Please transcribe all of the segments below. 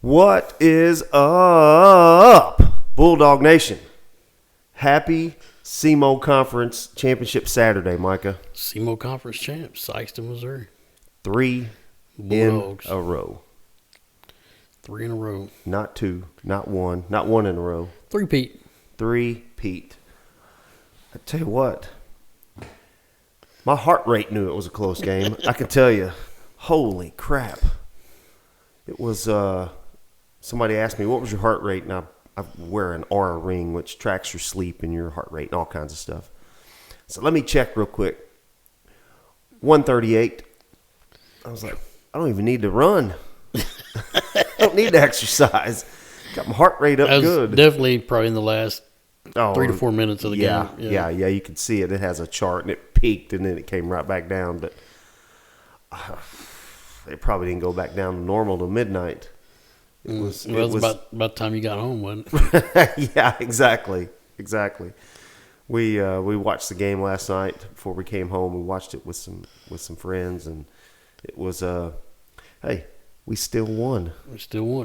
What is up, Bulldog Nation? Happy SEMO Conference Championship Saturday, Micah. SEMO Conference champs, Sikeston, Missouri. 3 Bulldogs. in a row. 3 in a row. Not 2, not 1, not 1 in a row. Three-peat. Three-peat. I tell you what, my heart rate knew it was a close game. I can tell you, holy crap. It was, somebody asked me, what was your heart rate? And I wear an Aura ring, which tracks your sleep and your heart rate and all kinds of stuff. So let me check real quick. 138. I was like, I don't even need to run. I don't need to exercise. Got my heart rate up good. Definitely probably in the last 3 to 4 minutes of the game. Yeah, you can see it. It has a chart, and it peaked, and then it came right back down. But it probably didn't go back down to normal till midnight. It was about the time you got home, wasn't it? Yeah, exactly. We watched the game last night before we came home. We watched it with some friends, and it was hey, we still won.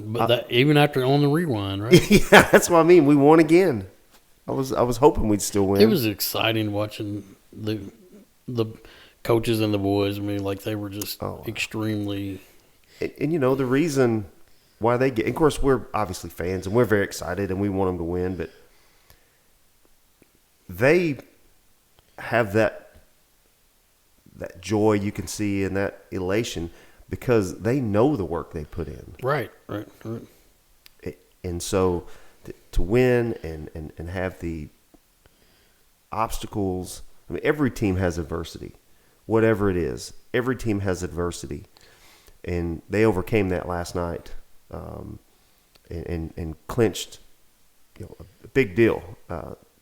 But even after on the rewind, right? Yeah, that's what I mean. We won again. I was hoping we'd still win. It was exciting watching the coaches and the boys. I mean, like they were just extremely. And you know the reason why they get. Of course, we're obviously fans, and we're very excited, and we want them to win. But they have that joy you can see and that elation because they know the work they put in. Right. And so to win and have the obstacles. I mean, every team has adversity, whatever it is. Every team has adversity, and they overcame that last night. And clinched, a big deal.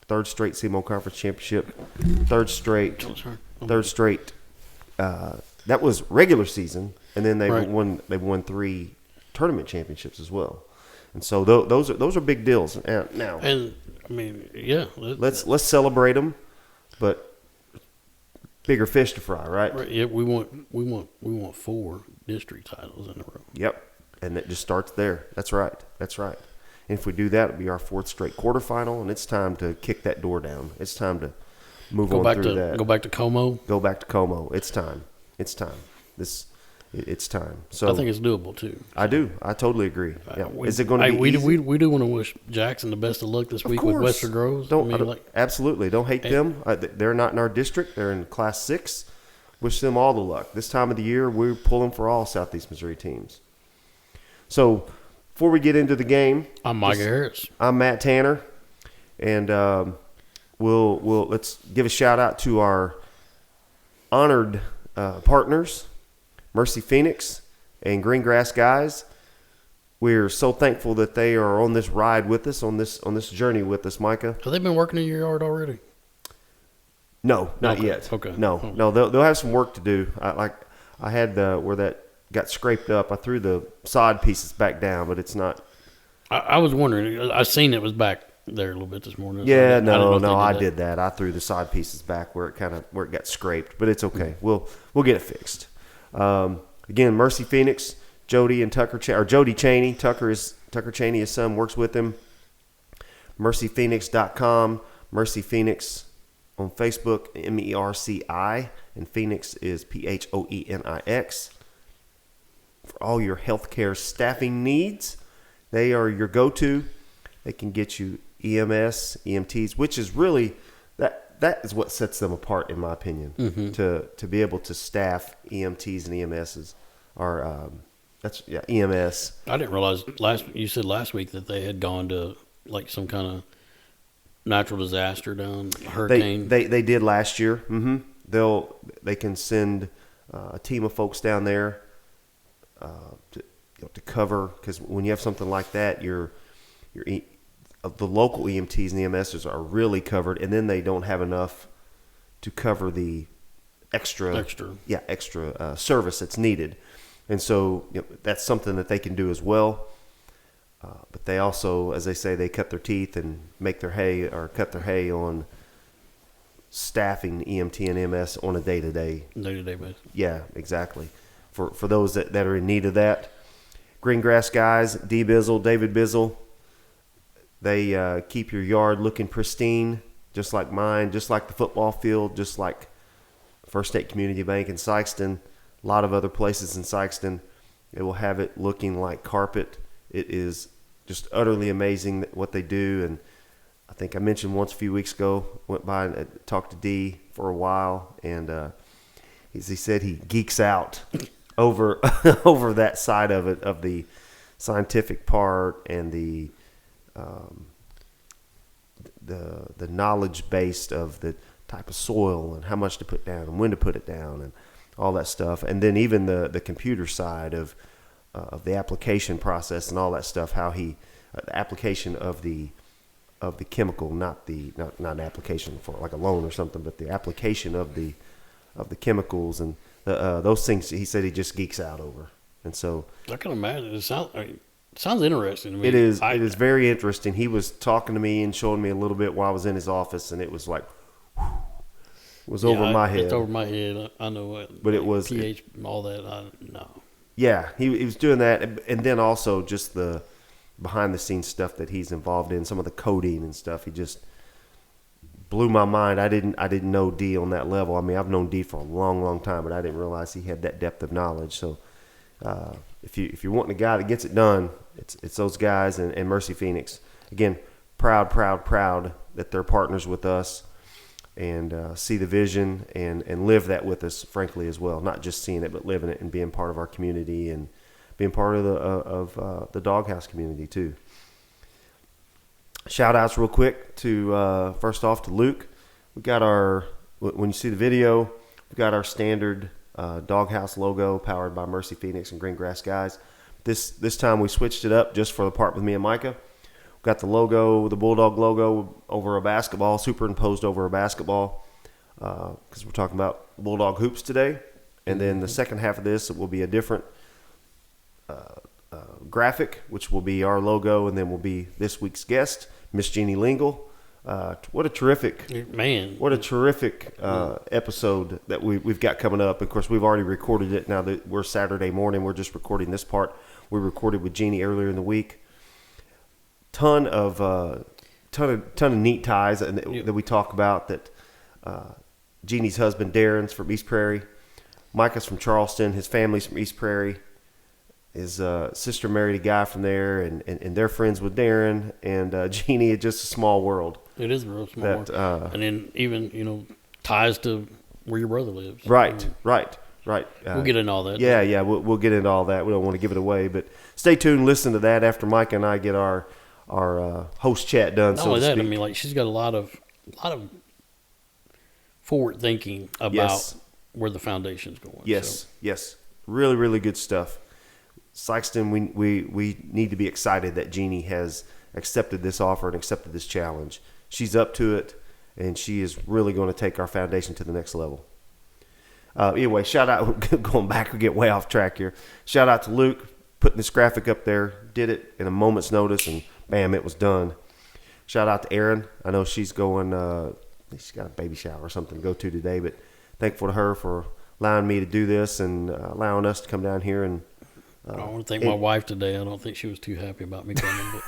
Third straight SEMO Conference Championship. Third straight. That was regular season, and then they won 3 tournament championships as well. And so those are big deals. Now, and I mean, yeah. Let's celebrate them, but bigger fish to fry, right? Right. Yeah, we want 4 district titles in a row. Yep. And it just starts there. That's right. And if we do that, it'll be our 4th straight quarterfinal, and it's time to kick that door down. It's time to move on through that. Go back to Como. It's time. It's time. So I think it's doable too. I do. I totally agree. Yeah. Is it going to be easy? We do want to wish Jackson the best of luck this week with Western Groves. Absolutely. Don't hate them. They're not in our district. They're in Class 6. Wish them all the luck. This time of the year, we're pulling for all Southeast Missouri teams. So, before we get into the game, I'm Mike Harris. I'm Matt Tanner, and let's give a shout out to our honored partners, Mercy Phoenix and Green Grass Guys. We're so thankful that they are on this ride with us, on this journey with us, Micah. Have they been working in your yard already? No, not yet. Okay. No, they'll have some work to do. I had where that got scraped up. I threw the sod pieces back down, but it's not. I was wondering. I seen it was back there a little bit this morning. Yeah, I did that. I threw the sod pieces back where it got scraped, but it's okay. Mm-hmm. We'll get it fixed. Again, Mercy Phoenix, Jody and Tucker, or Jody Cheney. Tucker Cheney, his son, works with him. MercyPhoenix.com. Mercy Phoenix on Facebook, MERCI, and Phoenix is PHOENIX. For all your healthcare staffing needs, they are your go-to. They can get you EMS, EMTs, which is really that is what sets them apart, in my opinion. Mm-hmm. To be able to staff EMTs and EMSs are EMS. I didn't realize you said last week that they had gone to like some kind of natural disaster down hurricane. They did last year. Mm-hmm. They can send a team of folks down there to cover, because when you have something like that, the local EMTs and EMSs are really covered, and then they don't have enough to cover the extra service that's needed, and so that's something that they can do as well. But they also, as they say, they cut their teeth and make their hay, or cut their hay on staffing EMT and MS on a day-to-day basis. Yeah, exactly. For those that are in need of that. Green Grass Guys, D. Bizzle, David Bizzle. They keep your yard looking pristine, just like mine, just like the football field, just like First State Community Bank in Sikeston, a lot of other places in Sikeston. They will have it looking like carpet. It is just utterly amazing what they do. And I think I mentioned once a few weeks ago, went by and talked to D for a while, and he said he geeks out over over that side of it, of the scientific part and the knowledge based of the type of soil and how much to put down and when to put it down and all that stuff. And then even the computer side of the application process and all that stuff, how the application of the chemical, not application for like a loan or something, but the application of the chemicals and those things. He said he just geeks out over. And so I can imagine. It sounds interesting to me. It is very interesting. He was talking to me and showing me a little bit while I was in his office, and it was like, over my head. It's over my head. I know what. But it was pH, all that. No. Yeah, he was doing that, and then also just the behind the scenes stuff that he's involved in, some of the coding and stuff. He just blew my mind. I didn't know D on that level. I mean, I've known D for a long, long time, but I didn't realize he had that depth of knowledge. So if you're wanting a guy that gets it done, it's those guys and Mercy Phoenix. Again, proud that they're partners with us and see the vision and live that with us, frankly, as well. Not just seeing it, but living it and being part of our community and being part of the Doghouse community too. Shout outs real quick to first off to Luke. We got when you see the video, we got our standard Doghouse logo powered by Mercy Phoenix and Green Grass Guys. This time we switched it up just for the part with me and Micah. We got the logo, the Bulldog logo over a basketball, superimposed over a basketball, because we're talking about Bulldog hoops today. And then the second half of this, it will be a different graphic, which will be our logo, and then will be this week's guest, Miss Jeannie Lingle. What a terrific episode that we've got coming up. Of course, we've already recorded it. Now that we're Saturday morning, we're just recording this part. We recorded with Jeannie earlier in the week. Ton of neat ties that we talk about. That Jeannie's husband Darren's from East Prairie, Micah's from Charleston. His family's from East Prairie. His sister married a guy from there, and they're friends with Darren. And Jeannie is just a small world. It is a real small world. And then even ties to where your brother lives. Right. We'll get into all that. Yeah, we'll get into all that. We don't want to give it away, but stay tuned. Listen to that after Micah and I get our host chat done. Not only that, I mean, like she's got a lot of forward thinking about where the foundation's going. Yes, really, really good stuff. Sikeston, we need to be excited that Jeannie has accepted this offer and accepted this challenge. She's up to it, and she is really going to take our foundation to the next level. Anyway, shout out, going back, we get way off track here. Shout out to Luke, putting this graphic up there, did it in a moment's notice, and bam, it was done. Shout out to Erin. I know she's going, she's got a baby shower or something to go to today, but thankful to her for allowing me to do this and allowing us to come down here. And I want to thank my wife today. I don't think she was too happy about me coming.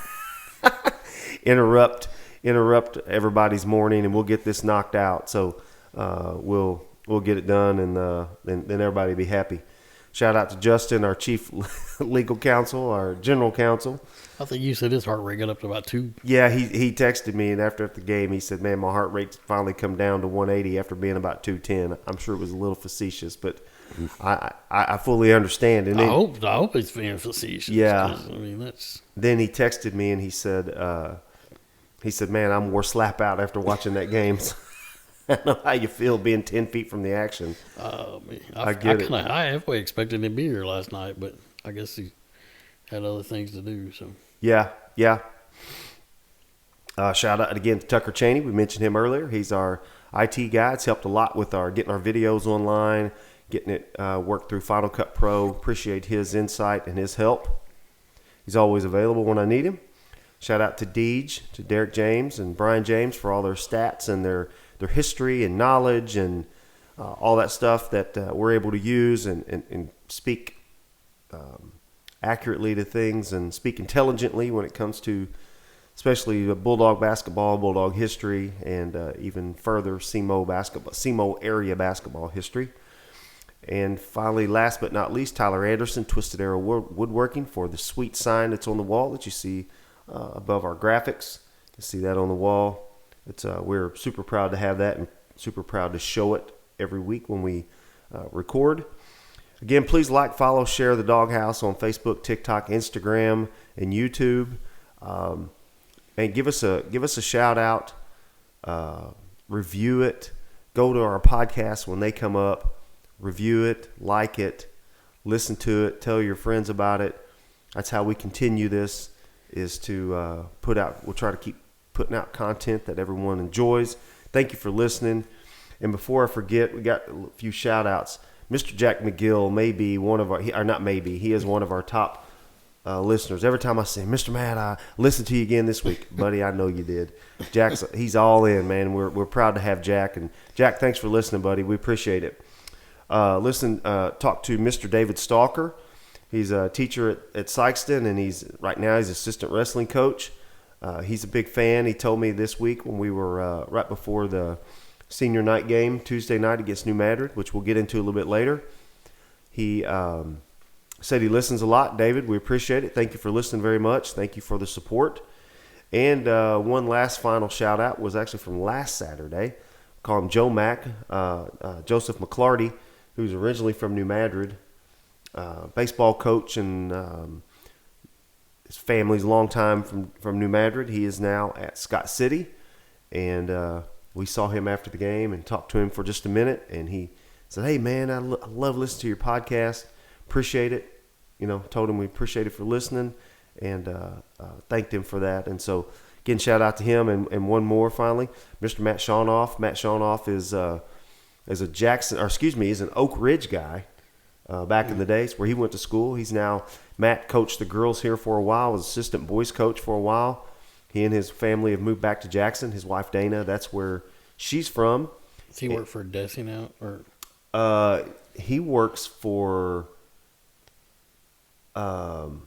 But interrupt everybody's morning, and we'll get this knocked out. So we'll get it done, and then everybody will be happy. Shout out to Justin, our chief legal counsel, our general counsel. I think you said his heart rate got up to about 2. Yeah, he texted me, and after the game, he said, "Man, my heart rate's finally come down to 180 after being about 210." I'm sure it was a little facetious, but I fully understand. And I hope it's being facetious. Yeah, I mean that's. Then he texted me and he said, "Man, I'm more slap out after watching that game." I know how you feel being 10 feet from the action. I get it. I halfway expected him to be here last night, but I guess he had other things to do. So yeah. Shout out again to Tucker Cheney. We mentioned him earlier. He's our IT guy. It's helped a lot with getting our videos online, getting it worked through Final Cut Pro. Appreciate his insight and his help. He's always available when I need him. Shout out to Deej, to Derek James and Brian James for all their stats and their history and knowledge and all that stuff that we're able to use and speak accurately to things and speak intelligently when it comes to especially Bulldog basketball, Bulldog history, and even further SEMO area basketball history. And finally, last but not least, Tyler Anderson, Twisted Arrow Woodworking, for the sweet sign that's on the wall that you see above our graphics. You see that on the wall. We're super proud to have that and super proud to show it every week when we record. Again, please like, follow, share the Doghouse on Facebook, TikTok, Instagram, and YouTube. And give us a shout out. Review it. Go to our podcasts when they come up. Review it, like it, listen to it, tell your friends about it. That's how we continue this, is to we'll try to keep putting out content that everyone enjoys. Thank you for listening. And before I forget, we got a few shout outs. Mr. Jack McGill may be one of he is one of our top listeners. Every time I say, Mr. Matt, I listened to you again this week. Buddy, I know you did. He's all in, man. We're proud to have Jack. And Jack, thanks for listening, buddy. We appreciate it. Talk to Mr. David Stalker. He's a teacher at Sikeston, and he's assistant wrestling coach. He's a big fan. He told me this week when we were right before the senior night game, Tuesday night against New Madrid, which we'll get into a little bit later. He said he listens a lot. David, we appreciate it. Thank you for listening very much. Thank you for the support. And one last final shout out was actually from last Saturday. Call him Joe Mack, Joseph McClarty, who's originally from New Madrid, baseball coach, and his family's long time from New Madrid. He is now at Scott City, and we saw him after the game and talked to him for just a minute, and he said, "Hey man, I love listening to your podcast. Appreciate it." Told him we appreciate it for listening, and thanked him for that. And so again, shout out to him. And one more finally, Mr. Matt Shawnoff. Matt Shawnoff is an Oak Ridge guy back in the days where he went to school. Matt coached the girls here for a while, was assistant boys coach for a while. He and his family have moved back to Jackson. His wife Dana, that's where she's from. Does he work for Desi now, or? He works for the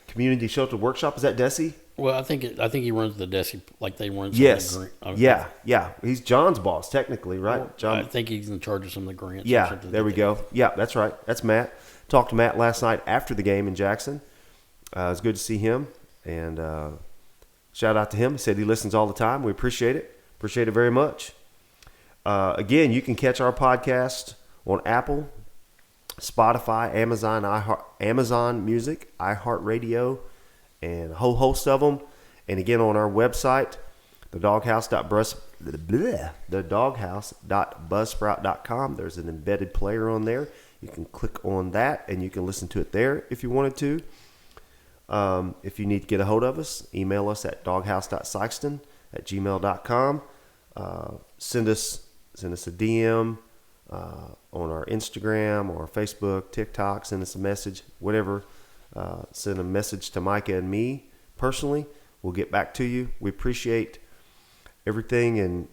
Community Shelter Workshop. Is that Desi? Well, I think he runs the Desi, like they run. Yes. Some of the Yeah. He's John's boss technically, right? Well, John. I think he's in charge of some of the grants. Yeah. There we go. Yeah, that's right. That's Matt. Talked to Matt last night after the game in Jackson. It was good to see him, and shout out to him. He said he listens all the time. We appreciate it. Appreciate it very much. Again, you can catch our podcast on Apple, Spotify, Amazon Music, iHeartRadio, and a whole host of them. And again, on our website, thedoghouse.buzzsprout.com. There's an embedded player on there. You can click on that, and you can listen to it there if you wanted to. If you need to get a hold of us, email us at doghouse.sikeston@gmail.com. Send us a DM on our Instagram or Facebook, TikTok. Send us a message, whatever. Send a message to Micah and me personally. We'll get back to you. We appreciate everything, and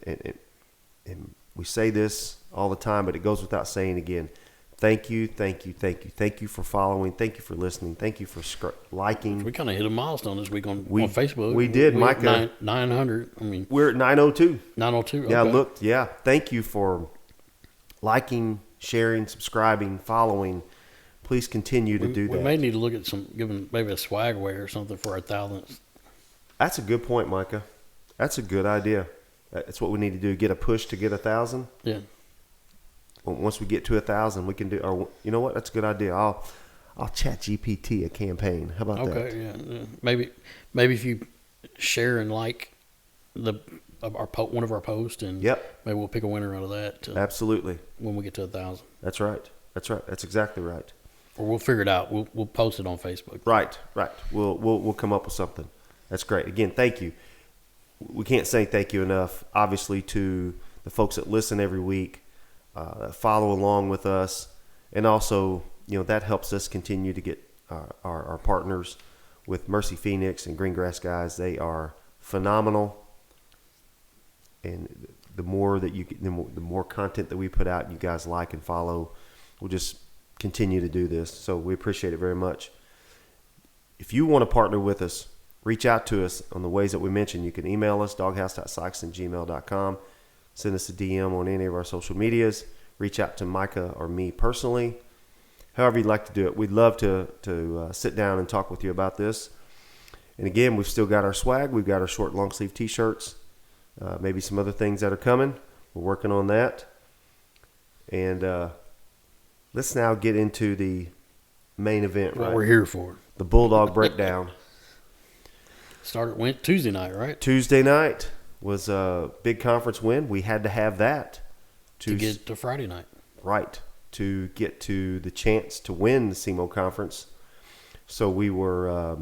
we say this all the time, but it goes without saying again. Thank you for following. Thank you for listening. Thank you for liking. We kind of hit a milestone this week on Facebook. We did, Micah. 900. We're at 902. 902. Okay. Yeah, look. Yeah, thank you for liking, sharing, subscribing, following. Please continue to do that. We may need to look at giving maybe a swag away or something for our 1,000th. That's a good point, Micah. That's a good idea. That's what we need to do. Get a push to get 1,000. Yeah. Once we get to 1,000, we can do. Or you know what? That's a good idea. I'll chat GPT a campaign. How about that? Okay. Yeah. Maybe if you share and like one of our posts, and maybe we'll pick a winner out of that. Absolutely. When we get to 1,000. That's right. That's exactly right. Or we'll figure it out. We'll post it on Facebook. Right. We'll come up with something. That's great. Again, thank you. We can't say thank you enough, obviously, to the folks that listen every week, that follow along with us, and also, that helps us continue to get our partners with Mercy Phoenix and Greengrass Guys. They are phenomenal, and the more that the more content that we put out, you guys like and follow, will just continue to do this. So we appreciate it very much. If you want to partner with us, reach out to us on the ways that we mentioned. You can email us, doghouse.sikeston@gmail.com. Send us a DM on any of our social medias. Reach out to Micah or me personally. However you'd like to do it. We'd love to sit down and talk with you about this. And again, we've still got our swag. We've got our short, long sleeve T-shirts. Maybe some other things that are coming. We're working on that. And let's now get into the main event, What right? we're here for. The Bulldog Breakdown. Went Tuesday night, right? Tuesday night was a big conference win. We had to have that To get to Friday night. Right. To get to the chance to win the SEMO Conference. So we were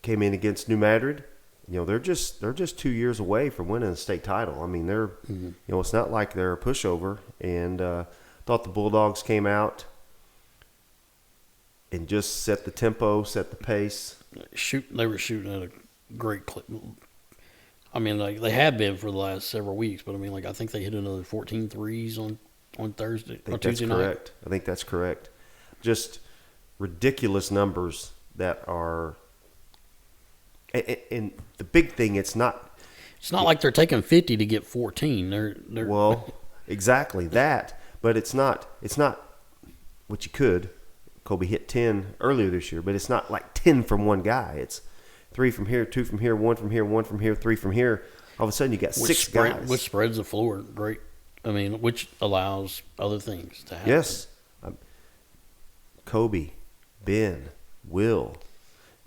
came in against New Madrid. You know, they're just 2 years away from winning a state title. I mean, they're you know, it's not like they're a pushover. And thought the Bulldogs came out and just set the tempo, set the pace. They were shooting at a great clip. I mean, like they have been for the last several weeks, but I mean, like I think they hit another 14 threes on Thursday or Tuesday night. Correct. I think that's correct. Just ridiculous numbers that are. And the big thing, it's not like they're taking 50 to get 14. They're well, exactly that. But it's not what you could. Kobe hit 10 earlier this year, but it's not like 10 from one guy. It's 3 from here, 2 from here, 1 from here, 1 from here, 3 from here. All of a sudden, you got six guys. Which spreads the floor great. I mean, which allows other things to happen. Yes. Kobe, Ben, Will,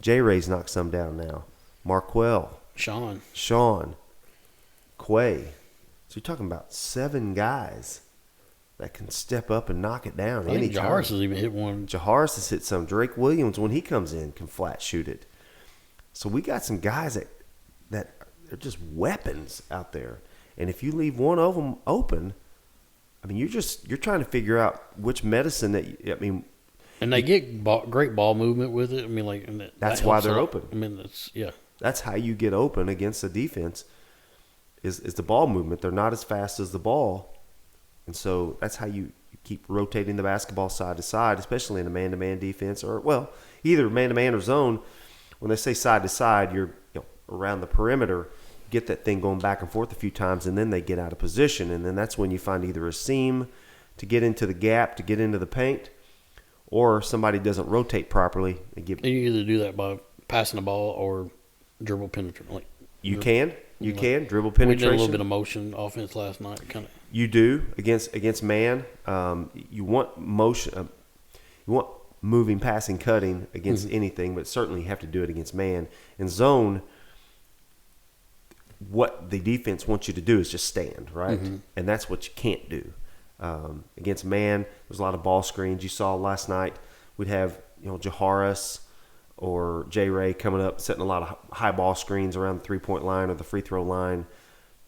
J. Ray's knocked some down now. Marquell, Sean, Quay. So you're talking about 7 guys that can step up and knock it down I think anytime. Jaharis has even hit one. Jaharis has hit some. Drake Williams, when he comes in, can flat shoot it. So we got some guys that are just weapons out there. And if you leave one of them open, I mean, you're trying to figure out which medicine And they get great ball movement with it. I mean, like that's why they're open. I mean, That's how you get open against the defense is the ball movement. They're not as fast as the ball. And so that's how you keep rotating the basketball side to side, especially in a man-to-man defense or, well, either man-to-man or zone. When they say side to side, you're around the perimeter, get that thing going back and forth a few times, and then they get out of position. And then that's when you find either a seam to get into the gap, to get into the paint, or somebody doesn't rotate properly. you either do that by passing the ball or dribble penetration. You can dribble penetration. We did a little bit of motion offense last night, kind of. You do against man. You want motion. You want moving, passing, cutting against anything, but certainly you have to do it against man. In zone, what the defense wants you to do is just stand, right? And that's what you can't do. Against man, there's a lot of ball screens. You saw last night we'd have Jaharis or J. Ray coming up, setting a lot of high ball screens around the three-point line or the free throw line,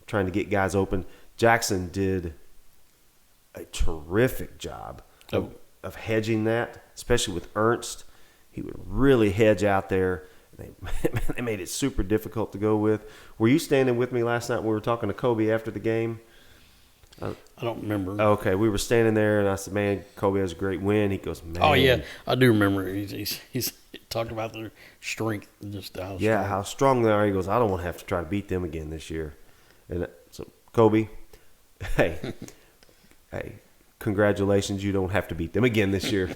trying to get guys open. Jackson did a terrific job of hedging that, especially with Ernst. He would really hedge out there. They made it super difficult to go with. Were you standing with me last night when we were talking to Kobe after the game? I don't remember. Okay, we were standing there, and I said, man, Kobe has a great win. He goes, man. Oh, yeah, I do remember. He's talked about their strength. Just how strong they are. He goes, I don't want to have to try to beat them again this year. And so, Kobe, hey, congratulations. You don't have to beat them again this year.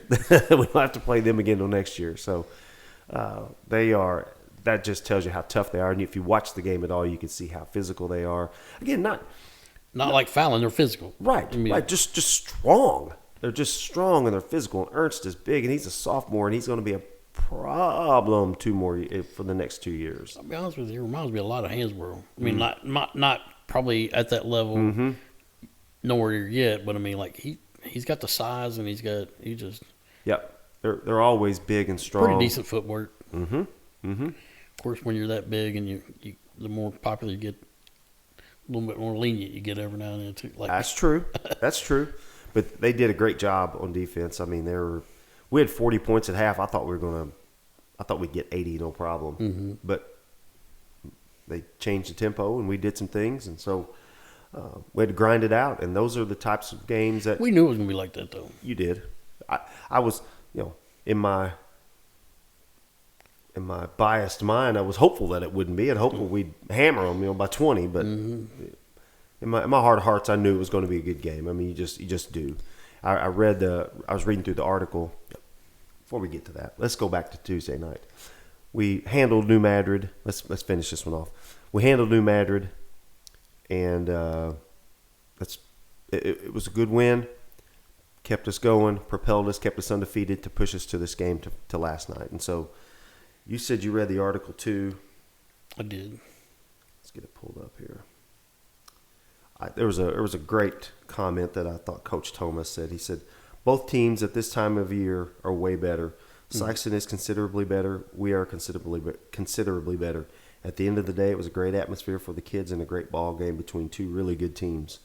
We'll have to play them again until next year. So they are. That just tells you how tough they are. And if you watch the game at all, you can see how physical they are. Again, not like fouling, they're physical. Right, right. Just strong. They're just strong and they're physical. And Ernst is big, and he's a sophomore, and he's going to be a problem for the next 2 years. I'll be honest with you, it reminds me a lot of Hansborough. I mean, not probably at that level, nowhere yet, but I mean, like he's got the size, and Yep, they're always big and strong. Pretty decent footwork. Of course, when you're that big, and you the more popular you get, a little bit more lenient you get every now and then too. That's true. That's true. But they did a great job on defense. I mean, we had 40 points at half. I thought we'd get 80, no problem. But they changed the tempo, and we did some things, and so we had to grind it out. And those are the types of games that we knew it was going to be like that, though. You did. I was, in my biased mind, I was hopeful that it wouldn't be. I'd hopeful we'd hammer them, by 20. But in my heart of hearts, I knew it was going to be a good game. I mean, you just do. I was reading through the article. Before we get to that, let's go back to Tuesday night. We handled New Madrid. Let's finish this one off. We handled New Madrid, and it was a good win. Kept us going, propelled us, kept us undefeated to push us to this game to last night. And so, you said you read the article too. I did. Let's get it pulled up here. There was a great comment that I thought Coach Thomas said. He said, both teams at this time of year are way better. Sikeston is considerably better. We are considerably better. At the end of the day, it was a great atmosphere for the kids and a great ball game between two really good teams.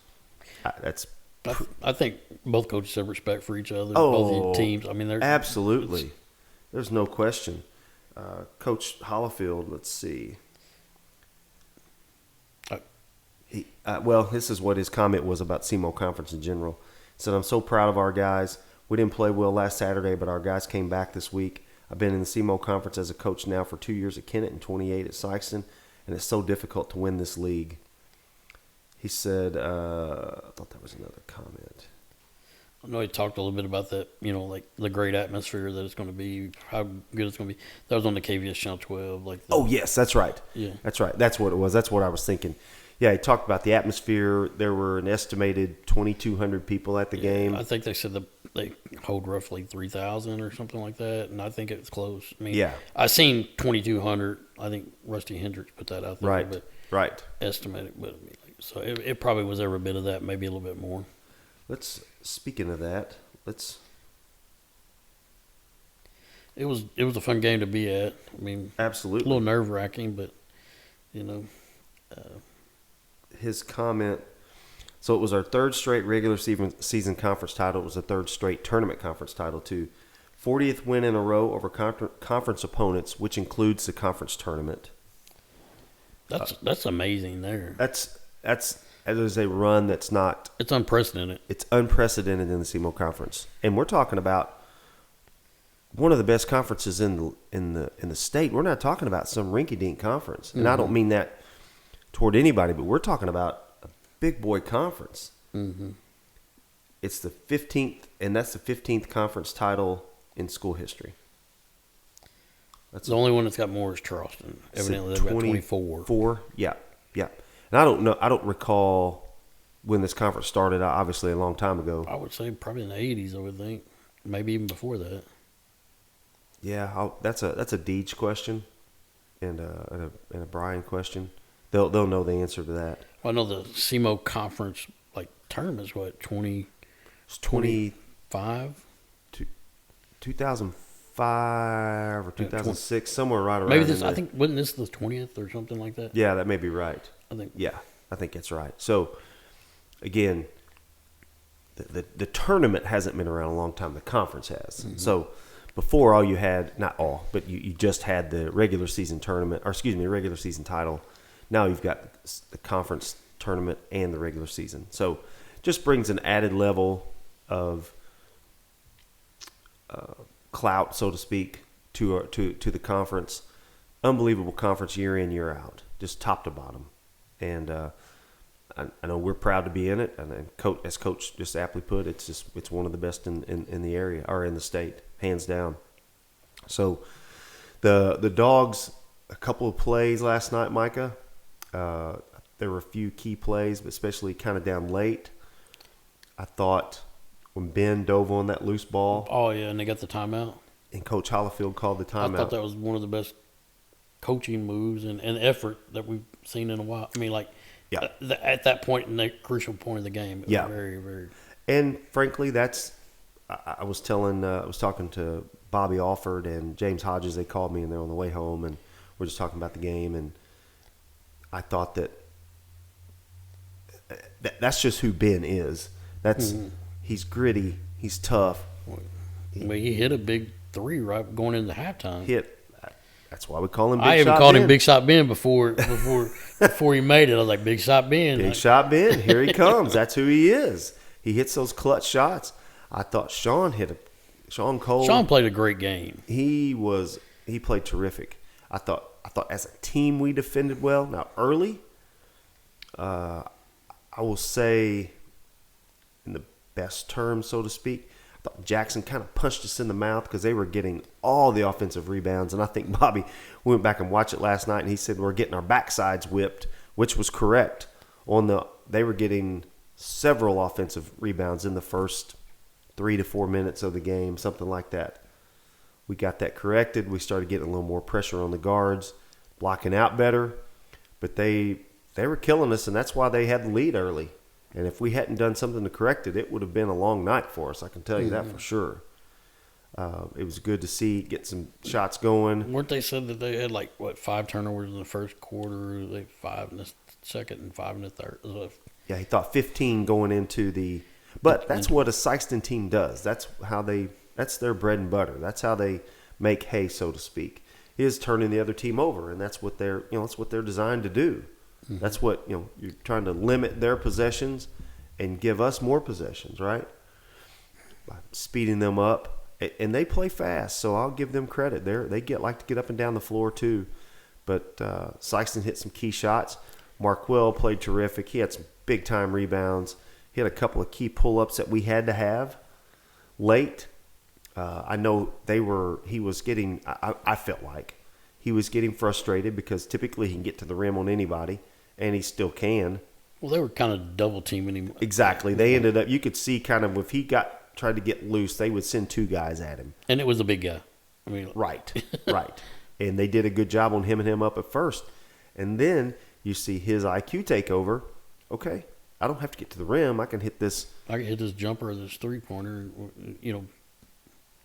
I think both coaches have respect for each other. Oh, both teams. I mean, absolutely. There's no question. Coach Hollifield, let's see. This is what his comment was about SEMO Conference in general. He said, I'm so proud of our guys. We didn't play well last Saturday, but our guys came back this week. I've been in the SEMO Conference as a coach now for 2 years at Kennett and 28 at Sikeston, and it's so difficult to win this league. He said, I thought that was another comment. I know he talked a little bit about that, like the great atmosphere that it's going to be, how good it's going to be. That was on the KVS Channel 12. Oh, yes, that's right. Yeah. That's right. That's what it was. That's what I was thinking. Yeah, he talked about the atmosphere. There were an estimated 2,200 people at the game. I think they said they hold roughly 3,000 or something like that, and I think it was close. I mean, yeah. I seen 2,200. I think Rusty Hendricks put that out there. Right. Estimated, but so it probably was every bit of that, maybe a little bit more. Speaking of that, It was a fun game to be at. I mean, absolutely. A little nerve-wracking, but, his comment, so it was our third straight regular season conference title. It was the third straight tournament conference title, too. 40th win in a row over conference opponents, which includes the conference tournament. That's amazing there. That is a run that's not... It's unprecedented. It's unprecedented in the SEMO Conference. And we're talking about one of the best conferences in the state. We're not talking about some rinky-dink conference. And I don't mean that toward anybody, but we're talking about a big boy conference. Mm-hmm. It's the 15th, and that's the 15th conference title in school history. That's the only one that's got more is Charleston. Evidently, they've got 24. Yeah. And I don't know. I don't recall when this conference started. Obviously, a long time ago. I would say probably in the 80s. I would think, maybe even before that. Yeah, that's a Deej question, and a Brian question. They'll know the answer to that. Well, I know the SEMO Conference tournament is what 25. 2005 or 2006, somewhere right around. Maybe this. I think wasn't this the 20th or something like that? Yeah, that may be right. I think that's right. So, again, the tournament hasn't been around a long time. The conference has. Mm-hmm. So, before all you had, not all, but you just had the regular season tournament, regular season title. Now you've got the conference tournament and the regular season. So, just brings an added level of clout, so to speak, to the conference. Unbelievable conference year in, year out, just top to bottom. And I know we're proud to be in it. And as Coach just aptly put, it's one of the best in the area or in the state, hands down. So the Dogs, a couple of plays last night, Micah. There were a few key plays, but especially kind of down late. I thought when Ben dove on that loose ball. Oh, yeah, and they got the timeout. And Coach Hollifield called the timeout. I thought that was one of the best coaching moves and effort that we've seen in a while. I mean, at that point, in that crucial point of the game, it was very, very. And frankly, I was talking to Bobby Alford and James Hodges. They called me and they're on the way home, and we're just talking about the game. And I thought that's just who Ben is. He's gritty. He's tough. He hit a big three right going into halftime. That's why we call him Big Shot Ben. I even called him Big Shot Ben before he made it. I was like, Big Shot Ben. Big Shot Ben. Here he comes. That's who he is. He hits those clutch shots. I thought Sean hit Sean Cole. Sean played a great game. He played terrific. I thought as a team we defended well. Now early, I will say, in the best terms, so to speak, I thought Jackson kind of punched us in the mouth because they were getting all the offensive rebounds. And I think Bobby, we went back and watched it last night, and he said we're getting our backsides whipped, which was correct. They were getting several offensive rebounds in the first 3 to 4 minutes of the game, something like that. We got that corrected. We started getting a little more pressure on the guards, blocking out better. But they were killing us, and that's why they had the lead early. And if we hadn't done something to correct it, it would have been a long night for us. I can tell you that for sure. It was good to get some shots going. Weren't they said that they had 5 turnovers in the first quarter? They 5 in the second and 5 in the third. Yeah, he thought 15 going into the. But that's what a Sikeston team does. That's their bread and butter. That's how they make hay, so to speak. Is turning the other team over, and that's what they're designed to do. Mm-hmm. That's what you're trying to limit their possessions and give us more possessions, right? By speeding them up, and they play fast, so I'll give them credit. They like to get up and down the floor too. But Sikeston hit some key shots. Marquell played terrific. He had some big time rebounds. He had a couple of key pull-ups that we had to have late. I know he was getting, I felt like he was getting frustrated because typically he can get to the rim on anybody, and he still can. Well, they were kind of double teaming him. Exactly. They ended up, you could see kind of if he tried to get loose, they would send 2 guys at him. And it was a big guy. I mean, right. And they did a good job on him up at first. And then you see his IQ take over. Okay, I don't have to get to the rim. I can hit this. I can hit this jumper or this 3-pointer,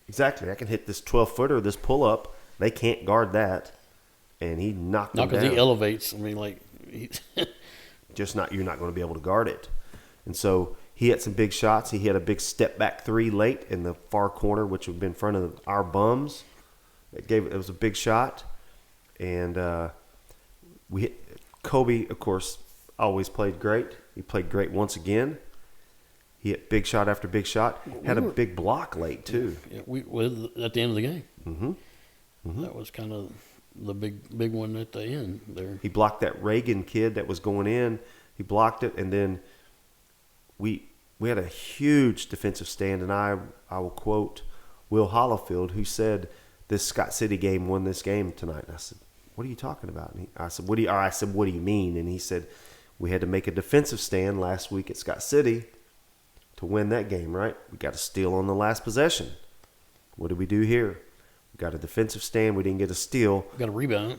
Exactly. I can hit this 12-footer, this pull-up. They can't guard that. And he knocked him down. Not because he elevates. I mean, you're not going to be able to guard it. And so he had some big shots. He had a big step-back 3 late in the far corner, which would be in front of our bums. It was a big shot. And we hit Kobe, of course, always played great. He played great once again. He hit big shot after big shot. Had a big block late, too. Yeah, at the end of the game. Mm-hmm. Mm-hmm. That was kind of the big one at the end there. He blocked that Reagan kid that was going in. He blocked it, and then we had a huge defensive stand, and I will quote Will Hollifield, who said this Scott City game won this game tonight. And I said, what are you talking about? And I said, what do you mean? And he said, we had to make a defensive stand last week at Scott City to win that game, right? We got a steal on the last possession. What did we do here? We got a defensive stand. We didn't get a steal. We got a rebound.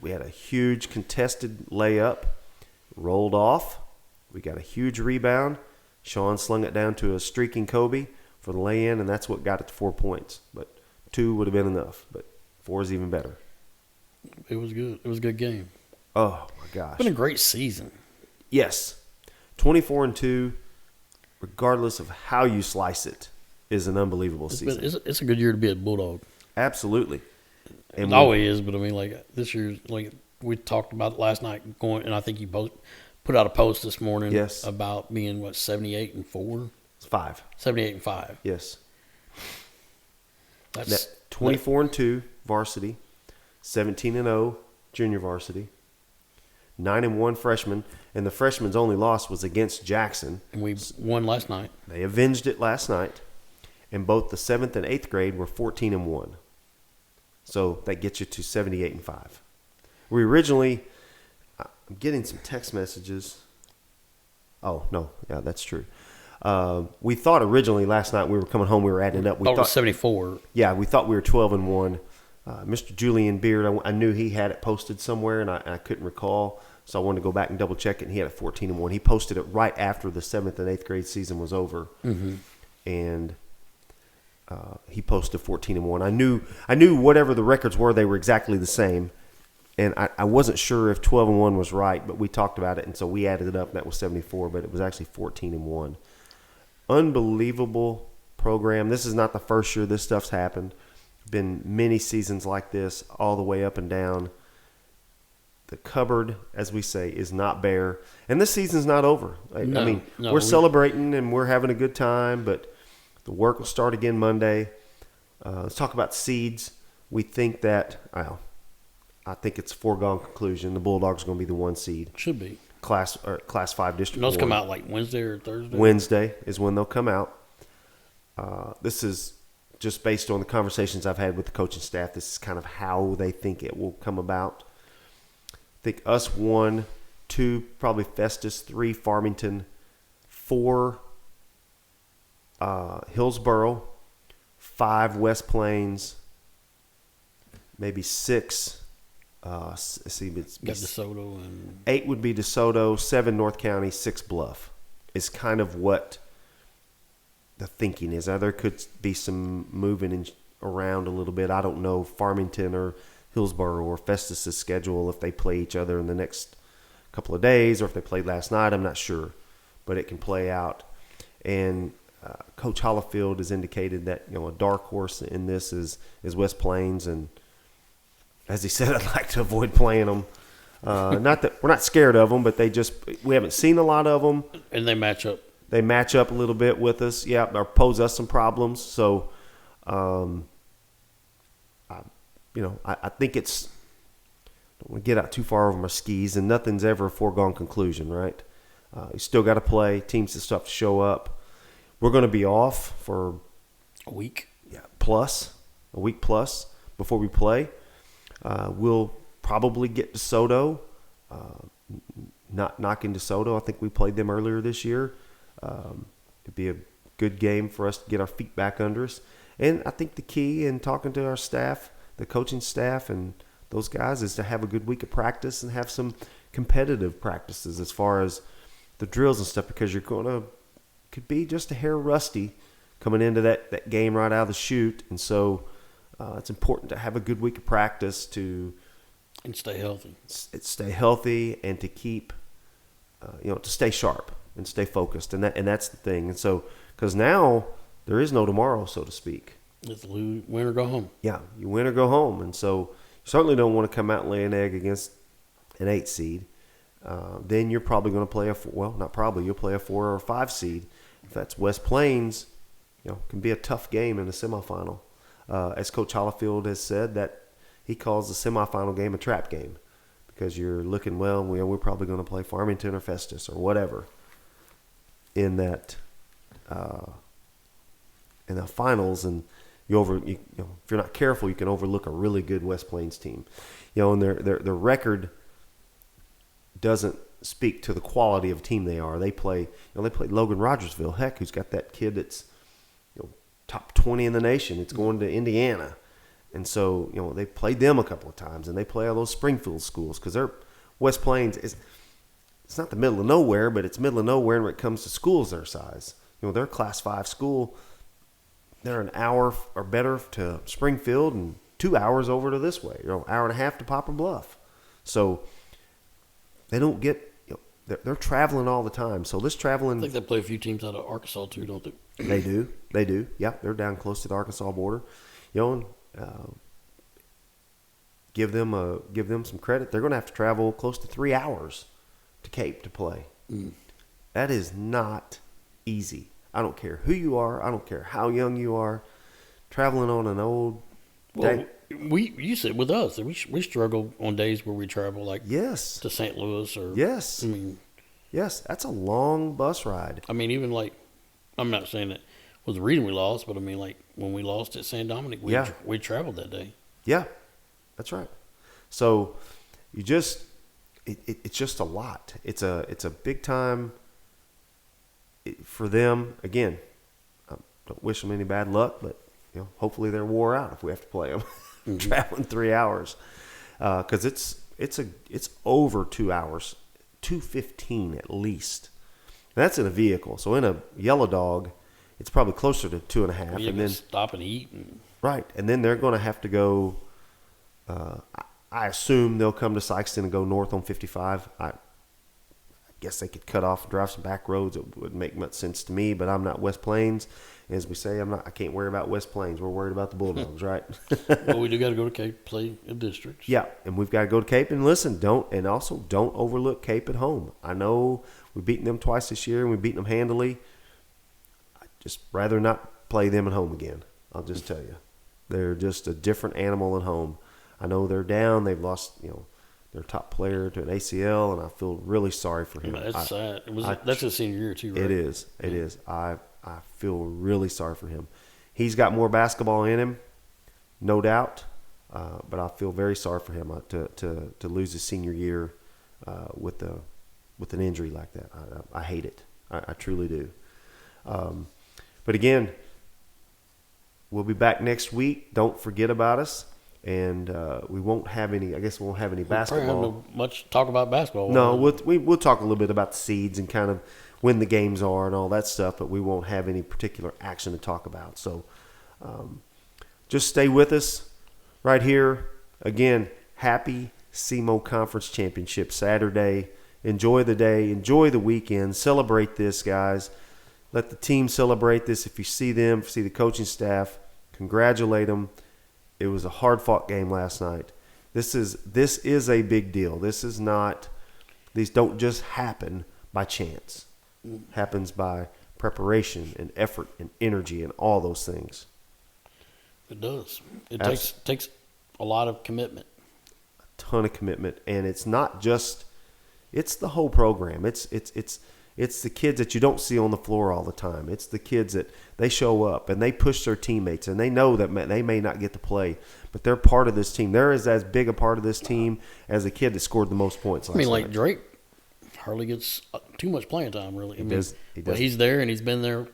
We had a huge contested layup, rolled off. We got a huge rebound. Sean slung it down to a streaking Kobe for the lay-in, and that's what got it to 4 points. But 2 would have been enough, but 4 is even better. It was good. It was a good game. Oh, my gosh. It's been a great season. Yes. 24-2, regardless of how you slice it, is an unbelievable season. It's a good year to be a Bulldog. Absolutely. It always is, but I mean, this year, we talked about it last night, and I think you both put out a post this morning about being, 78-4? It's 5. 78-5. Yes. That's 24-2 varsity, 17-0 junior varsity, 9-1 freshman, and the freshman's only loss was against Jackson. And we won last night. They avenged it last night, and both the 7th and 8th grade were 14-1. So that gets you to 78-5. We originally, I'm getting some text messages. Oh, no. Yeah, that's true. We thought originally last night we were coming home, we were adding it up. We thought it was 74. Yeah, we thought we were 12-1. Mr. Julian Beard, I knew he had it posted somewhere, and I couldn't recall, so I wanted to go back and double check it, and he had it 14-1. He posted it right after the 7th and 8th grade season was over, and he posted 14-1. I knew whatever the records were, they were exactly the same, and I wasn't sure if 12-1 was right, but we talked about it, and so we added it up, and that was 74, but it was actually 14-1. Unbelievable program. This is not the first year this stuff's happened. Been many seasons like this, all the way up and down. The cupboard, as we say, is not bare, and this season's not over. We're celebrating and we're having a good time, but The work will start again Monday. Let's talk about seeds. We think that, I think it's a foregone conclusion. The Bulldogs are going to be the 1 seed. Should be. Class 5 District 1. Those come out like Wednesday or Thursday? Wednesday is when they'll come out. This is just based on the conversations I've had with the coaching staff. This is kind of how they think it will come about. I think us 1, 2, probably Festus, 3, Farmington, 4, Hillsboro, 5, West Plains, maybe 6. Let's see, Got DeSoto and 8 would be DeSoto, 7 North County, 6 Bluff. Is kind of what the thinking is. Now, there could be some moving around a little bit. I don't know Farmington or Hillsboro or Festus's schedule if they play each other in the next couple of days or if they played last night. I'm not sure, but it can play out. And Coach Hollifield has indicated that a dark horse in this is West Plains, and as he said, I'd like to avoid playing them. Not that we're not scared of them, but we haven't seen a lot of them. And they match up. They match up a little bit with us, or pose us some problems. So, I think it's, don't want to get out too far over my skis, and nothing's ever a foregone conclusion, right? You still got to play. Teams and stuff to show up. We're going to be off for a week. A week plus before we play. We'll probably get DeSoto. Not knocking DeSoto. I think we played them earlier this year. It'd be a good game for us to get our feet back under us. And I think the key in talking to our staff, the coaching staff, and those guys is to have a good week of practice and have some competitive practices as far as the drills and stuff, because you're could be just a hair rusty coming into that game right out of the chute. And so it's important to have a good week of practice and stay healthy. Stay healthy and to keep, to stay sharp and stay focused. And that's the thing. And so, because now there is no tomorrow, so to speak. It's win or go home. Yeah, you win or go home. And so you certainly don't want to come out and lay an egg against an 8 seed. Then you're probably going to play you'll play a 4 or a 5 seed. If that's West Plains, can be a tough game in the semifinal. As Coach Hollifield has said, that he calls the semifinal game a trap game, because you're looking, we're probably going to play Farmington or Festus or whatever in that in the finals, and if you're not careful, you can overlook a really good West Plains team. And their record doesn't speak to the quality of team they are. They played Logan Rogersville, who's got that kid that's top 20 in the nation. It's going to Indiana. And so, they played them a couple of times, and they play all those Springfield schools, because West Plains it's not the middle of nowhere, but it's middle of nowhere when it comes to schools their size. They're a Class 5 school. They're an hour or better to Springfield and 2 hours over to this way, hour and a half to Poplar Bluff. So they don't get, they're traveling all the time. So this traveling. I think they play a few teams out of Arkansas too, don't they? They do. Yeah, they're down close to the Arkansas border. And give them some credit. They're going to have to travel close to 3 hours to Cape to play. That is not easy. I don't care who you are. I don't care how young you are. Traveling on an old day. You said with us, we struggle on days where we travel to St. Louis or that's a long bus ride. Even I'm not saying that was the reason we lost, but when we lost at San Dominic, we traveled that day. Yeah, that's right. So you just it's just a lot. It's a big time for them. Again, I don't wish them any bad luck, but hopefully they're wore out if we have to play them. Traveling 3 hours, because it's over 2 hours, 2:15 at least. And that's in a vehicle. So in a yellow dog, it's probably closer to 2.5. And then stop and eat. Right, and then they're going to have to go. I assume they'll come to Sikeston and go north on 55. I guess they could cut off and drive some back roads. It wouldn't make much sense to me, but I'm not West Plains. As we say, I can't worry about West Plains. We're worried about the Bulldogs, right? Well, we do got to go to Cape, play in districts. Yeah, and we've got to go to Cape and listen. Don't overlook Cape at home. I know we've beaten them twice this year and we've beaten them handily. I'd just rather not play them at home again. I'll just tell you. They're just a different animal at home. I know they're down. They've lost, their top player to an ACL, and I feel really sorry for him. That's sad. That's his senior year too, right? It is. It is. I feel really sorry for him. He's got more basketball in him, no doubt, but I feel very sorry for him to lose his senior year with an injury like that. I hate it. I truly do. But again, we'll be back next week. Don't forget about us. And we won't have any. I guess we won't have any basketball. Probably not much talk about basketball. No, we'll talk a little bit about the seeds and kind of when the games are and all that stuff. But we won't have any particular action to talk about. So just stay with us right here. Again, happy SEMO Conference Championship Saturday. Enjoy the day. Enjoy the weekend. Celebrate this, guys. Let the team celebrate this. If you see them, if you see the coaching staff, congratulate them. It was a hard-fought game last night. This is a big deal. These don't just happen by chance. It happens by preparation and effort and energy and all those things. It does. It takes a lot of commitment. A ton of commitment, and it's not just. It's the whole program. It's the kids that you don't see on the floor all the time. It's the kids that they show up and they push their teammates, and they know that they may not get to play, but they're part of this team. They're as big a part of this team as the kid that scored the most points last night. Like Drake hardly gets too much playing time, really. He does. But he's there, and he's been there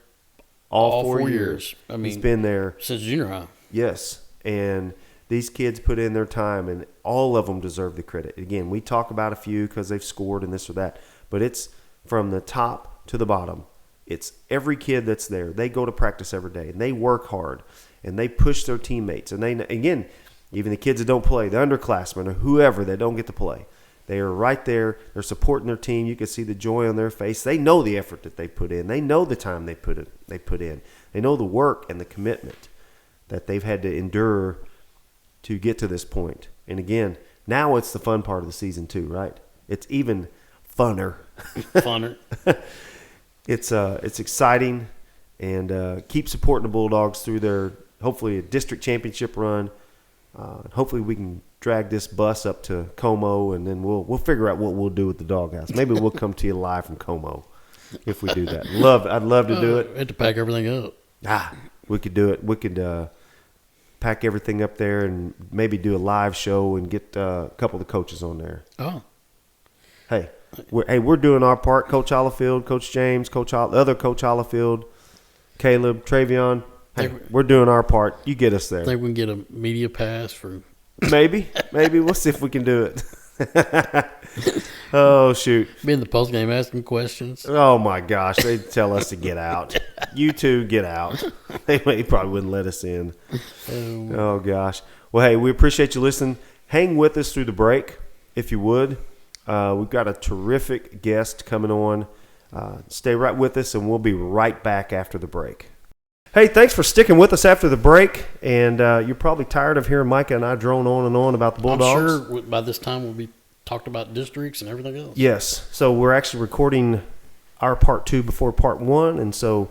all 4 years. He's been there since junior high. Yes, and these kids put in their time, and all of them deserve the credit. Again, we talk about a few because they've scored and this or that, but it's from the top to the bottom. It's every kid that's there. They go to practice every day, and they work hard, and they push their teammates. And again, even the kids that don't play, the underclassmen or whoever that don't get to play, they are right there. They're supporting their team. You can see the joy on their face. They know the effort that they put in. They know the time they put in. They know the work and the commitment that they've had to endure to get to this point. And again, now it's the fun part of the season too, right? It's even funner. It's exciting, and keep supporting the Bulldogs through their hopefully a district championship run. Hopefully we can drag this bus up to Como, and then we'll figure out what we'll do with the doghouse. Maybe we'll come to you live from Como if we do that. I'd love to do it. We had to pack everything up. We could do it. We could pack everything up there and maybe do a live show and get a couple of the coaches on there. Oh. Hey, we're doing our part. Coach Hollifield, Coach James, other Coach Hollifield, Caleb, Travion. Hey, we're doing our part. You get us there. I think we can get a media pass for. Maybe. We'll see if we can do it. Oh, shoot. Be in the postgame asking questions. Oh, my gosh. They'd tell us to get out. You two, get out. They probably wouldn't let us in. Oh, gosh. Well, hey, we appreciate you listening. Hang with us through the break, if you would. We've got a terrific guest coming on. Stay right with us, and we'll be right back after the break. Hey, thanks for sticking with us after the break. And you're probably tired of hearing Micah and I drone on and on about the Bulldogs. I'm sure by this time we'll be talked about districts and everything else. Yes. So we're actually recording our part 2 before part 1. And so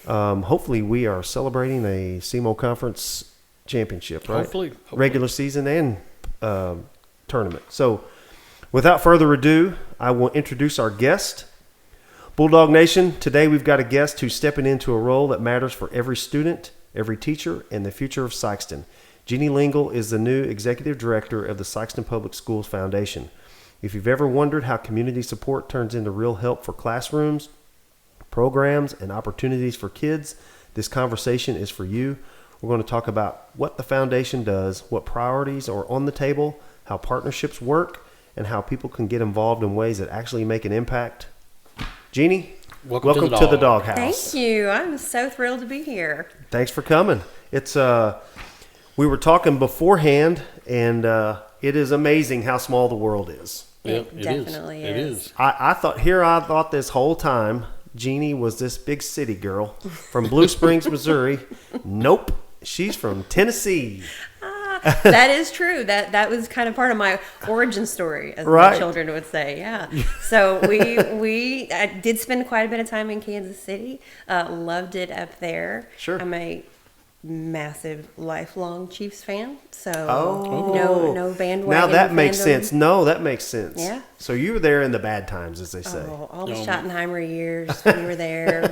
hopefully we are celebrating a SEMO Conference championship, right? Hopefully. Regular season and tournament. So without further ado, I will introduce our guest. Bulldog Nation, today we've got a guest who's stepping into a role that matters for every student, every teacher, and the future of Sikeston. Jeannie Lingle is the new Executive Director of the Sikeston Public Schools Foundation. If you've ever wondered how community support turns into real help for classrooms, programs, and opportunities for kids, this conversation is for you. We're going to talk about what the foundation does, what priorities are on the table, how partnerships work, and how people can get involved in ways that actually make an impact. Jeannie, welcome to the Doghouse. Thank you. I'm so thrilled to be here. Thanks for coming. It's we were talking beforehand, and it is amazing how small the world is. It definitely is. It is. I thought this whole time Jeannie was this big city girl from Blue Springs, Missouri. Nope, she's from Tennessee. That is true. That was kind of part of my origin story, as Right. my children would say. Yeah. So we I did spend quite a bit of time in Kansas City. Loved it up there. Sure. I'm a massive lifelong Chiefs fan. So Oh. no bandwagon. Now that makes fandom. sense. No, that makes sense. Yeah. So you were there in the bad times, as they say. Oh, all the Schottenheimer years, we were there.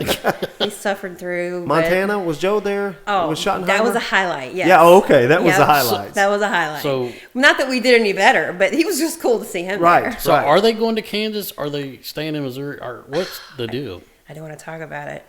We suffered through. but- Montana, was Joe there? Oh, Was Schottenheimer? that was a highlight. Yes. Yeah, oh, okay. That was Yep. the highlights. That was a highlight. So- not that we did any better, but he was just cool to see him Right. there. So Right. are they going to Kansas? Are they staying in Missouri? Or what's the deal? I don't want to talk about it.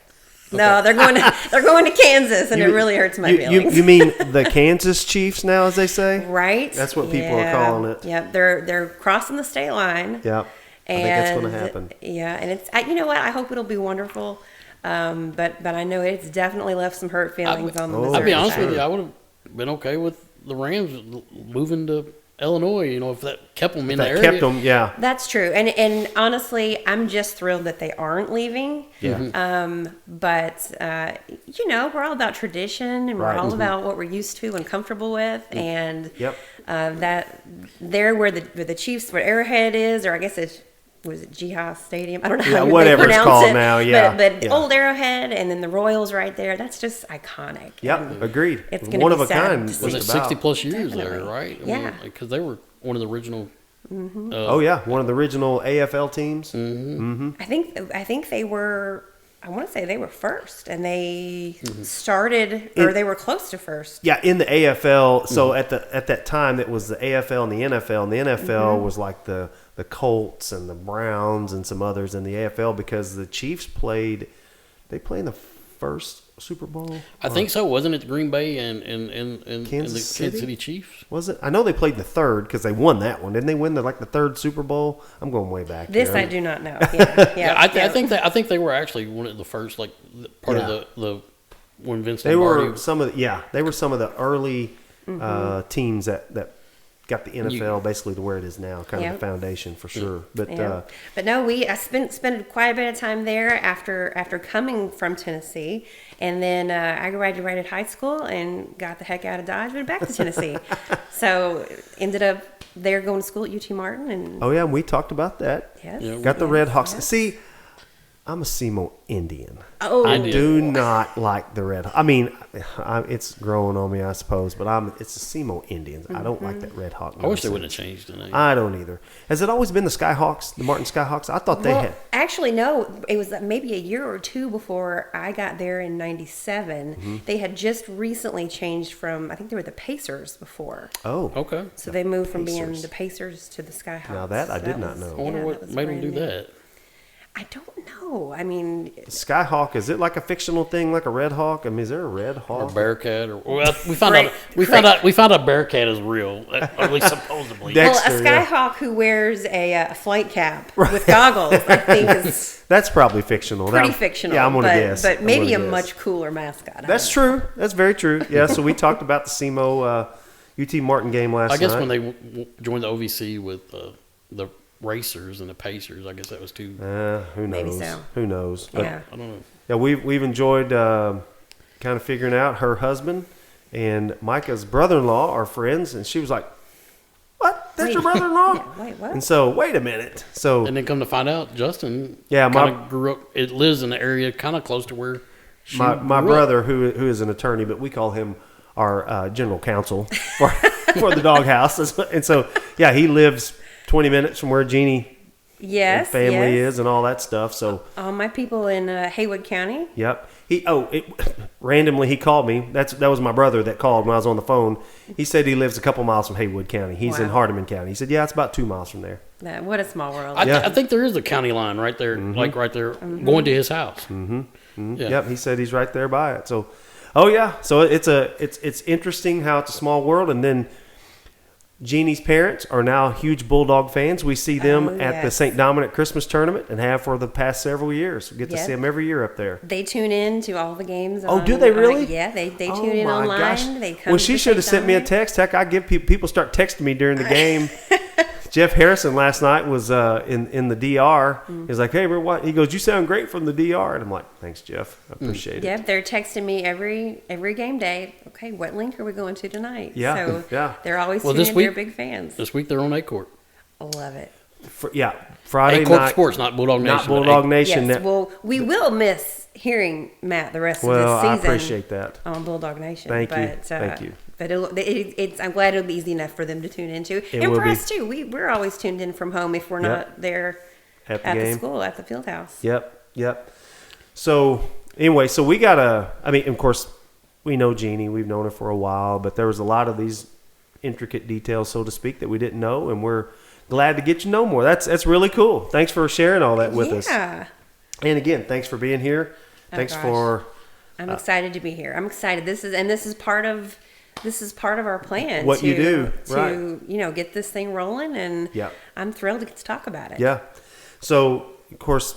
No, they're going to Kansas, and it really hurts my feelings. You mean the Kansas Chiefs now, as they say? Right? That's what people are calling it. Yep, they're crossing the state line. Yep. I think that's going to happen. Yeah, and it's you know what? I hope it'll be wonderful. But I know it's definitely left some hurt feelings on the Missouri I'll be honest side. with you. I would have been okay with the Rams moving to Illinois. You know, if that kept them in the That area. kept them, yeah. That's true, and honestly, I'm just thrilled that they aren't leaving. Yeah. But you know, we're all about tradition, and Right. we're all about what we're used to and comfortable with, and Yep. that there where the Chiefs, where Arrowhead is, or I guess it's was it Jihad Stadium? I don't know Yeah, how they whatever it's pronounce called it, now, yeah, but yeah. old Arrowhead, and then the Royals right there. That's just iconic. Yep. And Agreed. It's gonna One be of a sad kind. to just see. Was it about. 60 plus years there, Definitely. right? Yeah. Because they were one of the original. Oh yeah, one of the original AFL teams. I think they were. I want to say they were first, and they started, or they were close to first. Yeah, in the AFL. So at that time, it was the AFL and the NFL. And the NFL was like the Colts and the Browns and some others in the AFL because the Chiefs played. They played in the first Super Bowl. I think so. Wasn't it Green Bay and Kansas the City? Kansas City Chiefs? Was it? I know they played the third because they won that one. Didn't they win the third Super Bowl? I'm going way back. This here. I do not know. Yeah, Yeah, I think they were actually one of the first, like part Yeah. of the when Vince They Lombardi. were some of the early teams that got the NFL basically to where it is now, kind of the foundation for sure. But Yeah. But no, I spent quite a bit of time there after coming from Tennessee, and then I graduated high school and got the heck out of Dodge, went back to Tennessee. So ended up there going to school at UT Martin, and oh yeah, we talked about that. yes, Yeah. Got the yes, Red Hawks. yes. See, I'm a SEMO Indian. Oh, I did. do not like the Red. I mean, it's growing on me, I suppose. But it's the SEMO Indians. I don't like that Red Hawk. I wish they nonsense. wouldn't have changed the name. I don't either. Has it always been the Skyhawks, the Martin Skyhawks? I thought they well, had. actually, no. It was maybe a year or two before I got there in '97. Mm-hmm. They had just recently changed from. I think they were the Pacers before. Oh, Okay. So they moved from being Pacers. the Pacers to the Skyhawks. Now that I So did not was- know. I wonder yeah, what that was made them brand do new. that. I don't know. I mean, Skyhawk. Is it like a fictional thing, like a Red Hawk? I mean, is there a Red Or Hawk? Bearcat, or well, we found Great. out we found out Bearcat is real, at least supposedly. Dexter, well, a yeah. Skyhawk who wears a flight cap with goggles, I think is That's probably fictional. pretty Now- fictional. Yeah, I'm gonna but, guess. But I'm maybe a gonna guess. much cooler mascot. I That's don't know. true. That's very true. Yeah. So we talked about the SEMO UT Martin game last night. I guess when they joined the OVC with the Racers and the Pacers, I guess that was too. who knows? Maybe so. Who knows? But, Yeah. I don't know. Yeah, we've enjoyed kind of figuring out her husband and Micah's brother-in-law are friends, and she was like, "What? That's your Wait. brother-in-law?" Yeah, wait, what? And so, wait a minute. So And then come to find out, Justin, Yeah, kind of grew up. It lives in the area, kind of close to where she my grew up. brother, who is an attorney, but we call him our general counsel for for the doghouse, and so yeah, he lives 20 minutes from where Jeannie and Yes, family yes. is and all that stuff. So All my people in Haywood County. yep. Randomly he called me. That was my brother that called when I was on the phone. He said he lives a couple miles from Haywood County. He's in Wow. Hardeman County. He said, yeah, it's about 2 miles from there. What a small world. Yeah. I think there is a county line right there, like right there, going to his house. Mm-hmm. Yeah. Yep, he said he's right there by it. So, oh yeah, so it's interesting how it's a small world. And then Jeannie's parents are now huge Bulldog fans. We see them Oh, at the yes. St. Dominic Christmas tournament and have for the past several years. We get to Yep. see them every year up there. They tune in to all the games. Oh, do they really? Yeah, they tune Oh, in my online. gosh. They come Well, to she the should have St. sent me a Dominic. text. Heck, I give people start texting me during the game. Jeff Harrison last night was in the DR. He's like, hey, what? He goes, you sound great from the DR. And I'm like, thanks, Jeff. I appreciate it. Yep, they're texting me every game day. Okay, what link are we going to tonight? Yeah, so yeah. They're always Well, tuning this in. week- They're big fans. This week they're on A Court. I love it. A Friday Court night. Sports, not Bulldog Nation. Not Bulldog but Nation. Yes, well, we will miss hearing Matt the rest of Well, this season. I appreciate that. On Bulldog Nation. Thank you. But, Thank you. But I'm glad it'll be easy enough for them to tune into. It And will for be. us, too. We're always tuned in from home if we're not there At the at the game. school, at the field house. Yep. So anyway, so we got of course, we know Jeannie. We've known her for a while, but there was a lot of these intricate details, so to speak, that we didn't know, and we're glad to get you to know more. That's really cool. Thanks for sharing all that with us. Yeah. And again, thanks for being here. Thanks gosh. for I'm excited to be here. I'm excited. This is part of our plan. What you do, to right. get this thing rolling, and Yeah. I'm thrilled to get to talk about it. Yeah. So, of course,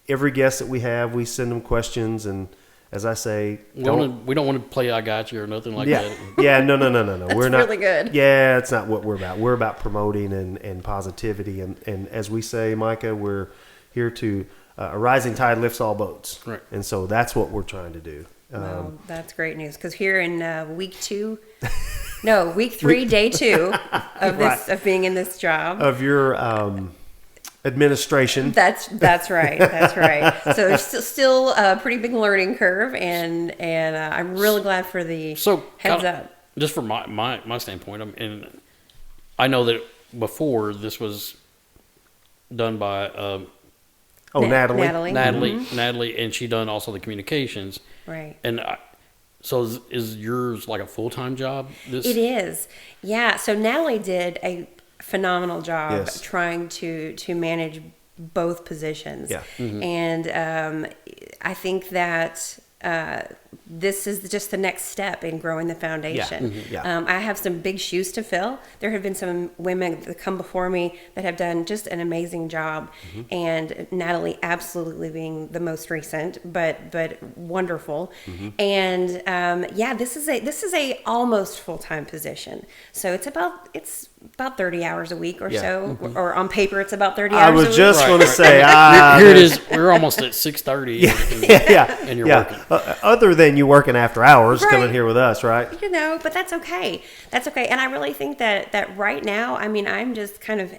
every guest that we have, we send them questions, and as I say, we don't want to play I got you or nothing like yeah, that. yeah, no. We're not really good. Yeah, it's not what we're about. We're about promoting and positivity, and as we say, Micah, we're here to a rising tide lifts all boats, Right. And so that's what we're trying to do. Well, that's great news, because here in week 3, day 2 of Right. of being in this job. Of your administration. That's right. That's right. So there's still a pretty big learning curve, and I'm really glad for the So heads kinda- up. Just from my standpoint, and I know that before this was done by Natalie. Natalie, and she done also the communications. Right. And so is yours like a full-time job? It is. Yeah. So Natalie did a phenomenal job Yes. trying to manage both positions. Yeah. And I think that this is just the next step in growing the foundation. Yeah. I have some big shoes to fill. There have been some women that come before me that have done just an amazing job, and Natalie absolutely being the most recent, but wonderful. And this is a almost full-time position. So it's about 30 hours a week or Yeah. so, or on paper it's about 30 I hours a was week. just Right, going to right. say, Here it is. We're almost at 6:30. And you're working. Other than you working after hours, Right. coming here with us, right? But that's okay. That's okay. And I really think that right now, I mean, I'm just kind of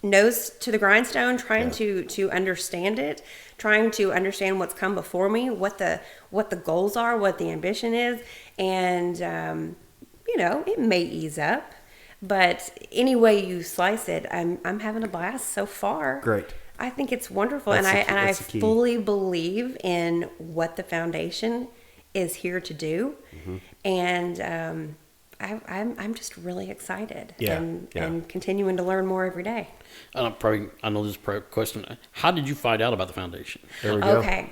nose to the grindstone, trying to understand it, trying to understand what's come before me, what the goals are, what the ambition is. And, it may ease up, but any way you slice it, I'm having a blast so far. Great. I think it's wonderful, That's and the key- I that's the key. fully believe in what the foundation is here to do, and I'm just really excited, Yeah, and continuing to learn more every day. I know this is a question. How did you find out about the foundation? There we go. Okay.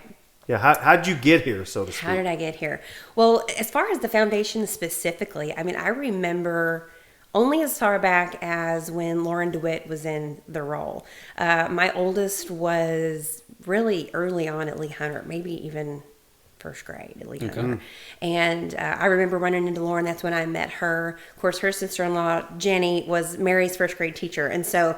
Yeah, how'd you get here, so to speak? How did I get here? Well, as far as the foundation specifically, I mean, I remember only as far back as when Lauren DeWitt was in the role. My oldest was really early on at Lee Hunter, maybe even first grade at Lee Hunter. And I remember running into Lauren. That's when I met her. Of course, her sister-in-law, Jenny, was Mary's first grade teacher. And so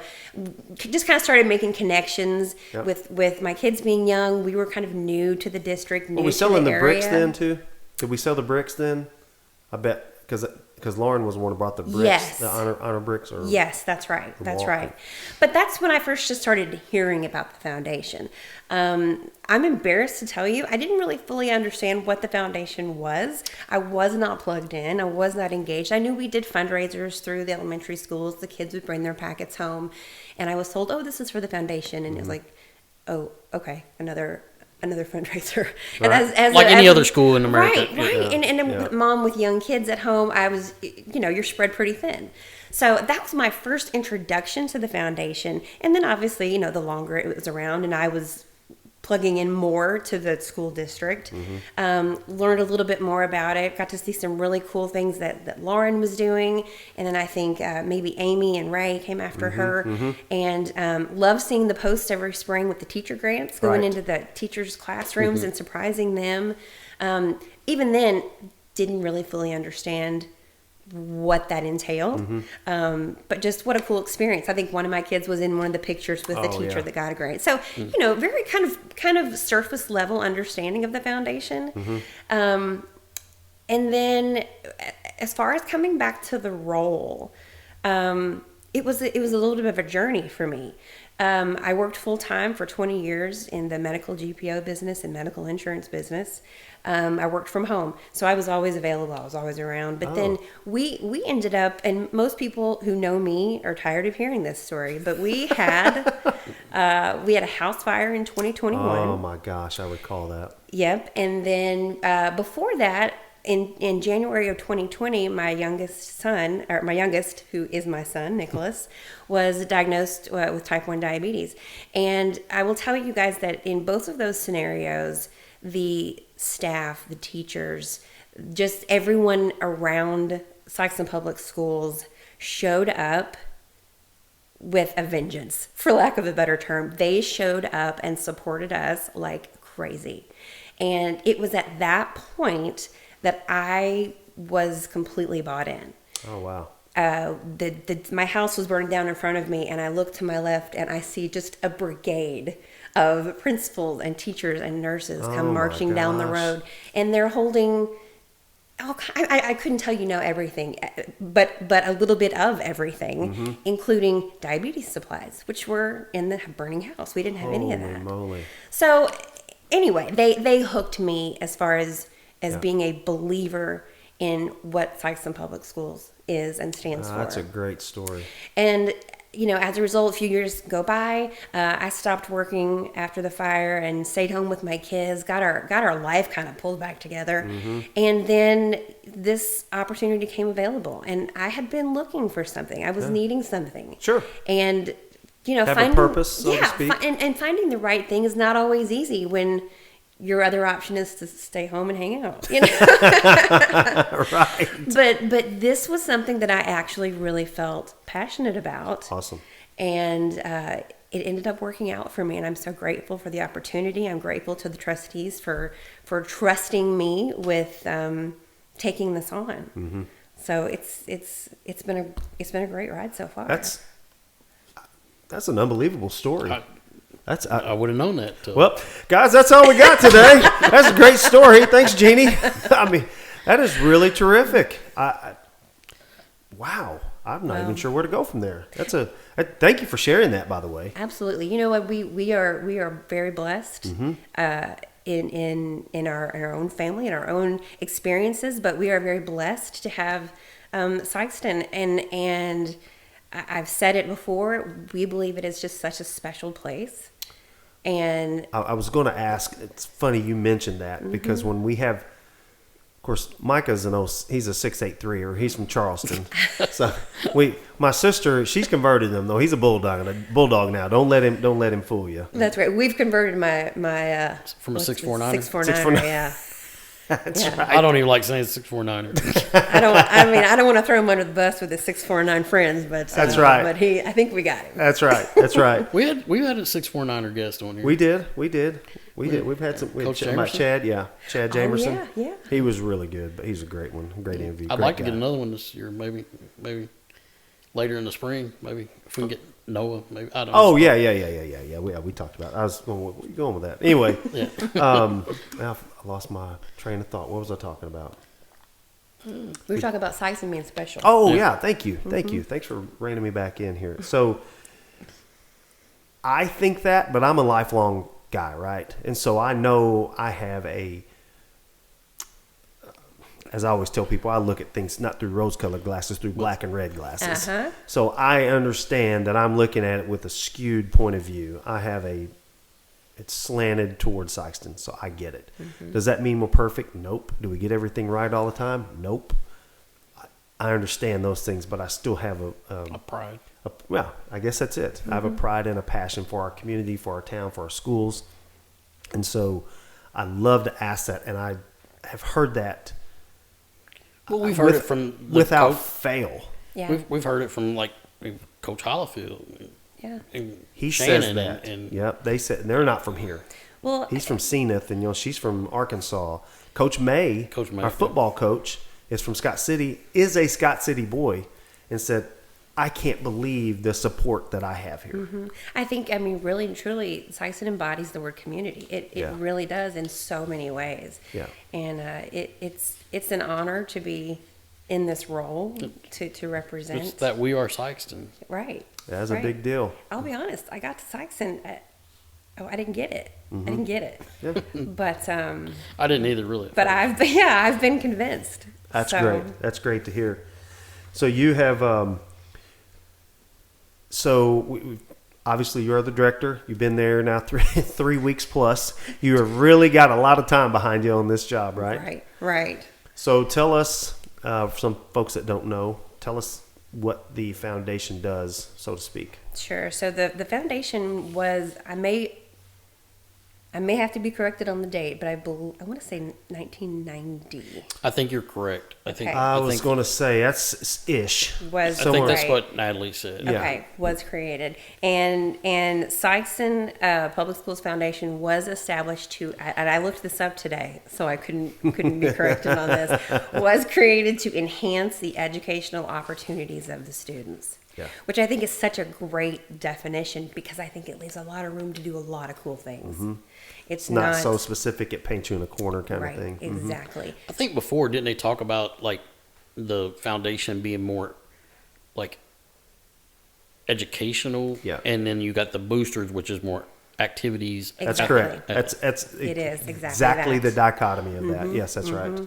just kind of started making connections with my kids being young. We were kind of new to the district, new Were we to selling the the bricks area. then, too? Did we sell the bricks then? I bet, because Lauren was the one who brought the bricks, Yes. the honor bricks. Or Yes, that's right. That's wall. right. But that's when I first just started hearing about the foundation. I'm embarrassed to tell you, I didn't really fully understand what the foundation was. I was not plugged in. I was not engaged. I knew we did fundraisers through the elementary schools. The kids would bring their packets home. And I was told, oh, this is for the foundation. And it was like, oh, okay, another fundraiser. And Right. as Like a- any as a- other school in America. Right, right. Yeah. And Yeah. a mom with young kids at home, I was, you're spread pretty thin. So that was my first introduction to the foundation. And then obviously, the longer it was around and I was plugging in more to the school district, learned a little bit more about it, got to see some really cool things that Lauren was doing. And then I think maybe Amy and Ray came after her, and love seeing the posts every spring with the teacher grants, going Right. into the teachers' classrooms and surprising them. Even then, didn't really fully understand what that entailed. But just what a cool experience. I think one of my kids was in one of the pictures with the teacher that got a grade. So, very kind of surface level understanding of the foundation. And then as far as coming back to the role, it was a little bit of a journey for me. I worked full time for 20 years in the medical GPO business and medical insurance business. I worked from home, so I was always available. I was always around. But then we ended up, and most people who know me are tired of hearing this story, but we had a house fire in 2021. Oh my gosh, I recall that. Yep. And then before that, in January of 2020, my youngest, who is my son, Nicholas, was diagnosed with type 1 diabetes. And I will tell you guys that in both of those scenarios, the staff, the teachers, just everyone around Sikeston Public Schools showed up with a vengeance, for lack of a better term. They showed up and supported us like crazy. And it was at that point that I was completely bought in. Oh, wow. My house was burning down in front of me, and I look to my left and I see just a brigade of principals and teachers and nurses come marching down the road, and they're holding I couldn't tell everything, but a little bit of everything, including diabetes supplies, which were in the burning house. We didn't have any of that. Moly. So anyway, they hooked me as far as being a believer in what Sikeston Public Schools is and stands for. That's a great story. And as a result, a few years go by. I stopped working after the fire and stayed home with my kids. Got our life kind of pulled back together, and then this opportunity came available. And I had been looking for something. I was needing something. Sure. And have finding a purpose, so to speak. And finding the right thing is not always easy when your other option is to stay home and hang out. Right. But this was something that I actually really felt passionate about. Awesome. And it ended up working out for me, and I'm so grateful for the opportunity. I'm grateful to the trustees for trusting me with taking this on. So it's been a great ride so far. That's an unbelievable story. I would have known that. Well, guys, that's all we got today. That's a great story. Thanks, Jeannie. I mean, that is really terrific. Wow. I'm not even sure where to go from there. Thank you for sharing that, by the way. Absolutely. You know what? We are very blessed in our own family and our own experiences, but we are very blessed to have Sikeston, and I've said it before. We believe it is just such a special place. And I was going to ask, it's funny you mentioned that, because when we have, of course, Micah's he's a 6'8" or he's from Charleston. So my sister, she's converted him though. He's a bulldog now. Don't let him fool you. That's right. We've converted my from a 6'4", 6'4", yeah. That's right. I don't even like saying 6'4". I don't want to throw him under the bus with his 6'4" friends, but that's right. But I think we got him. That's right. We've had a 6'4" guest on here. We did. We've had some. Coach Chad Jamerson. Oh, yeah. He was really good, but he's a great one. Great interview. I'd like to get another one this year, maybe later in the spring. Maybe if we can get Noah. Maybe I don't know. Oh yeah. We talked about it. Where you going with that? Anyway, I lost my train of thought. What was I talking about? We were talking about Sikeston being special. Oh yeah, thank you. Thanks for reining me back in here. So I think that, but I'm a lifelong guy, right? And so I know I have as I always tell people, I look at things not through rose-colored glasses, through black and red glasses. So I understand that I'm looking at it with a skewed point of view. It's slanted towards Sikeston, so I get it. Does that mean we're perfect? Nope. Do we get everything right all the time? Nope. I understand those things, but I still have a pride. Well, I guess that's it. I have a pride and a passion for our community, for our town, for our schools. And so I love to ask that, and I have heard that. Well, we've heard it from without fail. Yeah. We've heard it from Coach Hollifield. Yeah. He Shannon says that. And yep. They said they're not from here. Well, he's from Zenith, and she's from Arkansas. Coach May, our football coach, is from Scott City, is a Scott City boy, and said, I can't believe the support that I have here. I think, I mean, really and truly, Sikeston embodies the word community. It really does in so many ways. Yeah. And it's an honor to be in this role, to represent. It's that we are Sikeston. Right. That's a big deal. I'll be honest, I got to Sikeston I didn't get it. I didn't get it. Yeah. But I didn't either, really. but I've been convinced. That's So, great. That's great to hear. So you have, obviously you're the director. You've been there now 3 weeks plus. You have really got a lot of time behind you on this job, right? Right. So tell us, for some folks that don't know, tell us what the foundation does, so to speak. Sure. So the foundation was, I may have to be corrected on the date, but I want to say 1990. I think you're correct. I think Okay. I was think- going to say that's ish. Was I think that's right. what Natalie said. Yeah. Okay, was created, and Sikeston Public Schools Foundation was established to, and I looked this up today, so I couldn't be corrected on this. Was created to enhance the educational opportunities of the students. Yeah. Which I think is such a great definition, because I think it leaves a lot of room to do a lot of cool things. It's Not so specific, it paints you in a corner kind right, of thing. exactly. I think before, didn't they talk about like the foundation being more like educational? Yeah. And then you got the boosters, which is more activities. That's Exactly. correct. That's It is, exactly exactly that. the dichotomy of that. Yes, that's right.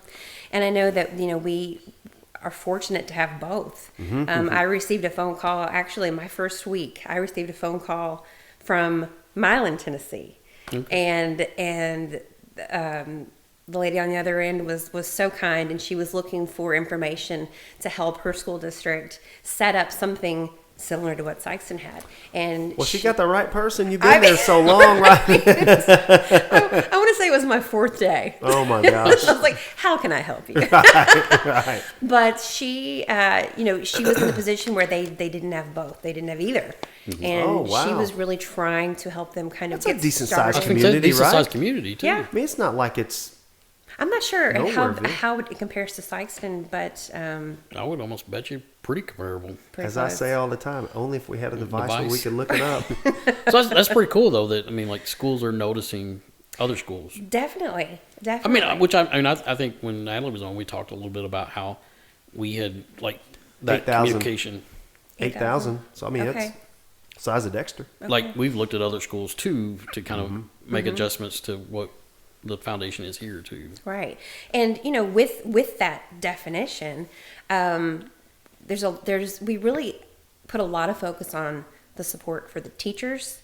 And I know that, we are fortunate to have both. I received a phone call, actually my first week, I received a phone call from Milan, Tennessee. And the lady on the other end was so kind, and she was looking for information to help her school district set up something similar to what Sikeston had. And Well, she got the right person. You've been there so long, right? I want to say it was my 4th day. Oh my gosh. I was like, how can I help you? Right. But she, she was in a position where they didn't have both. They didn't have either. And Oh, wow. she was really trying to help them kind of That's a get decent started. sized I think it's a community, decent right? sized community too. Yeah. I mean, it's not like it's I'm not sure Nowhere big. how it compares to Sikeston, but I would almost bet you pretty comparable. pretty as I close. say all the time, only if we had a device where we Device. could look it up. So that's pretty cool though. That I mean, like schools are noticing other schools. Definitely. I mean, I think when Natalie was on, we talked a little bit about how we had like that 8,000. communication. 8,000. So, I mean, Okay. it's size of Dexter. Like we've looked at other schools too to kind of make adjustments to what the foundation is here too. Right. And with that definition, we really put a lot of focus on the support for the teachers,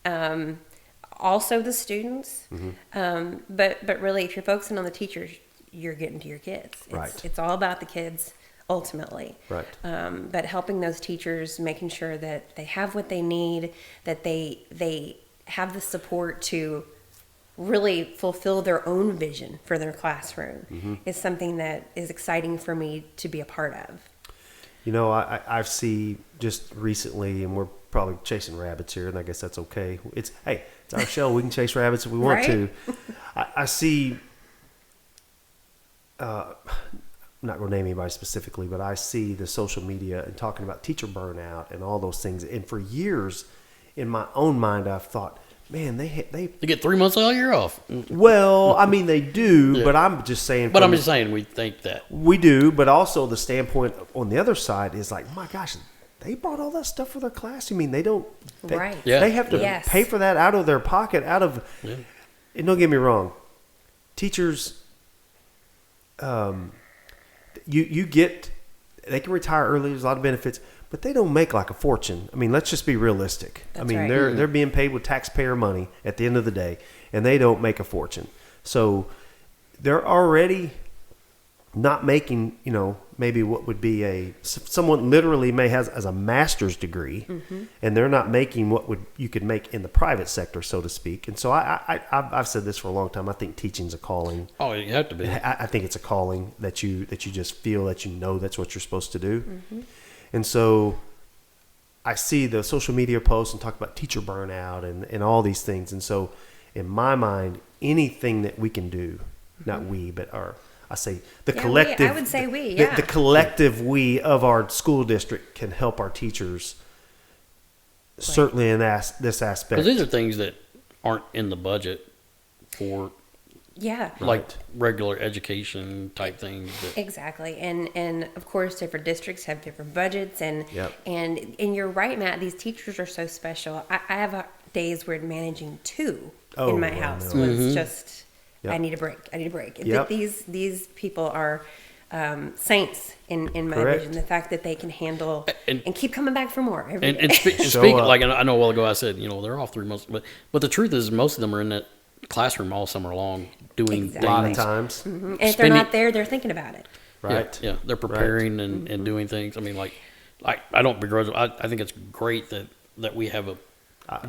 also the students. But really, if you're focusing on the teachers, you're getting to your kids. Right. It's all about the kids ultimately. Right. But helping those teachers, making sure that they have what they need, that they have the support to really fulfill their own vision for their classroom is something that is exciting for me to be a part of. I've seen just recently, and we're probably chasing rabbits here, and I guess that's okay. It's our show. We can chase rabbits if we want Right? to. I see, I'm not going to name anybody specifically, but I see the social media and talking about teacher burnout and all those things. And for years, in my own mind, I've thought, man, they get 3 months all year off. well, I mean, they do, Yeah. but I'm just saying. But I'm from- just saying we think that. We do, but also the standpoint on the other side is like, my gosh, they bought all that stuff for their class. You mean they don't? They, Right. Yeah. They have to Yes. pay for that out of their pocket, Yeah. And don't get me wrong, teachers. They can retire early. There's a lot of benefits, but they don't make like a fortune. I mean, let's just be realistic. That's I mean, right. they're being paid with taxpayer money at the end of the day, and they don't make a fortune. So they're already not making, maybe what would be someone literally may has as a master's degree, and they're not making what you could make in the private sector, so to speak. And so I've said this for a long time. I think teaching's a calling. Oh, you have to be. I think it's a calling that you just feel that that's what you're supposed to do. And so I see the social media posts and talk about teacher burnout and all these things. And so in my mind, anything that we can do, not we, but I say the Yeah, collective. I would say we, the, yeah. the collective we of our school district can help our teachers. Certainly in this aspect. Because these are things that aren't in the budget for Yeah. like regular education type things. That, Exactly, and of course, different districts have different budgets, and Yep. and you're right, Matt. These teachers are so special. I have days where managing two Oh, in my I house know. was just. Yep. I need a break. I need a break. Yep. These people are saints in my Correct. vision. The fact that they can handle And- and keep coming back for more every and, day. and, spe- and Show speaking, up. like I know a while ago I said, they're off 3 months, but the truth is most of them are in that classroom all summer long doing Exactly. A lot of things. times. and if they're spending- not there, they're thinking about it. Right. Yeah, they're preparing and doing things. I mean, like I don't begrudge. I think it's great that we have a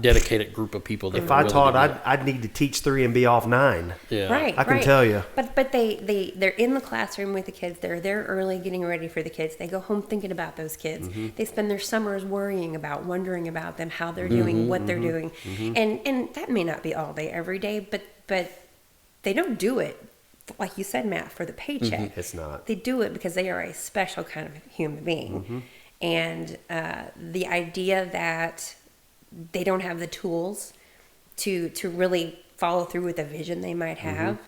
dedicated group of people. That If are I willing taught, to do that. I'd need to teach 3 and be off 9. Yeah, Right. I can right. tell you. But they're in the classroom with the kids. They're there early, getting ready for the kids. They go home thinking about those kids. Mm-hmm. They spend their summers wondering about them, how they're doing, Mm-hmm. what they're doing, and that may not be all day, every day. But they don't do it, like you said, Matt, for the paycheck. It's not. They do it because they are a special kind of human being, Mm-hmm. and the idea that they don't have the tools to really follow through with a vision they might have.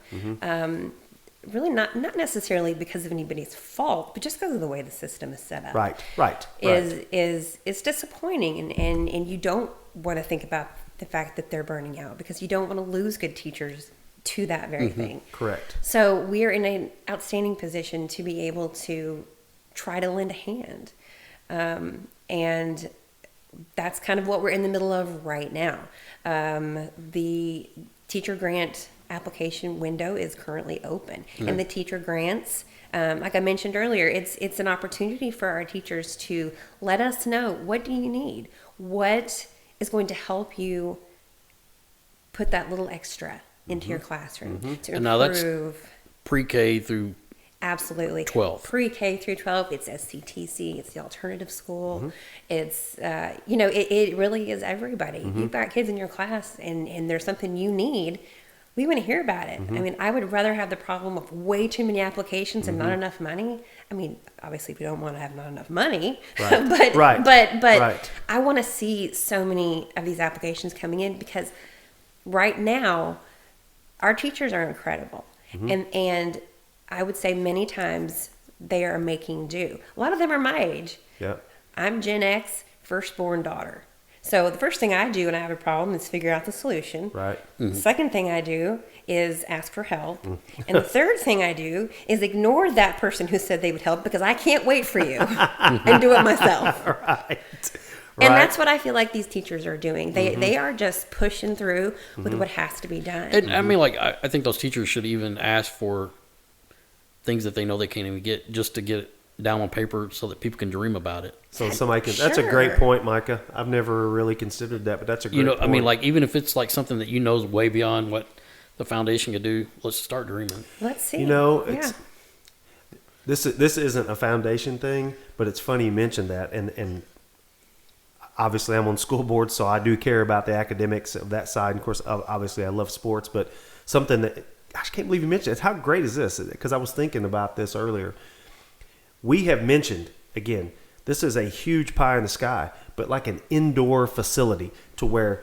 Really not necessarily because of anybody's fault, but just because of the way the system is set up. Right. Is disappointing, and you don't want to think about the fact that they're burning out because you don't want to lose good teachers to that very thing. Correct. So we are in an outstanding position to be able to try to lend a hand. And that's kind of what we're in the middle of right now. The teacher grant application window is currently open. And the teacher grants, like I mentioned earlier, it's an opportunity for our teachers to let us know, what do you need? What is going to help you put that little extra into your classroom to And now that's- improve? pre-K through Absolutely. 12. Pre-K through 12. It's SCTC. It's the alternative school. It's, it really is everybody. You've got kids in your class and there's something you need. We want to hear about it. I mean, I would rather have the problem of way too many applications and not enough money. I mean, obviously we don't want to have not enough money, Right. but, Right. but Right. I want to see so many of these applications coming in because right now our teachers are incredible. And I would say many times they are making do. A lot of them are my age. Yeah. I'm Gen X, firstborn daughter. So the first thing I do when I have a problem is figure out the solution. Right. The second thing I do is ask for help. And the third thing I do is ignore that person who said they would help because I can't wait for you and do it myself. Right. And that's what I feel like these teachers are doing. They are just pushing through with what has to be done. And I mean, like I think those teachers should even ask for things that they know they can't even get, just to get it down on paper so that people can dream about it. So somebody can. That's a great Sure. point, Micah. I've never really considered that, but that's a great point. I mean, like even if it's like something that is way beyond what the foundation could do, let's start dreaming. Let's see. It's this isn't a foundation thing, but it's funny you mentioned that, and obviously I'm on school board, so I do care about the academics of that side. And of course, obviously I love sports, but something that, gosh, I can't believe you mentioned it. How great is this? Because I was thinking about this earlier. We have mentioned, again, this is a huge pie in the sky, but like an indoor facility to where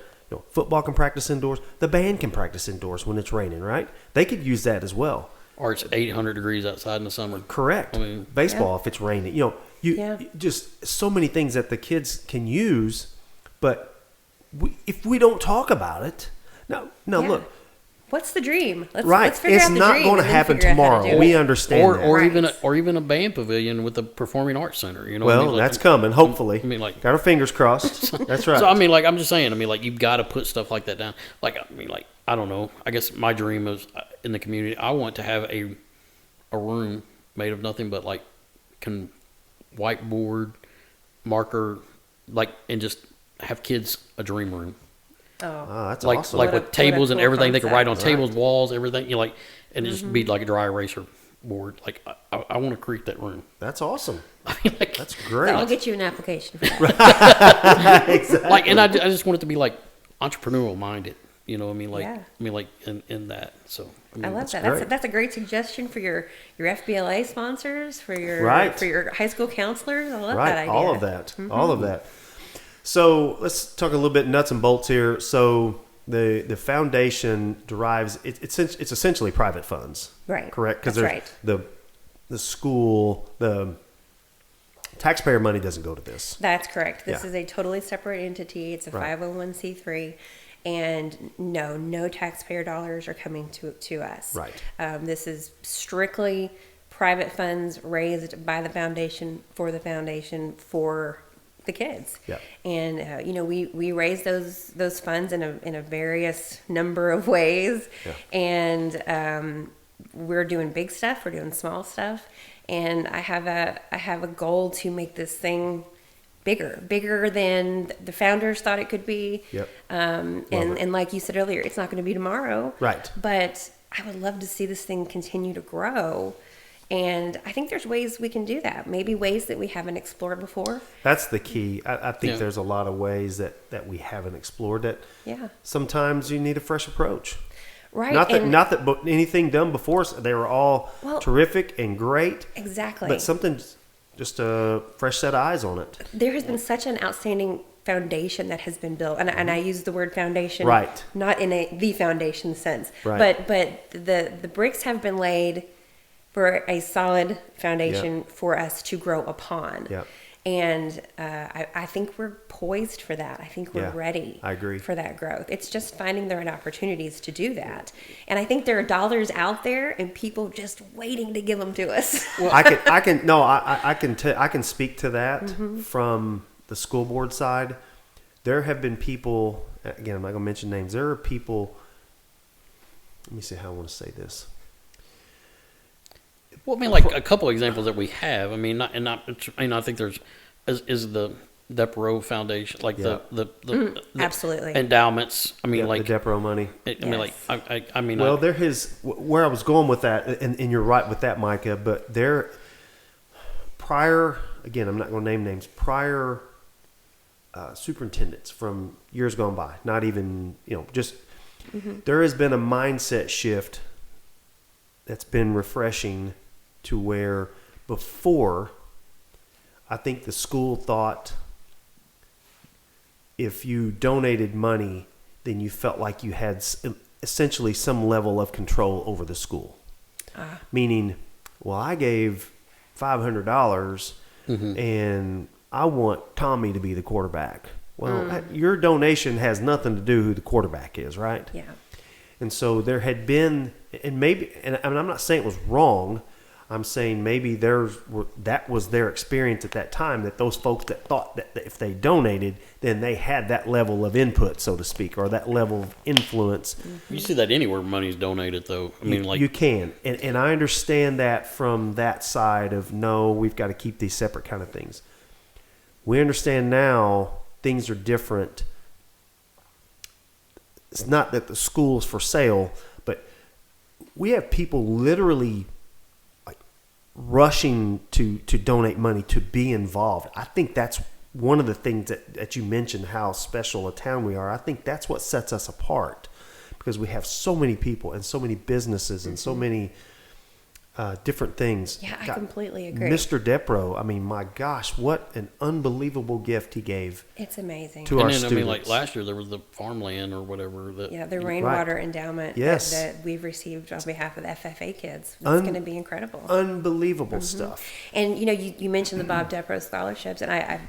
football can practice indoors, the band can practice indoors when it's raining, right? They could use that as well. Or it's 800 degrees outside in the summer. Correct. I mean, baseball if it's raining. You just so many things that the kids can use, but if we don't talk about it, look, What's the dream? Let's figure it's out the not dream going to and then happen figure out how to tomorrow. do We it. understand or that. or even a band pavilion with a performing arts center. That's coming. Hopefully, I mean, like, got our fingers crossed. That's right. So I mean, like, I'm just saying. I mean, like, you've got to put stuff like that down. Like, I mean, like, I don't know. I guess my dream is in the community. I want to have a room made of nothing but like whiteboard, marker, like, and just have kids a dream room. Oh, That's Like awesome. like What a- with tables what a and cool everything. They can write on concept. tables, walls, everything. And just be like a dry eraser board. Like I want to create that room. That's awesome. I mean, like, That's great. I'll get you an application for that. Exactly. like, and I just want it to be like entrepreneurial minded. You know, I mean, like, Yeah. in that. So I mean, I love that. great. That's a great suggestion for your FBLA sponsors, for your Right. for your high school counselors. I love Right, that idea. all of that, all of that. So let's talk a little bit nuts and bolts here. So the foundation derives it's essentially private funds, Right. correct? Because That's right. the school, the taxpayer money doesn't go to this. That's correct. This Yeah. is a totally separate entity. It's a Right. 501c3, and no taxpayer dollars are coming to us. Right. This is strictly private funds raised by the foundation for the kids. Yep. And we raise those funds in a various number of ways, Yeah. and we're doing big stuff, we're doing small stuff, and I have a goal to make this thing bigger than the founders thought it could be. Yep. And like you said earlier, it's not going to be tomorrow. Right. But I would love to see this thing continue to grow. And I think there's ways we can do that. Maybe ways that we haven't explored before. That's the key. I think Yeah. there's a lot of ways that we haven't explored it. Yeah. Sometimes you need a fresh approach. Right. Not and that but anything done before us, they were all Well, terrific and great. Exactly. But something, just a fresh set of eyes on it. There has been such an outstanding foundation that has been built, and I use the word foundation, Right. not in the foundation sense, Right. but the bricks have been laid for a solid foundation for us to grow upon. Yep. And I think we're poised for that. I think we're Yeah, ready I agree. for that growth. It's just finding the right opportunities to do that. And I think there are dollars out there and people just waiting to give them to us. I can speak to that from the school board side. There have been people, again, I'm not going to mention names. There are people, let me see how I want to say this. Well, I mean, like a couple examples that we have. I mean, I think there's is the Depro Foundation, like Yeah. the Absolutely. endowments. I mean, Yeah, like the Depro money. I mean, like I mean, Well, where I was going with that, and you're right with that, Micah, but there, prior, again, I'm not going to name names, prior superintendents from years gone by, not even, just, there has been a mindset shift that's been refreshing to where before, I think the school thought if you donated money, then you felt like you had essentially some level of control over the school. Meaning, well, I gave $500 and I want Tommy to be the quarterback. Well, your donation has nothing to do who the quarterback is, right? Yeah. And so there had been, and I'm not saying it was wrong. I'm saying maybe that was their experience at that time, that those folks that thought that if they donated, then they had that level of input, so to speak, or that level of influence. you see that anywhere money's donated, though. I mean, like You can. And I understand that from that side of, no, we've got to keep these separate kind of things. We understand now things are different. It's not that the school is for sale, but we have people literally rushing to donate money to be involved. I think that's one of the things that you mentioned, how special a town we are. I think that's what sets us apart, because we have so many people and so many businesses and so many different things. Yeah, I completely agree. Mr. Depro, I mean, my gosh, what an unbelievable gift he gave It's amazing. to our and then, students. I mean, like last year there was the farmland or whatever that. Yeah, the rainwater endowment Yes. that we've received on behalf of the FFA kids. It's going to be incredible. Unbelievable stuff. And you mentioned the Bob Depro scholarships, and I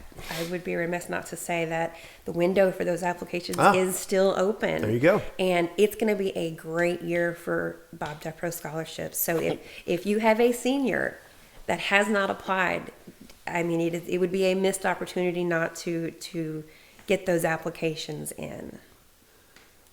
would be remiss not to say that the window for those applications is still open. There you go. And it's going to be a great year for Bob Depro scholarships. So if you have a senior that has not applied, I mean, it would be a missed opportunity not to get those applications in.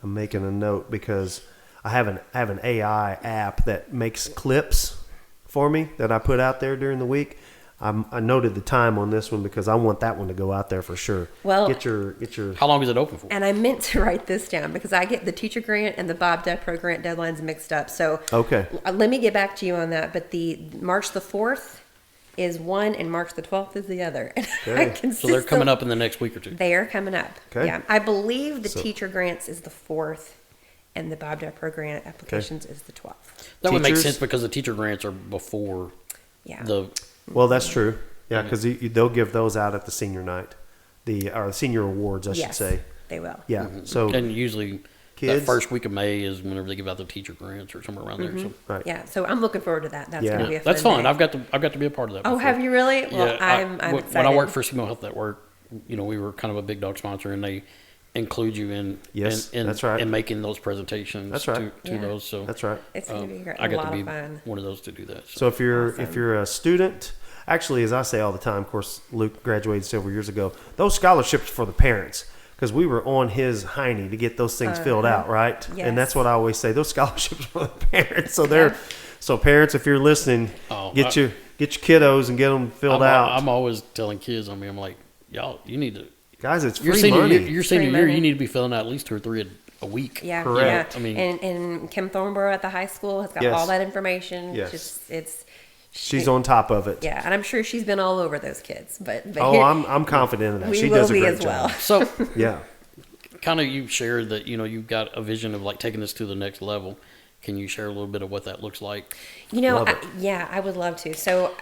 I'm making a note because I have an AI app that makes clips for me that I put out there during the week. I noted the time on this one because I want that one to go out there for sure. Well, get your. How long is it open for? And I meant to write this down because I get the teacher grant and the Bob Depro grant deadlines mixed up. So Okay. Let me get back to you on that. But the March the 4th is one and March the 12th is the other. And Okay. So they're coming up in the next week or two. They are coming up. Okay. Yeah. I believe the So- teacher grants is the 4th and the Bob Depper grant applications is the 12th. That would make Teachers- sense because the teacher grants are before Yeah. the. Well, that's true. Yeah, because they'll give those out at the senior night, or the senior awards, I should Yes, say. they will. Yeah. So And usually Kids- that first week of May is whenever they give out the teacher grants or somewhere around there. So right. Yeah, so I'm looking forward to that. That's Yeah. going to be a fun that's fun. day. I've got to be a part of that. Oh, before. have you really? Well, Yeah, I'm excited. when I worked for SEMO Health Network, we were kind of a big dog sponsor, and they include you in Yes, in that's right. in making those presentations. That's right. To Yeah. those. So That's right. It's going to be great. I A got lot to be of fun. one of those to do that. So if you're Awesome. a student, actually, as I say all the time, of course, Luke graduated several years ago. Those scholarships for the parents, because we were on his hiney to get those things filled out, right? Yes. And that's what I always say. Those scholarships for the parents. So so parents, if you're listening, get your kiddos and get them filled out. I'm always telling kids. I'm like, y'all, you need to. Guys, it's Your free senior money. year, your senior Free year, money. you need to be filling out at least 2 or 3 a week. Yeah, Correct. yeah. I mean- and Kim Thornborough at the high school has got Yes. all that information. Yes. Just She's on top of it. Yeah, and I'm sure she's been all over those kids. But Oh, here- I'm confident in that. we She will does a be great as job. well. So, Yeah. kind of, you shared that you've got a vision of like taking this to the next level. Can you share a little bit of what that looks like? Love it. I would love to. So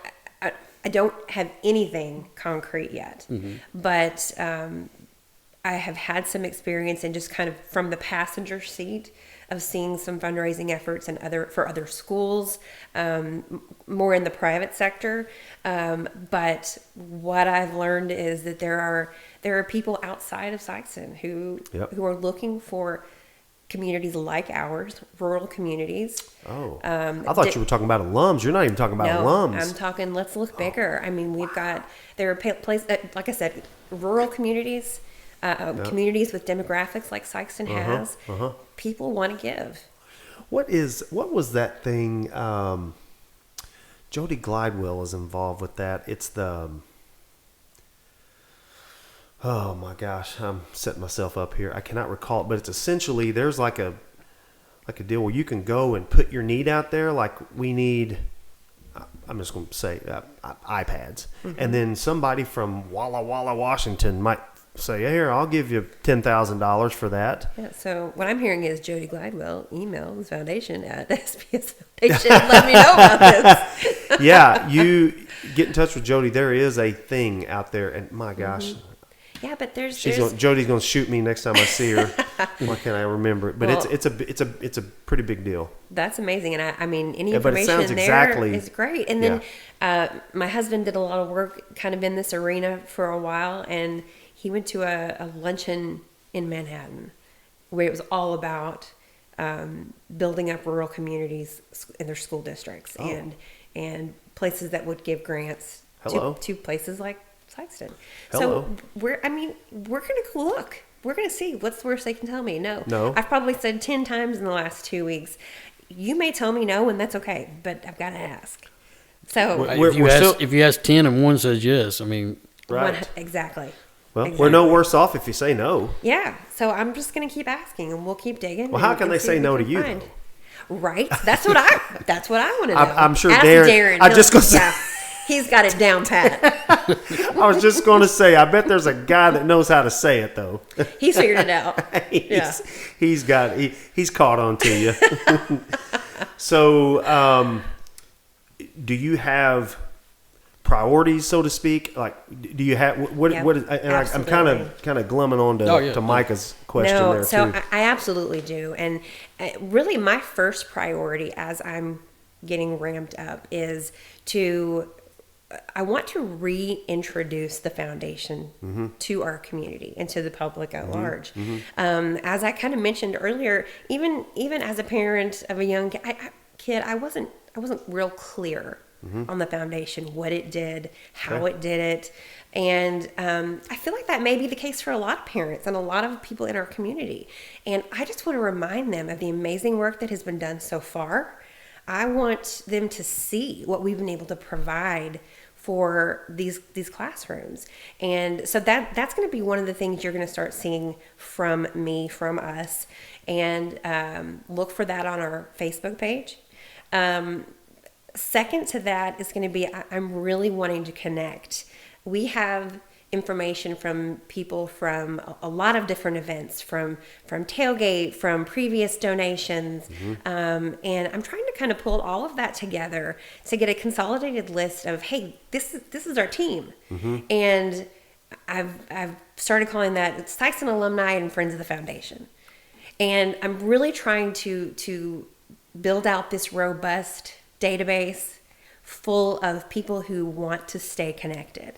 I don't have anything concrete yet, but I have had some experience in just kind of from the passenger seat of seeing some fundraising efforts and for other schools, more in the private sector. But what I've learned is that there are people outside of Sikeston who are looking for communities like ours, rural communities. Oh, I thought you were talking about alums. You're not even talking about alums. I'm talking, let's look bigger. I mean, there are places, like I said, rural communities, communities with demographics like Sikeston has. People want to give. What was that thing? Jody Glidewell is involved with that. It's the, oh my gosh, I'm setting myself up here. I cannot recall it, but it's essentially, there's like a deal where you can go and put your need out there. Like we need, I'm just going to say iPads. And then somebody from Walla Walla, Washington might say, here, I'll give you $10,000 for that. Yeah, so what I'm hearing is Jody Glidewell email the foundation at SPS Foundation. Let me know about this. Yeah, you get in touch with Jody. There is a thing out there, and my gosh, Yeah, but there's Jody's going to shoot me next time I see her. Why can't I remember it? But Well, it's a pretty big deal. That's amazing, and I mean, any Yeah, but it information sounds there exactly- is great. And then my husband did a lot of work kind of in this arena for a while, and he went to a luncheon in Manhattan where it was all about building up rural communities in their school districts and places that would give grants to places like Sikeston. Hello. So we're going to look. We're going to see what's the worst they can tell me. No. I've probably said 10 times in the last 2 weeks. You may tell me no, and that's okay, but I've got to ask. So If you ask 10 and one says yes, I mean, Right. Exactly. Well, Exactly. we're no worse off if you say no. Yeah. So I'm just going to keep asking, and we'll keep digging. Well, how and- can and they see say what no we to can you, find. though? Right. That's what I want to know. I'm sure Ask Darren- I'm He'll- just gonna say- yeah, he's got it down pat. I was just going to say, I bet there's a guy that knows how to say it, though. He's figured it out. Yeah. He's caught on to you. So, do you have priorities, so to speak? Like, do you have what? Yeah, what is, and I'm kind of glumming on to Micah's question No, there so too. I absolutely do. And really my first priority as I'm getting ramped up is I want to reintroduce the foundation to our community and to the public at large. As I kind of mentioned earlier, even as a parent of a young kid, I wasn't real clear on the foundation, what it did, how it did it. And I feel like that may be the case for a lot of parents and a lot of people in our community. And I just want to remind them of the amazing work that has been done so far. I want them to see what we've been able to provide for these classrooms. And so that's going to be one of the things you're going to start seeing from me, from us. And look for that on our Facebook page. Second to that is going to be, I'm really wanting to connect. We have information from people from a lot of different events, from tailgate, from previous donations, and I'm trying to kind of pull all of that together to get a consolidated list of, hey, this is our team, and I've started calling that Sikeston Alumni and Friends of the Foundation, and I'm really trying to build out this robust database full of people who want to stay connected.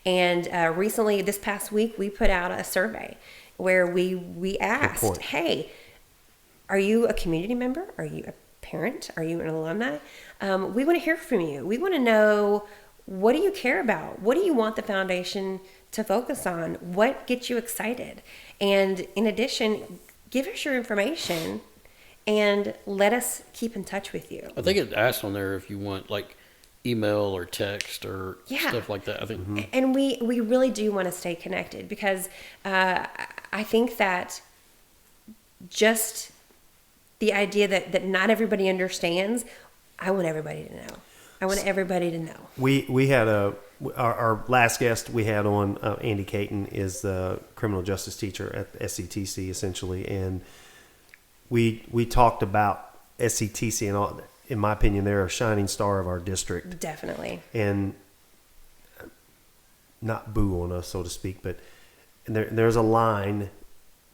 And recently, this past week, we put out a survey where we asked, hey, are you a community member? Are you a parent? Are you an alumni? We want to hear from you. We want to know, what do you care about? What do you want the foundation to focus on? What gets you excited? And in addition, give us your information and let us keep in touch with you. I think it asks on there if you want like email or text or stuff like that. I think, and we really do want to stay connected, because I think that just the idea that not everybody understands, I want everybody to know. I want everybody to know. We had our last guest we had on, Andy Caton, is the criminal justice teacher at SCTC essentially, and we talked about SCTC and all. In my opinion, they're a shining star of our district. Definitely. And not boo on us, so to speak, but there's a line.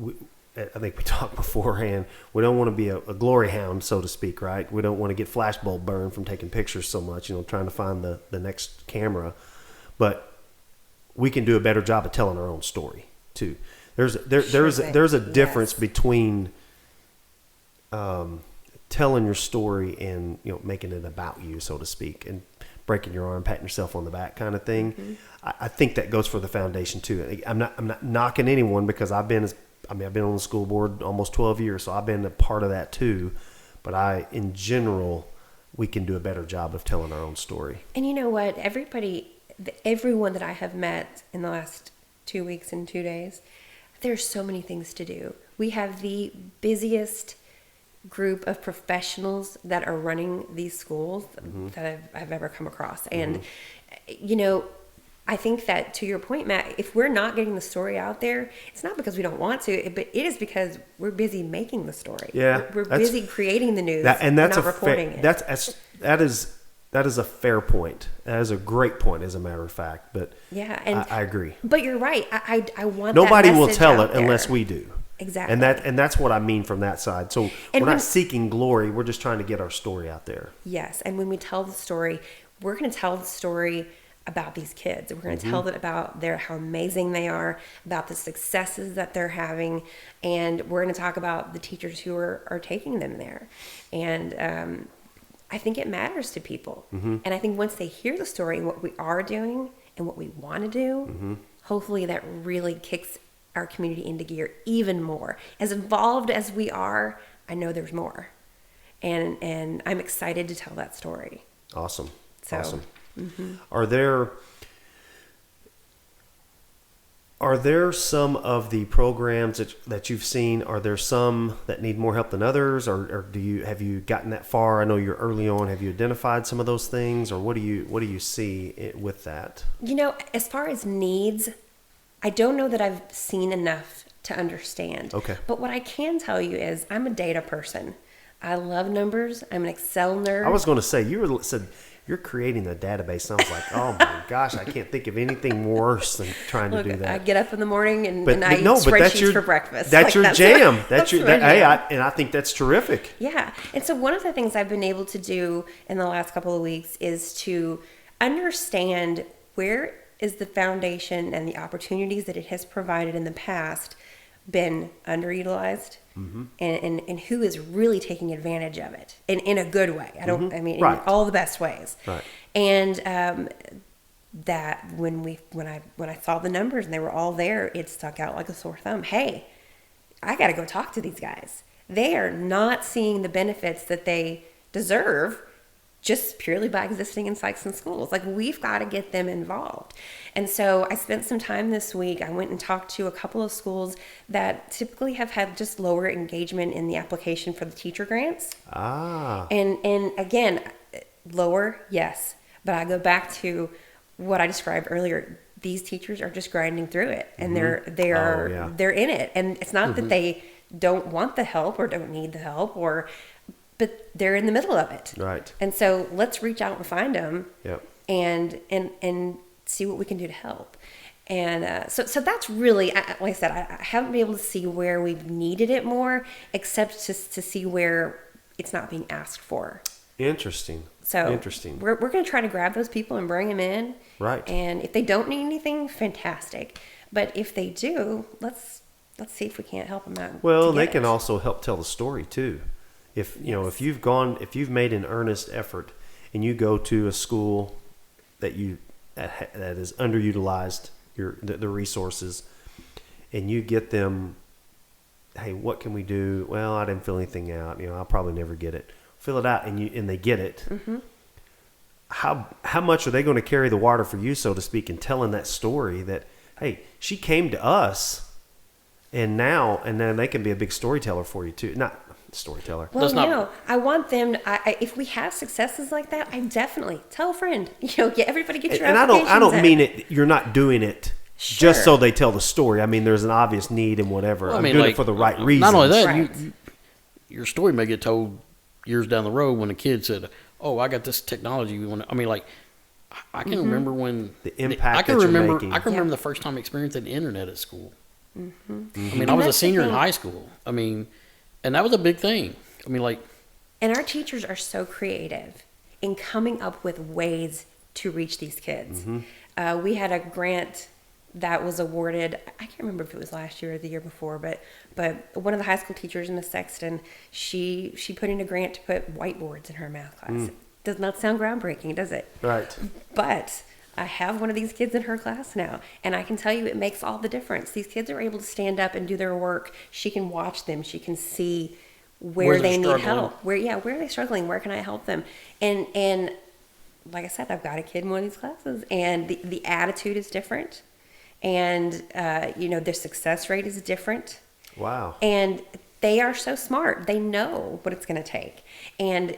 I think we talked beforehand. We don't want to be a glory hound, so to speak, right? We don't want to get flashbulb burned from taking pictures so much, trying to find the next camera. But we can do a better job of telling our own story too. There's a difference between telling your story and making it about you, so to speak, and breaking your arm, patting yourself on the back kind of thing. I think that goes for the foundation too. I'm not knocking anyone, because I've been on the school board almost 12 years, so I've been a part of that too. But in general, we can do a better job of telling our own story. And you know what? Everyone that I have met in the last 2 weeks and 2 days, there's so many things to do. We have the busiest group of professionals that are running these schools that I've ever come across. And, I think that, to your point, Matt, if we're not getting the story out there, it's not because we don't want to, but it is because we're busy making the story. Yeah, we're busy creating the news, that's not reporting it. That is a fair point. That is a great point, as a matter of fact. But yeah, and I agree. But you're right. I want nobody that will message tell out it there. unless we do. Exactly. And that's what I mean from that side. So we're not seeking glory. We're just trying to get our story out there. Yes, and when we tell the story, we're going to tell the story about these kids. We're going to tell them about how amazing they are, about the successes that they're having, and we're going to talk about the teachers who are taking them there. And I think it matters to people. And I think once they hear the story and what we are doing and what we want to do, hopefully that really kicks our community into gear even more. As involved as we are, I know there's more. And I'm excited to tell that story. Awesome. So, awesome. Are there some of the programs that you've seen? Are there some that need more help than others, or have you gotten that far? I know you're early on. Have you identified some of those things, or what do you see with that? As far as needs, I don't know that I've seen enough to understand. Okay. But what I can tell you is I'm a data person. I love numbers. I'm an Excel nerd. I was going to say, said you're creating a database. And I was like, oh my gosh, I can't think of anything worse than trying to do that. I get up in the morning and I eat spreadsheets for breakfast. That's your jam. And I think that's terrific. Yeah. And so one of the things I've been able to do in the last couple of weeks is to understand where is the foundation and the opportunities that it has provided in the past been underutilized, and who is really taking advantage of it in a good way. In all the best ways. Right. And that when I saw the numbers and they were all there, it stuck out like a sore thumb. Hey, I got to go talk to these guys. They are not seeing the benefits that they deserve just purely by existing in Sikeston schools. Like, we've got to get them involved. And so I spent some time this week. I went and talked to a couple of schools that typically have had just lower engagement in the application for the teacher grants. And again, lower, yes. But I go back to what I described earlier. these teachers are just grinding through it, and Mm-hmm. they're in it, and it's not that they don't want the help or don't need the help, but they're in the middle of it. Right. And so let's reach out and find them, Yep. and see what we can do to help. And so that's really, like I said, I haven't been able to see where we've needed it more, except just to see where it's not being asked for. Interesting. So Interesting. We're going to try to grab those people and bring them in. Right. And if they don't need anything, fantastic. But if they do, let's see if we can't help them out. Well, to they get can it. also help tell the story too. If if you've made an earnest effort and you go to a school that is underutilized, the resources, and you get them, hey, what can we do? Well, I didn't fill anything out. I'll probably never get it. Fill it out, and they get it. Mm-hmm. How much are they going to carry the water for you, so to speak, in telling that story that, hey, she came to us, and then they can be a big storyteller for you too. Not storyteller. Well, no, I want them. If we have successes like that, I definitely tell a friend. Get everybody get your And applications I don't in. mean it. You're not doing it Sure. just so they tell the story. I mean, there's an obvious need and whatever. Well, I'm doing it for the right reasons. Not only that, Right. your story may get told years down the road when a kid said, "Oh, I got this technology." I mean, like, I can remember when The impact I can that you're remember. making. I can Yeah. remember the first time I experienced the internet at school. Mm-hmm. I mean, And I was a that's the senior in thing. high school. I mean, and that was a big thing. I mean, like, And our teachers are so creative in coming up with ways to reach these kids. We had a grant that was awarded. I can't remember if it was last year or the year before, but one of the high school teachers in the Sikeston, she put in a grant to put whiteboards in her math class. Does not sound groundbreaking, does it? Right. But I have one of these kids in her class now, and I can tell you it makes all the difference. These kids are able to stand up and do their work. She can watch them. She can see where Where they they're need struggling. help. Where are they struggling? Where can I help them? And like I said, I've got a kid in one of these classes, and the attitude is different, and their success rate is different. Wow. And they are so smart. They know what it's going to take. And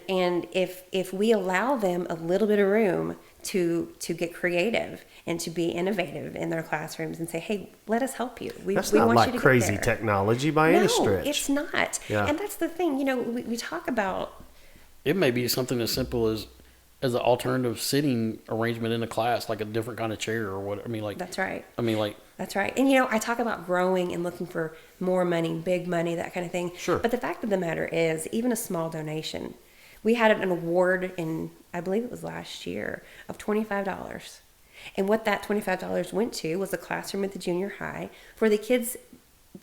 if we allow them a little bit of room to get creative and to be innovative in their classrooms and say, hey, let us help you. That's we not want like you to get crazy there. technology by any stretch. No, it's not. Yeah. And that's the thing. We talk about. it may be something as simple as an alternative sitting arrangement in a class, like a different kind of chair or what. I mean, like, That's right. I mean, like, That's right. And I talk about growing and looking for more money, big money, that kind of thing. Sure. But the fact of the matter is, even a small donation, we had an award in, I believe it was last year, of $25. And what that $25 went to was a classroom at the junior high for the kids.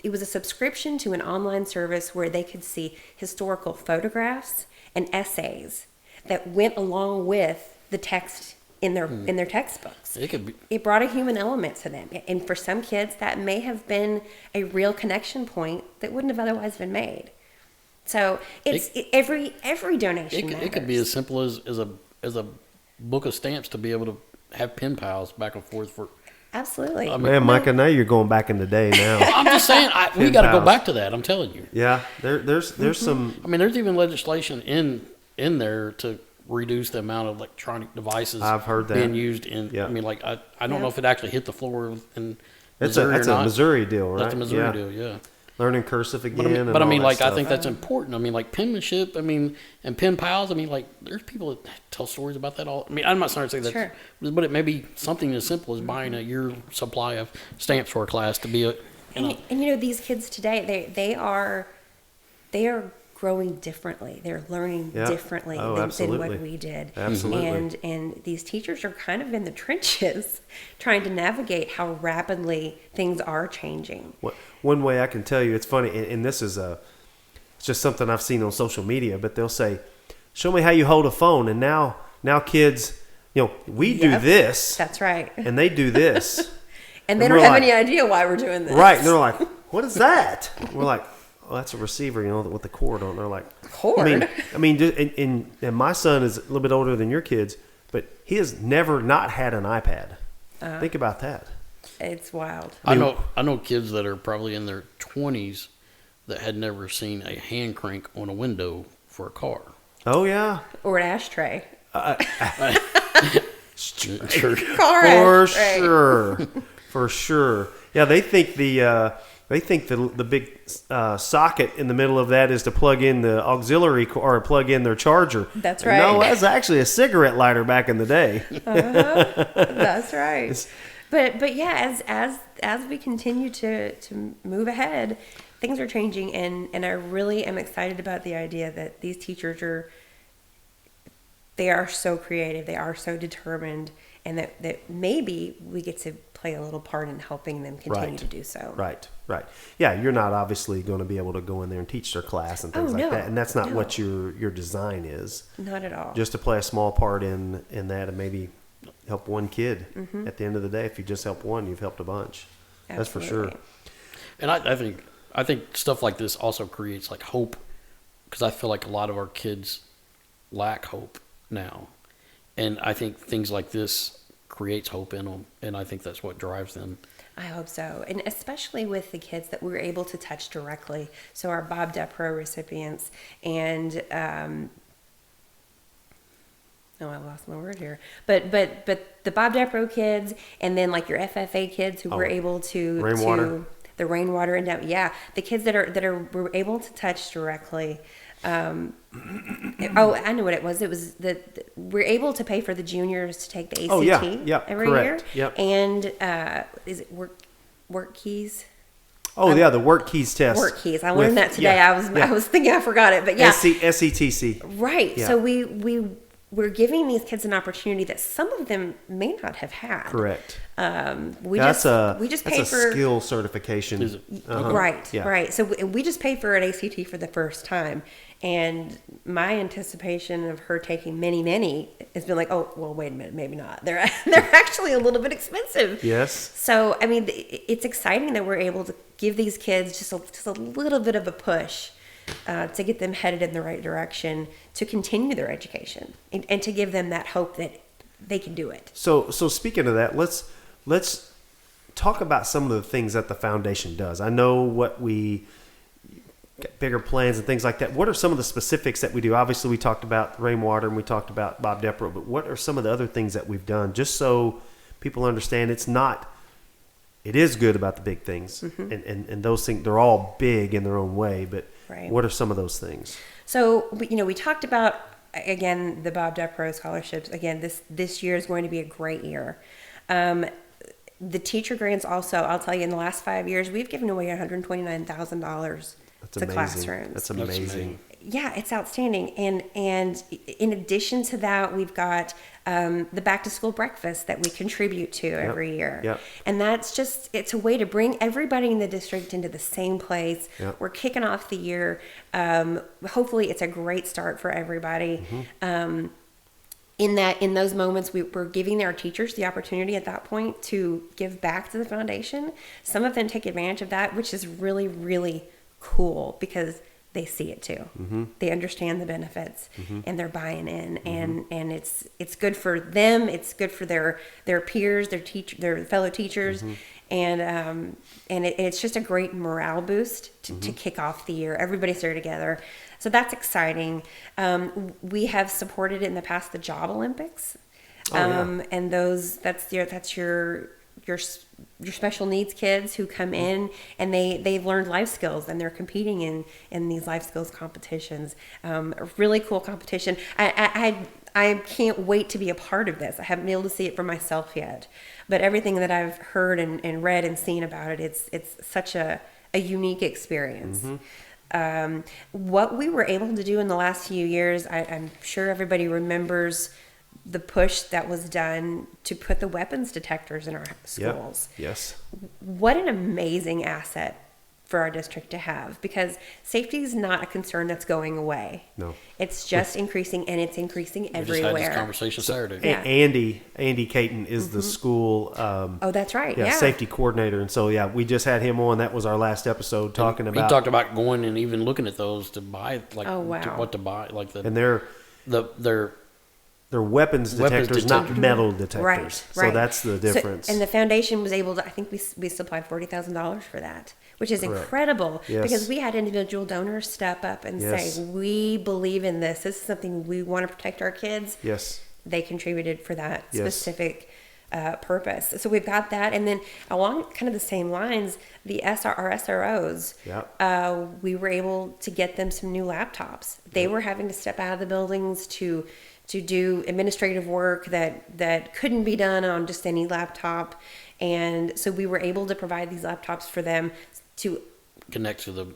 It was a subscription to an online service where they could see historical photographs and essays that went along with the text in their textbooks. it could be. It brought a human element to them, and for some kids that may have been a real connection point that wouldn't have otherwise been made. So every donation It could be matters. as simple as a book of stamps to be able to have pen pals back and forth for. Absolutely. I mean- Man, Micah, now you're going back in the day now. I'm just saying, we Pen got to go pals. back to that. I'm telling you. Yeah, there's some. I mean, there's even legislation in there to reduce the amount of electronic devices I've heard that. being used in. Yeah. I mean, like, I don't Yeah. know if it actually hit the floor in That's Missouri a or not. Missouri deal, right? That's a Missouri Yeah. deal, yeah. Learning cursive again. But I mean, and but I all mean, that like, I stuff. think that's important. I mean, like, penmanship. I mean, and pen pals. I mean, like, there's people that tell stories about that all. I mean, I'm not sorry to say that, Sure. but it may be something as simple as buying a year supply of stamps for a class to be a. And these kids today, they are growing differently. They're learning Yeah. differently Oh, than absolutely. what we did. Absolutely. And these teachers are kind of in the trenches trying to navigate how rapidly things are changing. One way I can tell you, it's funny, and this is it's just something I've seen on social media, but they'll say, show me how you hold a phone. And now kids, we do Yep. this That's right. and they do this. And they And don't we're have like- any idea why we're doing this. Right. And they're like, what is that? We're like, oh, that's a receiver, with the cord on. They're like, Cord? I mean, and my son is a little bit older than your kids, but he has never not had an iPad. Think about that. It's wild. I know kids that are probably in their 20s that had never seen a hand crank on a window for a car. Oh, yeah. Or an ashtray. Sure. Correct. For sure. Yeah, they think the big socket in the middle of that is to plug in the auxiliary or plug in their charger. That's right. No, that's actually a cigarette lighter back in the day. That's right. But yeah, as we continue to move ahead, things are changing, and I really am excited about the idea that these teachers they are so creative, they are so determined, and that maybe we get to play a little part in helping them continue to do so. Right. Yeah, you're not obviously going to be able to go in there and teach their class and things like that, and that's not what your design is. Not at all. Just to play a small part in that, and maybe help one kid. At the end of the day, if you just help one, you've helped a bunch. Absolutely. That's for sure. And I think stuff like this also creates like hope, because I feel like a lot of our kids lack hope now, and I think things like this creates hope in them, and I think that's what drives them. I hope so, and especially with the kids that we're able to touch directly. So our Bob Depro recipients, and I lost my word here. But the Bob Depro kids, and then like your FFA kids who were able to the rainwater and down. Yeah, the kids that were able to touch directly. I know what it was. It was we're able to pay for the juniors to take the ACT every year. Yep. And is it WorkKeys? Oh, yeah, the WorkKeys test. WorkKeys. I learned that today. I was thinking I forgot it, but yeah. SETC. Right. Yeah. So we're giving these kids an opportunity that some of them may not have had. Correct. We just pay for a skill certification. Is it? Right. Yeah. Right. So we just paid for an ACT for the first time, and my anticipation of her taking many has been like, oh, well, wait a minute, maybe not. They're actually a little bit expensive. Yes. So I mean, it's exciting that we're able to give these kids just a little bit of a push. To get them headed in the right direction, to continue their education, and to give them that hope that they can do it. So speaking of that, let's talk about some of the things that the foundation does. I know what we got bigger plans and things like that. What are some of the specifics that we do? Obviously, we talked about rainwater and we talked about Bob Depro, but what are some of the other things that we've done, just so people understand it is good about the big things, and those things, they're all big in their own way, but Right. What are some of those things? So, we talked about, again, the Bob Depro scholarships. Again, this year is going to be a great year. The teacher grants also, I'll tell you, in the last 5 years, we've given away $129,000 to classrooms. That's amazing. Yeah, it's outstanding. And in addition to that, we've got the back to school breakfast that we contribute to every year. Yep. And that's it's a way to bring everybody in the district into the same place. Yep. We're kicking off the year. Hopefully it's a great start for everybody. In those moments, we're giving our teachers the opportunity at that point to give back to the foundation. Some of them take advantage of that, which is really, really cool, because they see it too. They understand the benefits, and they're buying in, and it's good for them. It's good for their peers, their fellow teachers, and it's just a great morale boost to kick off the year. Everybody's there together, so that's exciting. We have supported in the past the Job Olympics, and that's your special needs kids who come in, and they've learned life skills, and they're competing in these life skills competitions. A really cool competition. I can't wait to be a part of this. I haven't been able to see it for myself yet, but everything that I've heard and read and seen about it, it's such a unique experience. What we were able to do in the last few years, I'm sure everybody remembers the push that was done to put the weapons detectors in our schools. Yep. Yes. What an amazing asset for our district to have, because safety is not a concern that's going away. No. It's just increasing, and it's increasing everywhere. We just had this conversation Saturday. Yeah. Andy Caton is the school oh, that's right. Yeah. safety coordinator, and so we just had him on. That was our last episode talking about. He talked about going and even looking at those to buy, like what to buy, like and they're weapons detectors, not metal detectors. Right. So that's the difference. And the foundation was able to, I think we supplied $40,000 for that, which is incredible, because we had individual donors step up and say, we believe in this. This is something we want to protect our kids. Yes. they contributed for that Yes. specific purpose. So we've got that, and then along kind of the same lines, our SROs, Yep. we were able to get them some new laptops. They were having to step out of the buildings to do administrative work that couldn't be done on just any laptop, and so we were able to provide these laptops for them to Connect to the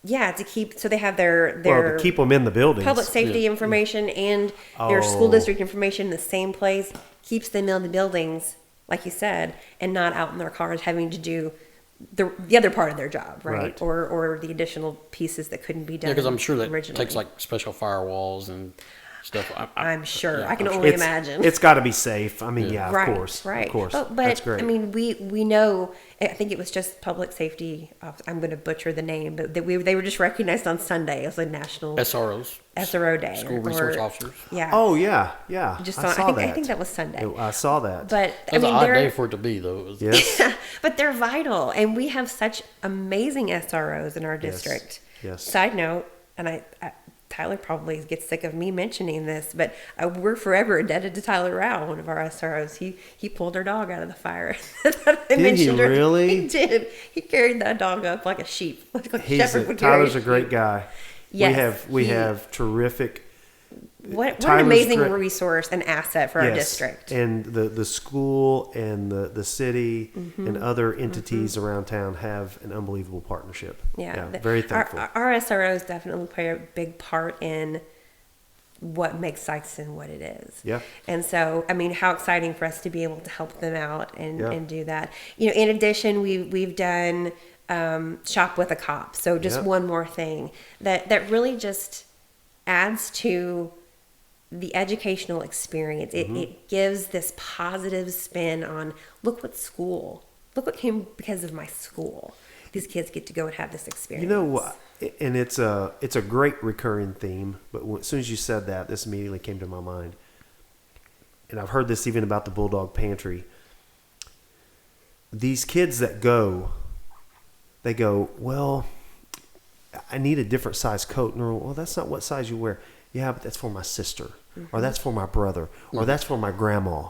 to keep, so they have their Well, to keep them in the buildings. public safety information and their school district information in the same place, keeps them in the buildings, like you said, and not out in their cars having to do the other part of their job, right? Right. Or the additional pieces that couldn't be done. Yeah, because I'm sure that originally. takes like special firewalls and stuff. I'm sure. I can I'm sure. only imagine. It's got to be safe. I mean, Yeah. yeah, Right, of course. right. Of course. But That's great. I mean, we know. I think it was just public safety. I'm going to butcher the name, but they were just recognized on Sunday as a national SROs, SRO day, school resource officers. Yeah. Oh, yeah. Just I on, saw that. I think that was Sunday. I saw that. But That's an odd day for it to be, though. It was- Yes. but they're vital, and we have such amazing SROs in our district. Yes. Side note, and I Tyler probably gets sick of me mentioning this, but we're forever indebted to Tyler Rao, one of our SROs. He pulled our dog out of the fire. Did he really? He did. He carried that dog up like a sheep, like a shepherd would carry Tyler's a sheep. great guy. Yes, we he- have terrific. What an Tyler's amazing great. resource and asset for our Yes. district. And the school and the city Mm-hmm. and other entities around town have an unbelievable partnership. Yeah, very thankful. Our SROs definitely play a big part in what makes Sikeston what it is. Yeah. And so, I mean, how exciting for us to be able to help them out and, Yeah. and do that. You know, in addition, we've done Shop with a Cop. So just Yeah. one more thing that really just adds to the educational experience. It gives this positive spin on look what came because of my school. These kids get to go and have this experience. You know what? And it's a great recurring theme. But as soon as you said that, this immediately came to my mind. And I've heard this even about the Bulldog Pantry. These kids that go, they go, well, I need a different size coat. And they're, well, that's not what size you wear. Yeah, but that's for my sister, or that's for my brother, or that's for my grandma.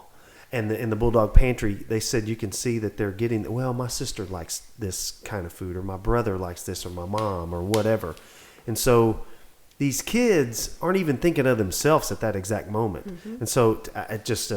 And in the Bulldog Pantry, they said you can see that they're getting, well, my sister likes this kind of food, or my brother likes this, or my mom, or whatever. And so these kids aren't even thinking of themselves at that exact moment. And so it just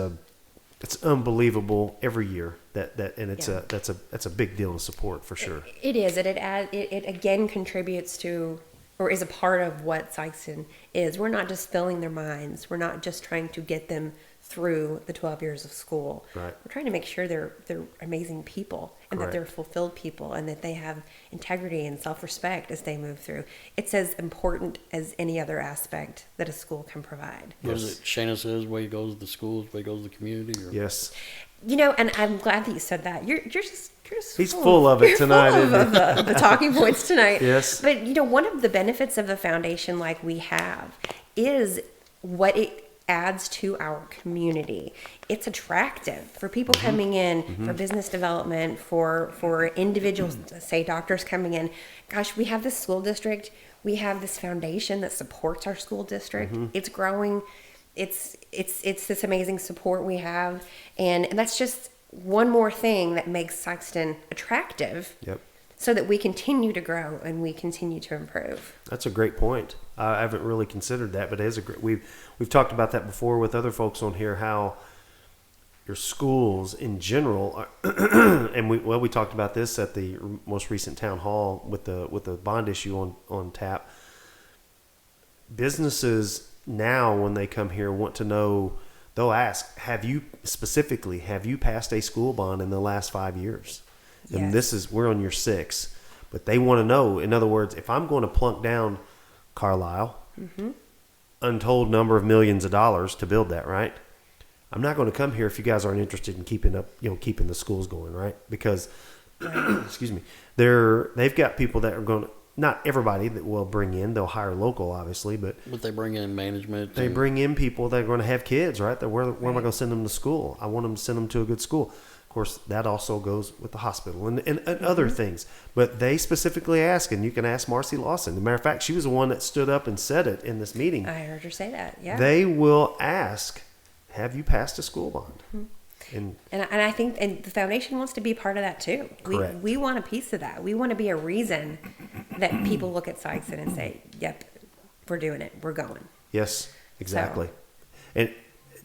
it's unbelievable every year and it's Yeah. that's a big deal of support for sure. It is, and it again contributes to, or is a part of what Sikeston is. We're not just filling their minds. We're not just trying to get them through the 12 years of school. Right. We're trying to make sure they're amazing people, and that Correct. they're fulfilled people, and that they have integrity and self-respect as they move through. It's as important as any other aspect that a school can provide. What is it? Shana says, way goes the schools, way goes the community. Or, Yes. You know, and I'm glad that you said that. You're just He's full of it you're tonight, full of isn't the talking points tonight. Yes. But you know, one of the benefits of a foundation like we have is what it adds to our community. It's attractive for people coming in, for business development, for individuals, say doctors coming in. Gosh, we have this school district. We have this foundation that supports our school district. It's growing. It's this amazing support we have, and that's just one more thing that makes Sikeston attractive. Yep. So that we continue to grow and we continue to improve. That's a great point. I haven't really considered that, but it is a great. We've talked about that before with other folks on here. How your schools in general, are, and we talked about this at the most recent town hall with the bond issue on tap. Businesses now, when they come here, want to know. They'll ask, have you passed a school bond in the last 5 years? And Yes. we're on year 6, but they want to know. In other words, if I'm going to plunk down Carlisle, untold number of millions of dollars to build that, right? I'm not going to come here if you guys aren't interested in keeping the schools going, right? Because, excuse me, they've got people that are going to, not everybody that will bring in, they'll hire local, obviously, but they bring in management. they bring in people that are going to have kids, right? Where am I going to send them to school? I want them to send them to a good school. Of course, that also goes with the hospital and other things. But they specifically ask, and you can ask Marcy Lawson. As a matter of fact, she was the one that stood up and said it in this meeting. I heard her say that. Yeah. They will ask, have you passed a school bond? And I think the foundation wants to be part of that too. Correct. We want a piece of that. We want to be a reason that people look at Sikeston and say, "Yep, we're doing it. We're going." yes, exactly. And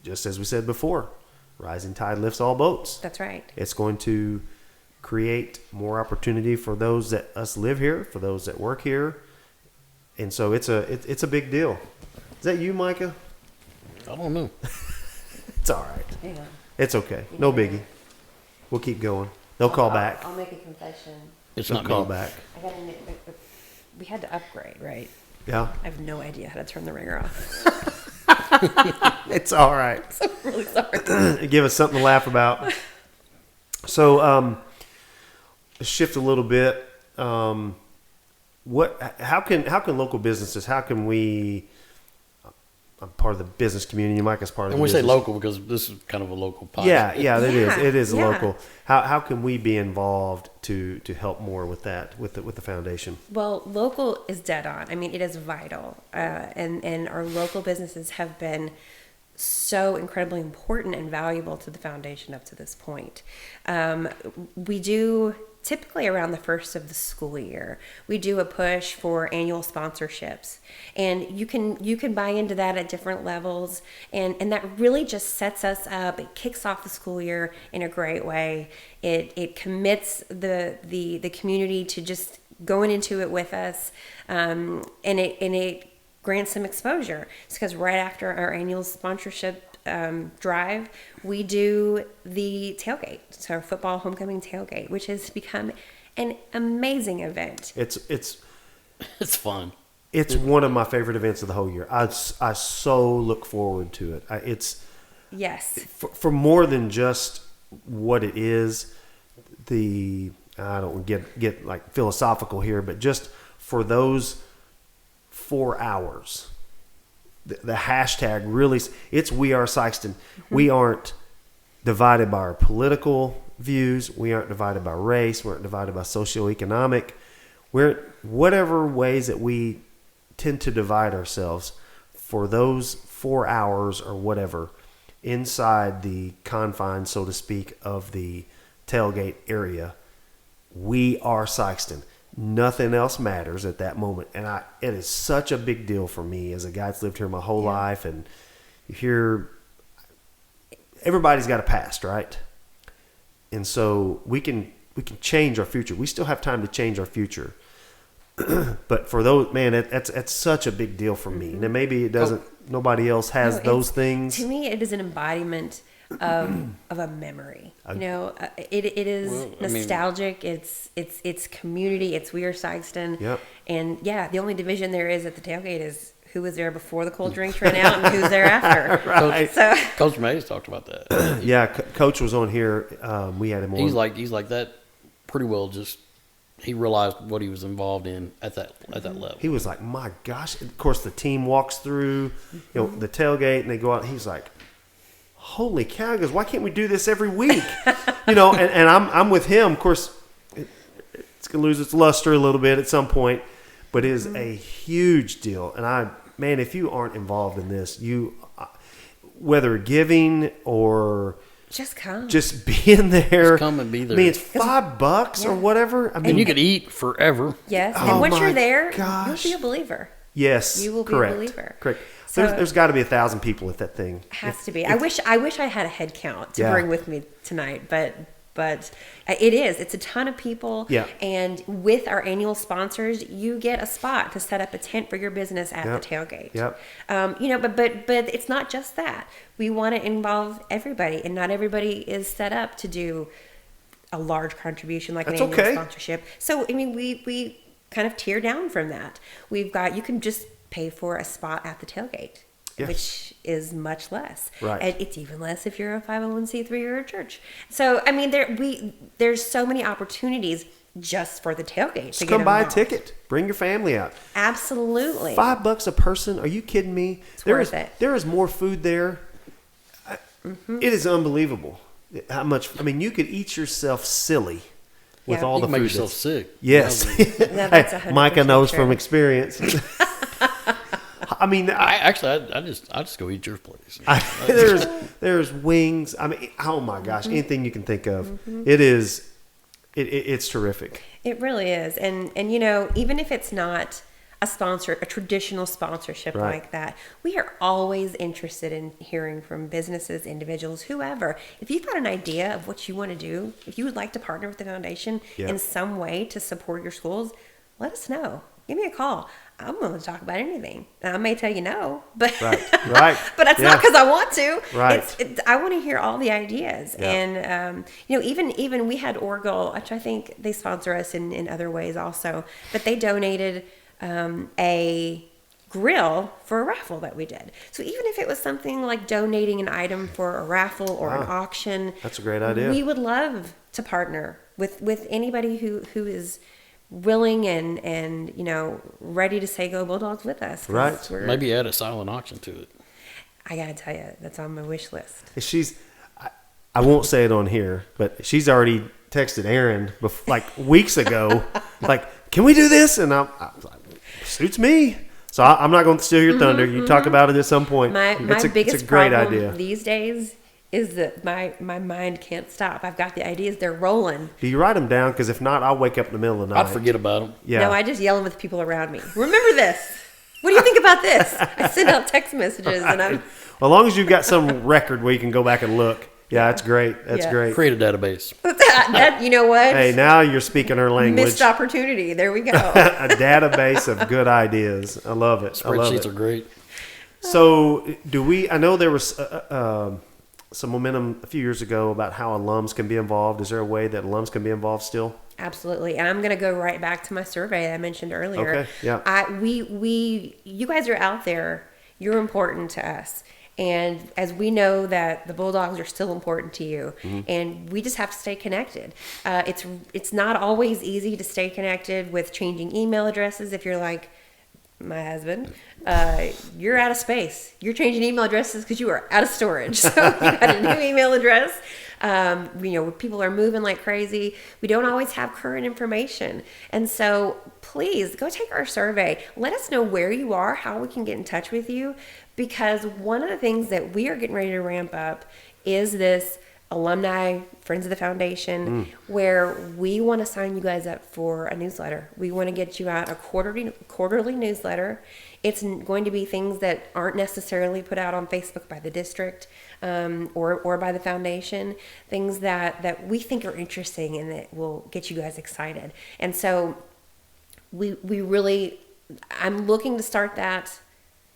just as we said before, rising tide lifts all boats. That's right. It's going to create more opportunity for those that us live here, for those that work here, and so it's a big deal. Is that you, Micah? I don't know. It's all right. Hang on. It's okay. No biggie. We'll keep going. They'll call back. I'll make a confession. It's They'll not call me. back. We had to upgrade, right? Yeah. I have no idea how to turn the ringer off. It's all right. I'm really sorry. Give us something to laugh about. So, shift a little bit. How can local businesses? How can we? I'm part of the business community. Micah's part of And the we say business. local because this is kind of a local podcast. Yeah, it is. Yeah, It is yeah. local. How can we be involved to help more with that with the foundation? Well, local is dead on. I mean, it is vital, and our local businesses have been so incredibly important and valuable to the foundation up to this point. We do typically around the first of the school year, we do a push for annual sponsorships, and you can buy into that at different levels, and that really just sets us up. It kicks off the school year in a great way. It commits the community to just going into it with us, and it grants some exposure. It's because right after our annual sponsorship drive, we do the tailgate. So our football homecoming tailgate, which has become an amazing event. It's It's fun. It's one of my favorite events of the whole year. I so look forward to it. It's Yes. for more than just what it is. I don't get like philosophical here, but just for those 4 hours, the hashtag really, it's We Are Sikeston. Mm-hmm. We aren't divided by our political views. We aren't divided by race. We aren't divided by socioeconomic. We're whatever ways that we tend to divide ourselves for those 4 hours or whatever inside the confines, so to speak, of the tailgate area. We are Sikeston. Nothing else matters at that moment. And it is such a big deal for me as a guy that's lived here my whole life. And you hear everybody's got a past, right? And so we can change our future. We still have time to change our future. But for those, man, that's such a big deal for me. And maybe it doesn't, nobody else has No, those things. To me, it is an embodiment of a memory. It is Well, I mean- nostalgic. It's community. It's We Are Sikeston. Yep. And yeah, the only division there is at the tailgate is who was there before the cold drinks ran out and who's there after. Right. So Coach Mays talked about that. Yeah, Coach was on here. We had him on. He's like that. Pretty well, just he realized what he was involved in at that level. He was like, my gosh. Of course, the team walks through, the tailgate, and they go out. He's like, holy cow. He goes, why can't we do this every week? And I'm with him. Of course, it's going to lose its luster a little bit at some point, but it is a huge deal. And man, if you aren't involved in this, whether giving or just come. just being there. Just come and be there. I mean, it's $5 or whatever. I mean, And you could eat forever. Yes. Oh And once my you're there, gosh. you'll be a believer. yes, You will be correct, a believer. Correct. So- There's got to be 1,000 people at that thing. Has to be. I wish I had a head count to Yeah. bring with me tonight, but it is. It's a ton of people. Yeah. And with our annual sponsors, you get a spot to set up a tent for your business at Yep. the tailgate. Yep. But it's not just that. We want to involve everybody, and not everybody is set up to do a large contribution like That's an annual okay. sponsorship. So I mean, we kind of tear down from that. You can just pay for a spot at the tailgate. Yes. Which is much less. Right. And it's even less if you're a 501c3 or a church. So I mean, there's so many opportunities just for the tailgate. Just to come get buy a involved. ticket. Bring your family out. Absolutely. $5 a person? Are you kidding me? It's worth it. There is more food there. It is unbelievable how much. I mean, you could eat yourself silly with Yeah. all You the can make food. yourself sick. Yes. No, that's Hey, 100% Micah knows true. from experience. I mean, I just go eat your place. there's wings. I mean, oh my gosh, anything you can think of. Mm-hmm. It's terrific. It really is. And even if it's not a traditional sponsorship Right. like that, we are always interested in hearing from businesses, individuals, whoever. If you've got an idea of what you want to do, if you would like to partner with the foundation Yeah. in some way to support your schools, let us know. Give me a call. I'm willing to talk about anything. Now, I may tell you no, but Right. but that's not because I want to. Right. I want to hear all the ideas. Yeah. And even we had Orgill, which I think they sponsor us in other ways also, but they donated a grill for a raffle that we did. So even if it was something like donating an item for a raffle or an auction, That's a great idea. we would love to partner with anybody who is willing and ready to say go Bulldogs with us. 'cause Right. we're- Maybe add a silent auction to it. I gotta tell you, that's on my wish list. I won't say it on here, but she's already texted Aaron like weeks ago, like, can we do this? And I'm like, suits me. So I'm not going to steal your thunder. You talk about it at some point. My biggest it's a great problem idea. these days is that my mind can't stop. I've got the ideas; they're rolling. Do you write them down? Because if not, I'll wake up in the middle of the night. I'd forget about them. Yeah. No, I just yell them with the people around me. Remember this. What do you think about this? I send out text messages, and I'm Well, as long as you've got some record where you can go back and look. Yeah, that's great. That's Yeah. great. Create a database. that. You know what? Hey, now you're speaking her language. Missed opportunity. There we go. A database of good ideas. I love it. I love Spreadsheets it. are great. So, I know there was some momentum a few years ago about how alums can be involved. Is there a way that alums can be involved still? Absolutely. And I'm going to go right back to my survey I mentioned earlier. Okay, yeah. You guys are out there. You're important to us. And as we know that the Bulldogs are still important to you, and we just have to stay connected. It's not always easy to stay connected with changing email addresses. If you're like my husband, you're out of space. You're changing email addresses because you are out of storage. So you got a new email address. People are moving like crazy. We don't always have current information. And so please go take our survey. Let us know where you are, how we can get in touch with you. Because one of the things that we are getting ready to ramp up is this alumni Friends of the Foundation, where we want to sign you guys up for a newsletter. We want to get you out a quarterly newsletter. It's going to be things that aren't necessarily put out on Facebook by the district or by the foundation, things that we think are interesting and that will get you guys excited. And so I'm looking to start that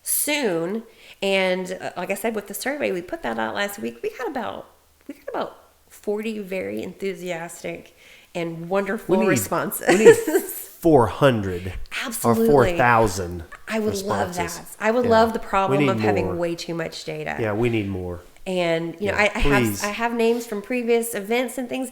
soon. And like I said, with the survey, we put that out last week. We got about 40 very enthusiastic and wonderful responses. We need 400 Absolutely. or 4,000 I would love responses. that. I would love the We problem need of having more. way too much data. Yeah, we need more. And Yeah, I please. have names from previous events and things.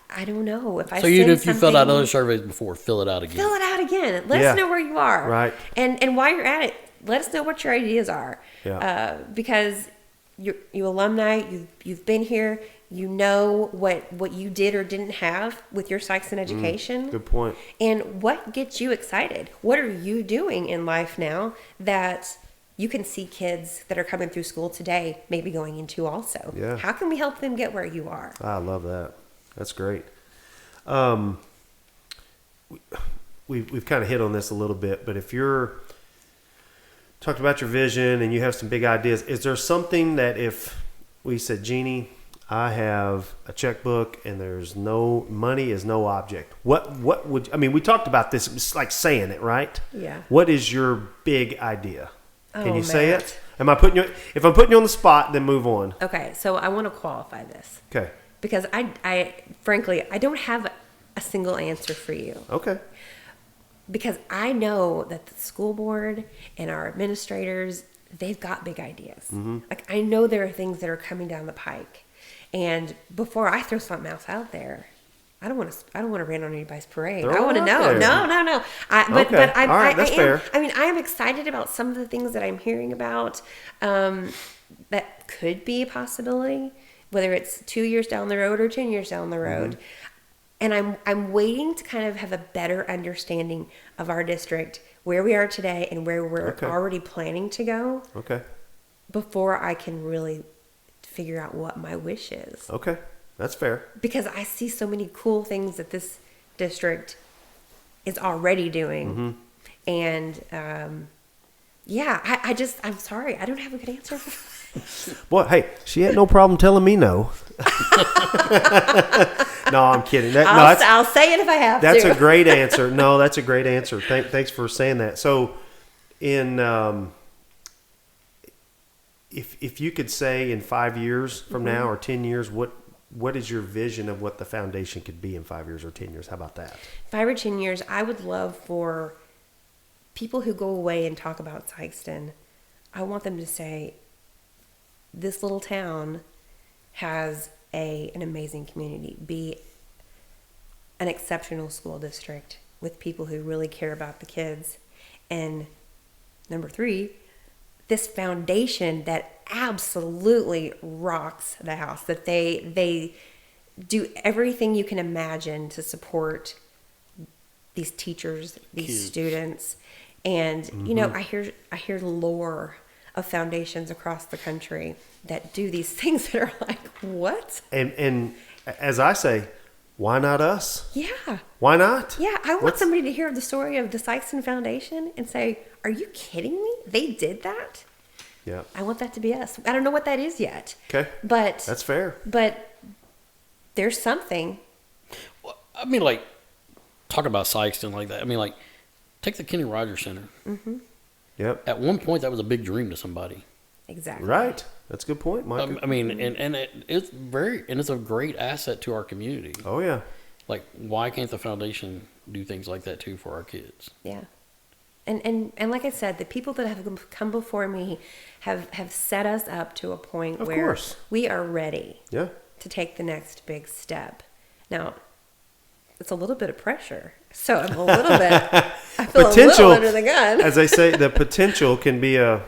I don't know if I So even send if you filled out something- other surveys before, fill it out again. fill it out again. Let Yeah. us know where you are. Right. And while you're at it, let us know what your ideas are. Yeah. Because you alumni, you've been here. You know what you did or didn't have with your Sikeston education. Good point. And what gets you excited? What are you doing in life now that you can see kids that are coming through school today maybe going into also? Yeah. How can we help them get where you are? I love that. That's great. We've kind of hit on this a little bit, but if you're talked about your vision and you have some big ideas, is there something that if we said, Jeannie, I have a checkbook and there's no money is no object. What would, I mean, we talked about this, it's like saying it, right? Yeah. What is your big idea? Can Oh, you say Matt. it? Am I putting you, if I'm putting you on the spot, then move on. Okay, so I want to qualify this Okay. because I frankly, I don't have a single answer for you. Okay. Because I know that the school board and our administrators, they've got big ideas. Like I know there are things that are coming down the pike, and before I throw something else out there, I don't want to rain on anybody's parade. Throw I want it to out know. there. No. But Okay. I'm, All right, that's I am, fair. I mean, I am excited about some of the things that I'm hearing about that could be a possibility, whether it's 2 years down the road or 10 years down the road. And I'm waiting to kind of have a better understanding of our district where we are today and where we're Okay. already planning to go Okay. before I can really figure out what my wish is. Okay. That's fair. Because I see so many cool things that this district is already doing. And I'm sorry, I don't have a good answer. Boy, hey, she had no problem telling me no. No, I'm kidding. I'll say it if I have to. That's a great answer. No, that's a great answer. Thanks for saying that. So, if you could say in 5 years from now or 10 years, what is your vision of what the foundation could be in 5 years or 10 years? How about that? 5 or 10 years, I would love for people who go away and talk about Sikeston, I want them to say, this little town has an amazing community, be an exceptional school district with people who really care about the kids. And number 3, this foundation that absolutely rocks the house, that they do everything you can imagine to support these teachers, these Kids. Students. And you know, I hear lore of foundations across the country that do these things that are like, what? And as I say, why not us? Yeah. Why not? Yeah, I want somebody to hear the story of the Sikeston Foundation and say, are you kidding me? They did that? Yeah. I want that to be us. I don't know what that is yet. Okay. But That's fair. But there's something. Well, I mean, like, talk about Sikeston like that. I mean, like, take the Kenny Rogers Center. Yep. At one point, that was a big dream to somebody. Exactly. Right. That's a good point, Mike. I mean, and it's a great asset to our community. Oh yeah. Like, why can't the foundation do things like that too for our kids? Yeah. And like I said, the people that have come before me have set us up to a point Of where course. we are ready Yeah. to take the next big step. Now, it's a little bit of pressure. So I'm a little bit, I feel a little under the gun. As they say, the potential can be a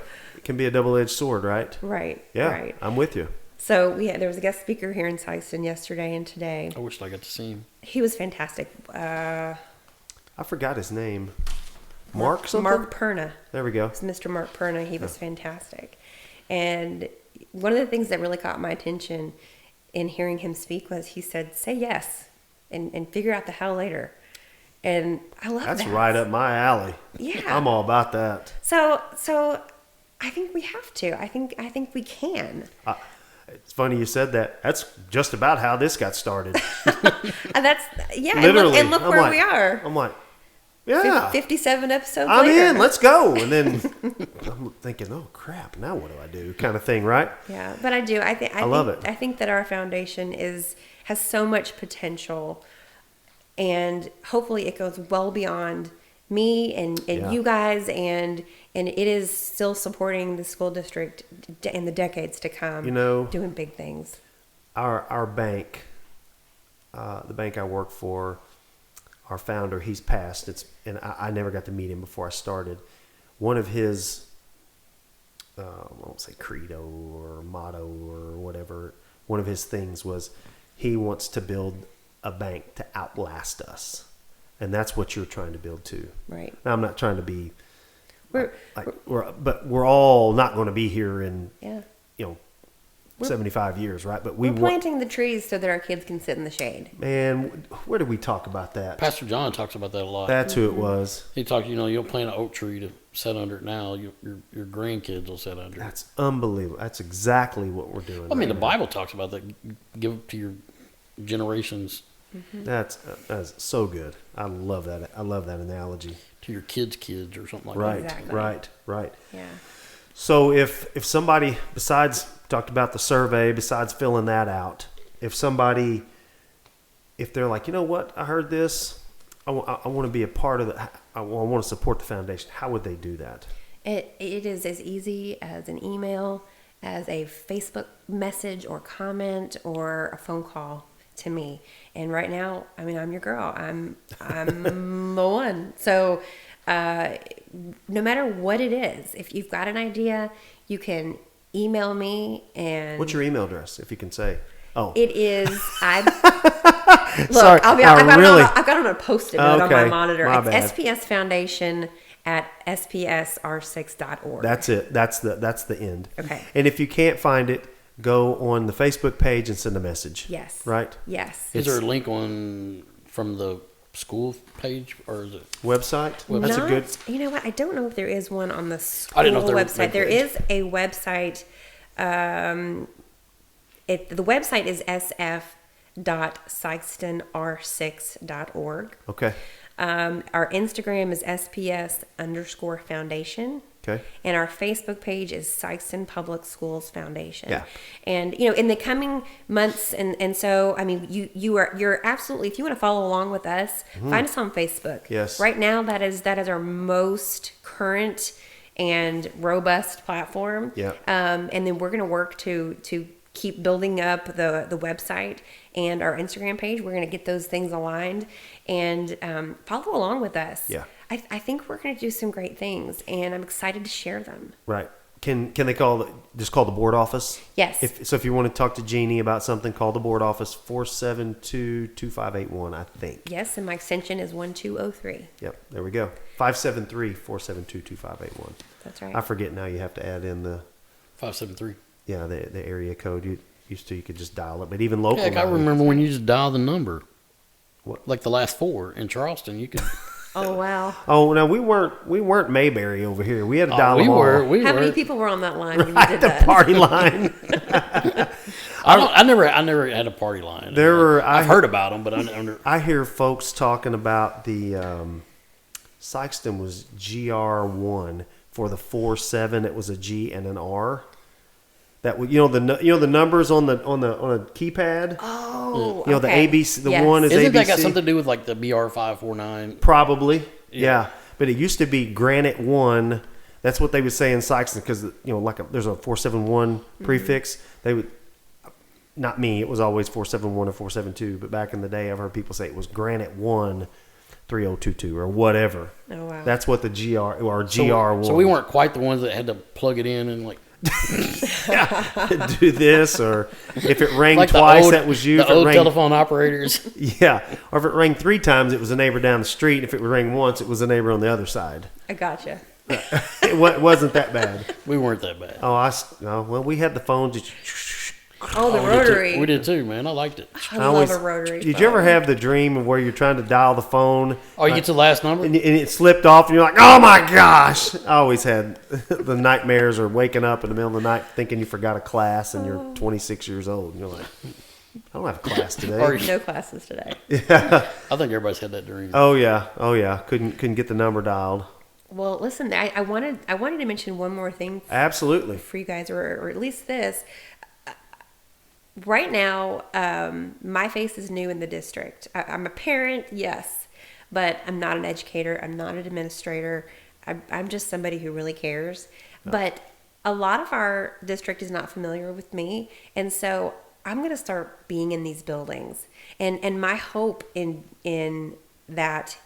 double-edged sword, right? Right. Yeah. Right. I'm with you. So there was a guest speaker here in Sikeston yesterday and today. I wish I got to see him. He was fantastic. I forgot his name. Mark something? Mark Perna. There we go. It's Mr. Mark Perna. He was fantastic. And one of the things that really caught my attention in hearing him speak was he said, say yes and figure out the how later. And I love that. That's right up my alley. Yeah. I'm all about that. So I think we have to. I think we can. It's funny you said that. That's just about how this got started. And that's, yeah. Literally. And look I'm where like- we are. I'm like, yeah. 57 episodes I'm later. in. Let's go. And then I'm thinking, oh crap! Now what do I do? Kind of thing, right? Yeah, but I do. I love it. I think that our foundation has so much potential, and hopefully it goes well beyond me and Yeah. you guys, and it is still supporting the school district in the decades to come. You know, doing big things. Our bank, the bank I work for, our founder, he's passed. And I never got to meet him before I started. One of his, I won't say credo or motto or whatever. One of his things was he wants to build a bank to outlast us, and that's what you're trying to build too. Right. Now I'm not trying to be We're, we're all not going to be here in yeah. 75 years, right? But We're planting the trees so that our kids can sit in the shade. Man, where did we talk about that? Pastor John talks about that a lot. That's who it was. He talks, you don't plant an oak tree to sit under it now. Your grandkids will sit under it. That's unbelievable. That's exactly what we're doing. I mean, the right Bible talks about that. Give it to your generations, now. That's so good. I love that. I love that analogy. to your kids' kids, or something like Right, that. Exactly. right. Yeah. So if somebody, besides talked about the survey, besides filling that out, if they're like, you know what, I heard this, I want to be a part of it, I want to support the foundation, how would they do that? It is as easy as an email, as a Facebook message or comment, or a phone call to me. And right now, I mean, I'm your girl. I'm the one. So no matter what it is, if you've got an idea, you can email me. And What's your email address, if you can say? Oh, it is. Sorry, I've got it on a Post-it note on my monitor. my It's bad. SPS Foundation at spsr6.org. That's it. That's the end. Okay. And if you can't find it, go on the Facebook page and send a message. Yes. Right? Yes. Is there a link from the school page, or is it Website? That's a good. You know what? I don't know if there is one on the school I didn't know if website. There there is a website. The website is sf.sikestonr6.org. Okay. Our Instagram is SPS_foundation. Okay. And our Facebook page is Sikeston Public Schools Foundation. Yeah. And in the coming months, and so I mean, you're absolutely, if you want to follow along with us, find us on Facebook. Yes. Right now, that is our most current and robust platform. Yeah. And then we're going to work to keep building up the website and our Instagram page. We're going to get those things aligned and follow along with us. Yeah. I think we're going to do some great things, and I'm excited to share them. Right. Can they just call the board office? Yes. If you want to talk to Jeannie about something, call the board office 472-2581, I think. Yes, and my extension is 1203. Yep. There we go. 573-472-2581. That's right. I forget now. You have to add in the 573? the area code. You could just dial it, but even local. Heck, I remember when you just dial the number. What? Like the last 4 in Charleston, you could. Oh wow. Oh no, we weren't Mayberry over here. We had to dial them all. How many people were on that line when you did The that? party line. I never had a party line. I've heard about them, but I never. I hear folks talking about the Sikeston was GR1 for the 4-7. It was a G and an R. That the numbers on a keypad. Oh, the ABC. The Yes. one is Isn't ABC. that got something to do with like the BR549? Probably. Yeah. But it used to be Granite 1. That's what they would say in Sikeston because there's a 471 prefix. They would. Not me. It was always 471 or 472. But back in the day, I've heard people say it was Granite 1 3022 or whatever. Oh wow. That's what the GR or GR1. So we weren't quite the ones that had to plug it in and like. do this, or if it rang like twice, that was you. The If it old rang, telephone operators. yeah, or if it rang 3 times, it was a neighbor down the street. If it rang once, it was a neighbor on the other side. I gotcha. It wasn't that bad. We weren't that bad. Well, we had the phones. Oh, the rotary. We did too, man. I liked it. I love a rotary. Did you ever have the dream of where you're trying to dial the phone? Oh, you get to the last number? And it slipped off, and you're like, "Oh my gosh!" I always had the nightmares or waking up in the middle of the night thinking you forgot a class, and you're 26 years old, and you're like, "I don't have a class today." No classes today. Yeah. I think everybody's had that dream. Oh yeah. Couldn't get the number dialed. Well, listen, I wanted to mention one more thing Absolutely. for you guys, or at least this. Right now, my face is new in the district. I'm a parent, yes, but I'm not an educator. I'm not an administrator. I'm just somebody who really cares. Oh. But a lot of our district is not familiar with me, and so I'm going to start being in these buildings. And my hope in that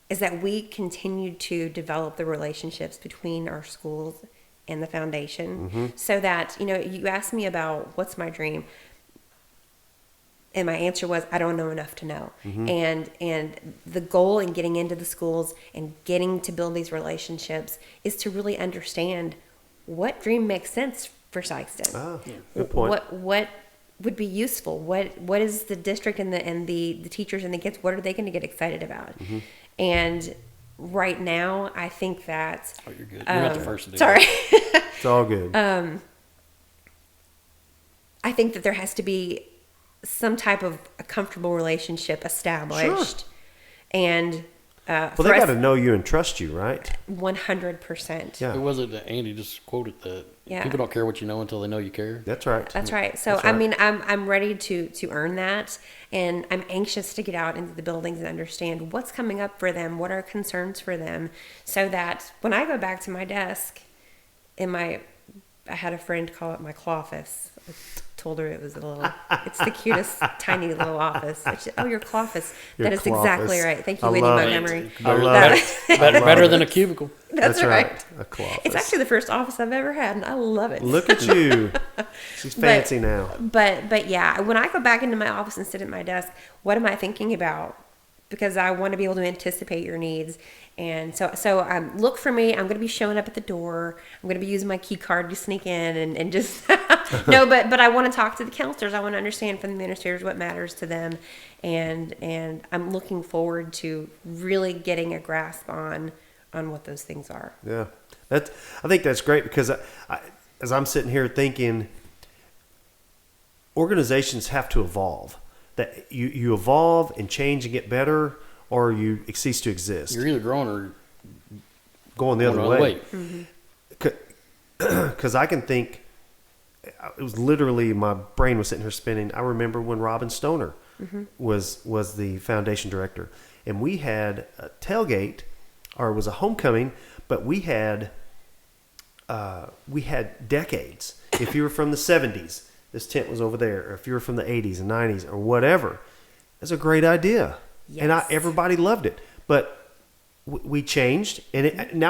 is that we continue to develop the relationships between our schools and the foundation, so that, you asked me about what's my dream, and my answer was, I don't know enough to know. And the goal in getting into the schools and getting to build these relationships is to really understand what dream makes sense for Sikeston. Oh, good point. What would be useful? What is the district and the teachers and the kids, what are they going to get excited about? And right now, I think that... Oh, you're good. You're not the first to do sorry. that. It's all good. I think that there has to be some type of a comfortable relationship established. Sure. And well, they got to know you and trust you, right? 100%. Yeah. Who was it that Andy just quoted that? Yeah. People don't care what you know until they know you care. That's right. That's right. So, That's right. I mean, I'm ready to earn that, and I'm anxious to get out into the buildings and understand what's coming up for them, what are concerns for them, so that when I go back to my desk, I had a friend call it my clawfus. I told her it was it's the cutest tiny little office. Your clawfus. That is exactly right. Thank you, Whitney Montgomery. Better than a cubicle. That's right. A clawfus. It's actually the first office I've ever had, and I love it. Look at you. She's fancy now. But yeah, when I go back into my office and sit at my desk, what am I thinking about? because I want to be able to anticipate your needs. And so look for me. I'm going to be showing up at the door. I'm going to be using my key card to sneak in and just no, but I want to talk to the counselors. I want to understand from the administrators what matters to them, and I'm looking forward to really getting a grasp on what those things are. Yeah, I think that's great, because as I'm sitting here thinking, organizations have to evolve. That you evolve and change and get better, or you cease to exist. You're either growing or going the other way. Mm-hmm. Because I can think, it was literally, my brain was sitting here spinning. I remember when Robin Stoner was the foundation director, and we had a tailgate, or it was a homecoming, but we had decades. If you were from the 70s, this tent was over there, or if you were from the 80s and 90s or whatever, that's a great idea. Yes. And everybody loved it. But we changed, and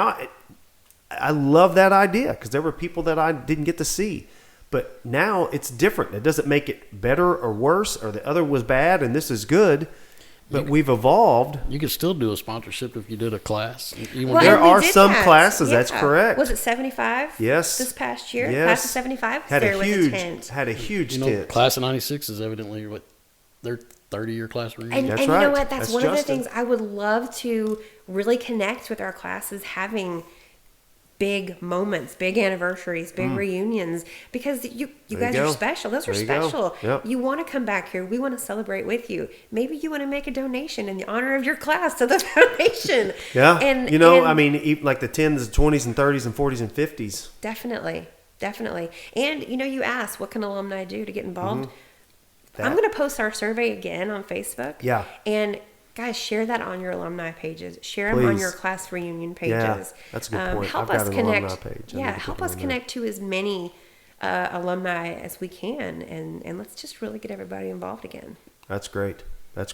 I love that idea, because there were people that I didn't get to see. But now it's different. It doesn't make it better or worse, or the other was bad and this is good. But we've evolved. You could still do a sponsorship if you did a class. There are some classes. That's correct. Was it 75? Yes. This past year, Yes. class of 75. Had there a was huge a tent. tent. Class of 96 is evidently what their 30-year class reunion. And That's you know right. what? That's That's one of the Justin. things I would love to really connect with our classes, having big moments, big anniversaries, big reunions, because you There guys you are go. special. Those are There you go. special. Yep. You want to come back here. We want to celebrate with you. Maybe you want to make a donation in the honor of your class to the foundation. Yeah. And I mean, like the 10s, 20s, and 30s, and 40s, and 50s. Definitely. And you asked, what can alumni do to get involved? That- I'm going to post our survey again on Facebook. Yeah. And guys, share that on your alumni pages. Share them on Please. your class reunion pages. Yeah, that's a good point. Help I've us got an connect. alumni page. I need Yeah, to help put it us on there. connect to as many alumni as we can, and let's just really get everybody involved again. That's great. Well,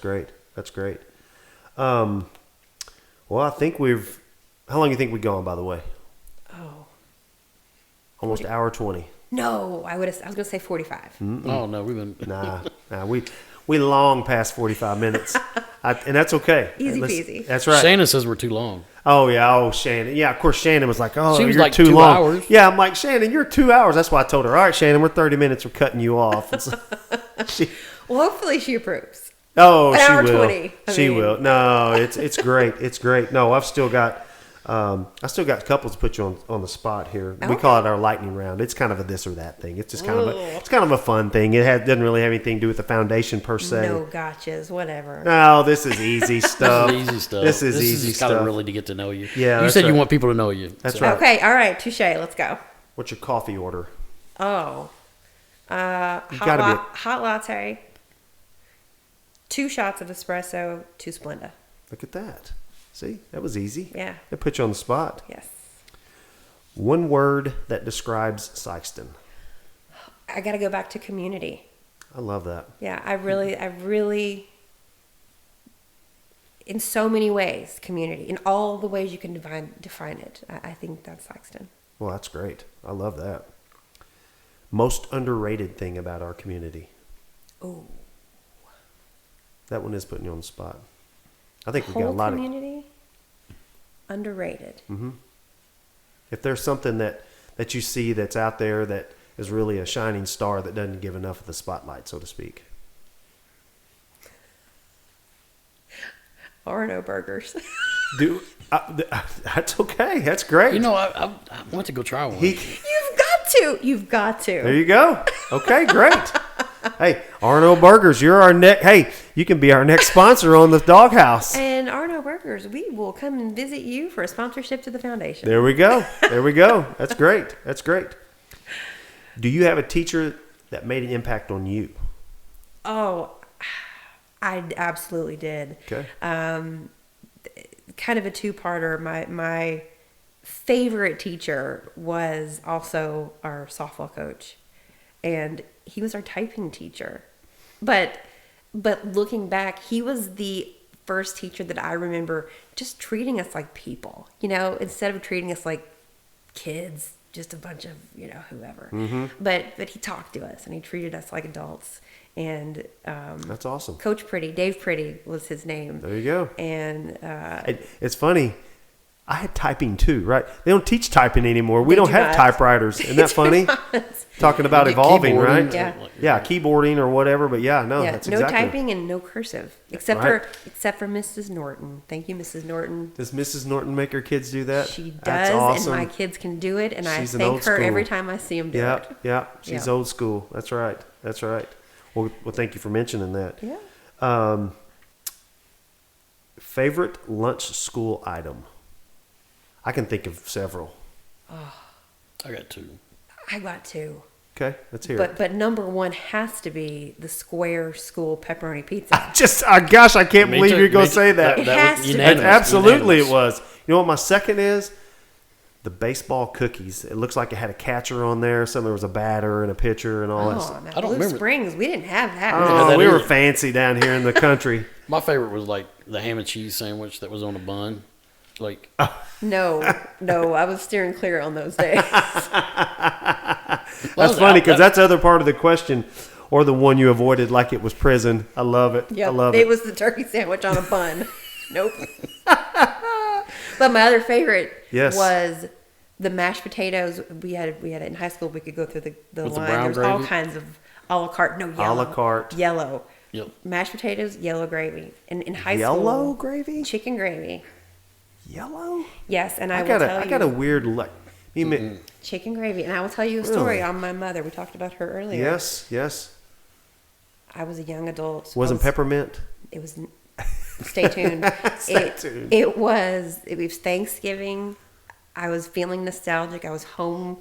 I think how long do you think we've gone, by the way? Oh Almost hour 20. no, I was going to say 45. Oh, no, we've been... Nah, we long past 45 minutes. And that's okay. Easy Let's- peasy. That's right. Shannon says we're too long. Oh, yeah. Oh, Shannon. Yeah, of course, Shannon was like, oh, She was you're like too 2 long. hours. Yeah, I'm like, Shannon, you're 2 hours. That's why I told her, all right, Shannon, we're 30 minutes. We're cutting you off. And so, Well, hopefully she approves. oh, An she hour will. 20. She will. No, it's great. It's great. No, I've still got couples to put you on the spot here. We call it our lightning round. It's kind of a this or that thing. It's just kind of a fun thing. Doesn't really have anything to do with the foundation per se. No gotchas, whatever. No, this is easy stuff. This is easy stuff. This is easy just gotta stuff. really to get to know you. Yeah, You that's said you right. want people to know you. That's so. right. Okay, all right, touche. Let's go. What's your coffee order? Oh, gotta hot latte, 2 shots of espresso, 2 Splenda. Look at that. See, that was easy. Yeah. That put you on the spot. Yes. One word that describes Sikeston. I got to go back to community. I love that. Yeah, I really, in so many ways, community. In all the ways you can define it. I think that's Sikeston. Well, that's great. I love that. Most underrated thing about our community. Oh. That one is putting you on the spot. I think we've got a Whole lot community? Underrated. If there's something that you see that's out there that is really a shining star that doesn't give enough of the spotlight, so to speak. Orno burgers. That's okay. That's great. You know, I want to go try one. You've got to. There you go. Okay, great. Hey, Arno Burgers, you're our next. Hey, you can be our next sponsor on the Doghouse. And Arno Burgers, we will come and visit you for a sponsorship to the foundation. There we go. That's great. Do you have a teacher that made an impact on you? Oh, I absolutely did. Okay. Kind of a two-parter. My favorite teacher was also our softball coach, and he was our typing teacher. But looking back, he was the first teacher that I remember just treating us like people, instead of treating us like kids, just a bunch of, whoever. Mm-hmm. But he talked to us and he treated us like adults. And That's awesome. Coach Pretty, Dave Pretty was his name. There you go. And It's funny. I had typing too, right? They don't teach typing anymore. We They don't do have not. typewriters. Isn't that funny? Talking about You get evolving, keyboarding, right? Yeah. Yeah, keyboarding or whatever. But yeah, no, yeah, that's no exactly. typing and no cursive, except Right. for Mrs. Norton. Thank you, Mrs. Norton. Does Mrs. Norton make her kids do that? She does, That's awesome. and my kids can do it, and She's I an thank old her school. every time I see them do Yeah, it. yeah. She's Yeah. old school. That's right. That's right. Well, thank you for mentioning that. Yeah. Favorite lunch school item? I can think of several. I got 2. I got 2. Okay, let's hear it. But number 1 has to be the square school pepperoni pizza. Gosh, I can't Me believe too, you're going me to too. say that. It has to be. That's absolutely unanimous. it was. You know what my second is? The baseball cookies. It looks like it had a catcher on there. So there was a batter and a pitcher and all that Oh, stuff. now I don't Blue remember. Springs, we didn't have that. Oh, that we were either. fancy down here in the country. My favorite was like the ham and cheese sandwich that was on a bun. Like, No, I was steering clear on those days. That's funny because that's the other part of the question, or the one you avoided like it was prison. I love it. I love it. It was the turkey sandwich on a bun. Nope. But my other favorite Yes. was the mashed potatoes. We had it in high school. We could go through the With the line. brown There's all gravy? kinds of a la carte. No, yellow. la carte. Yellow. yep. Mashed potatoes, yellow gravy. And in high Yellow school, gravy? chicken gravy. Yellow? Yes, and I will got tell I got a you weird look. chicken gravy. And I will tell you a story Really? on my mother. We talked about her earlier. Yes, yes. I was a young adult. Wasn't peppermint? It was. Stay tuned. tuned. It was Thanksgiving. I was feeling nostalgic. I was home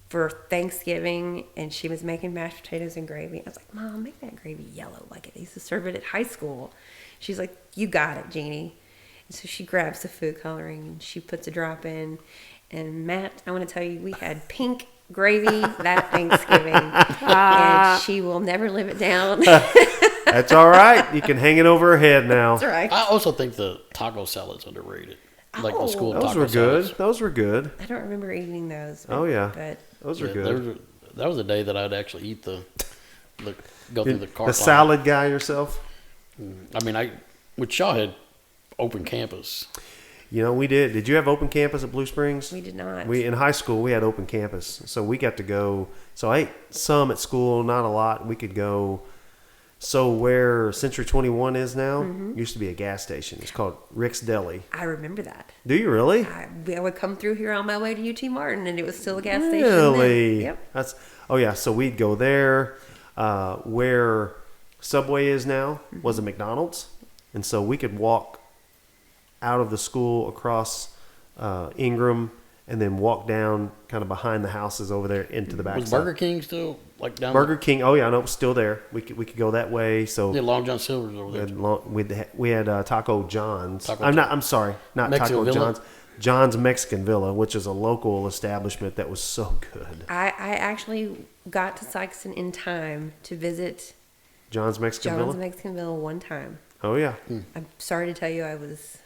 for Thanksgiving, and she was making mashed potatoes and gravy. I was like, Mom, make that gravy yellow like I used to serve it at high school. She's like, you got it, Jeannie. And so she grabs the food coloring and she puts a drop in. And Matt, I want to tell you, we had pink gravy that Thanksgiving, and she will never live it down. That's all right. You can hang it over her head now. That's right. I also think the taco salad's underrated. Like the school Those taco were good. salads. Those were good. I don't remember eating those. Oh, yeah. But Those were Yeah, good. that was the day that I'd actually eat go through the cart The line. salad guy yourself? I mean, with Shaw had open campus. You know, we did. Did you have open campus at Blue Springs? we did not. We in high school we had open campus, so we got to go. So I ate some at school, not a lot. We could go. So where Century 21 is now used to be a gas station. It's called Rick's Deli. I remember that. Do you really? I would come through here on my way to UT Martin, and it was still a gas station. Really? then. Yep. That's. Oh yeah. So we'd go there. Where Subway is now was a McDonald's, and so we could walk out of the school across Ingram, and then walk down kind of behind the houses over there into the back. Was Burger King still like down Burger King? Oh yeah, no, it was still there. We could go that way. So Yeah, Long John Silver's over we there. had, we had Taco John's. Taco I'm sorry, not Mexican Taco Villa? John's. John's Mexican Villa, which is a local establishment that was so good. I actually got to Sikeston in time to visit John's Mexican John's Villa. Mexican Villa one time. Oh yeah. I'm sorry to tell you, I was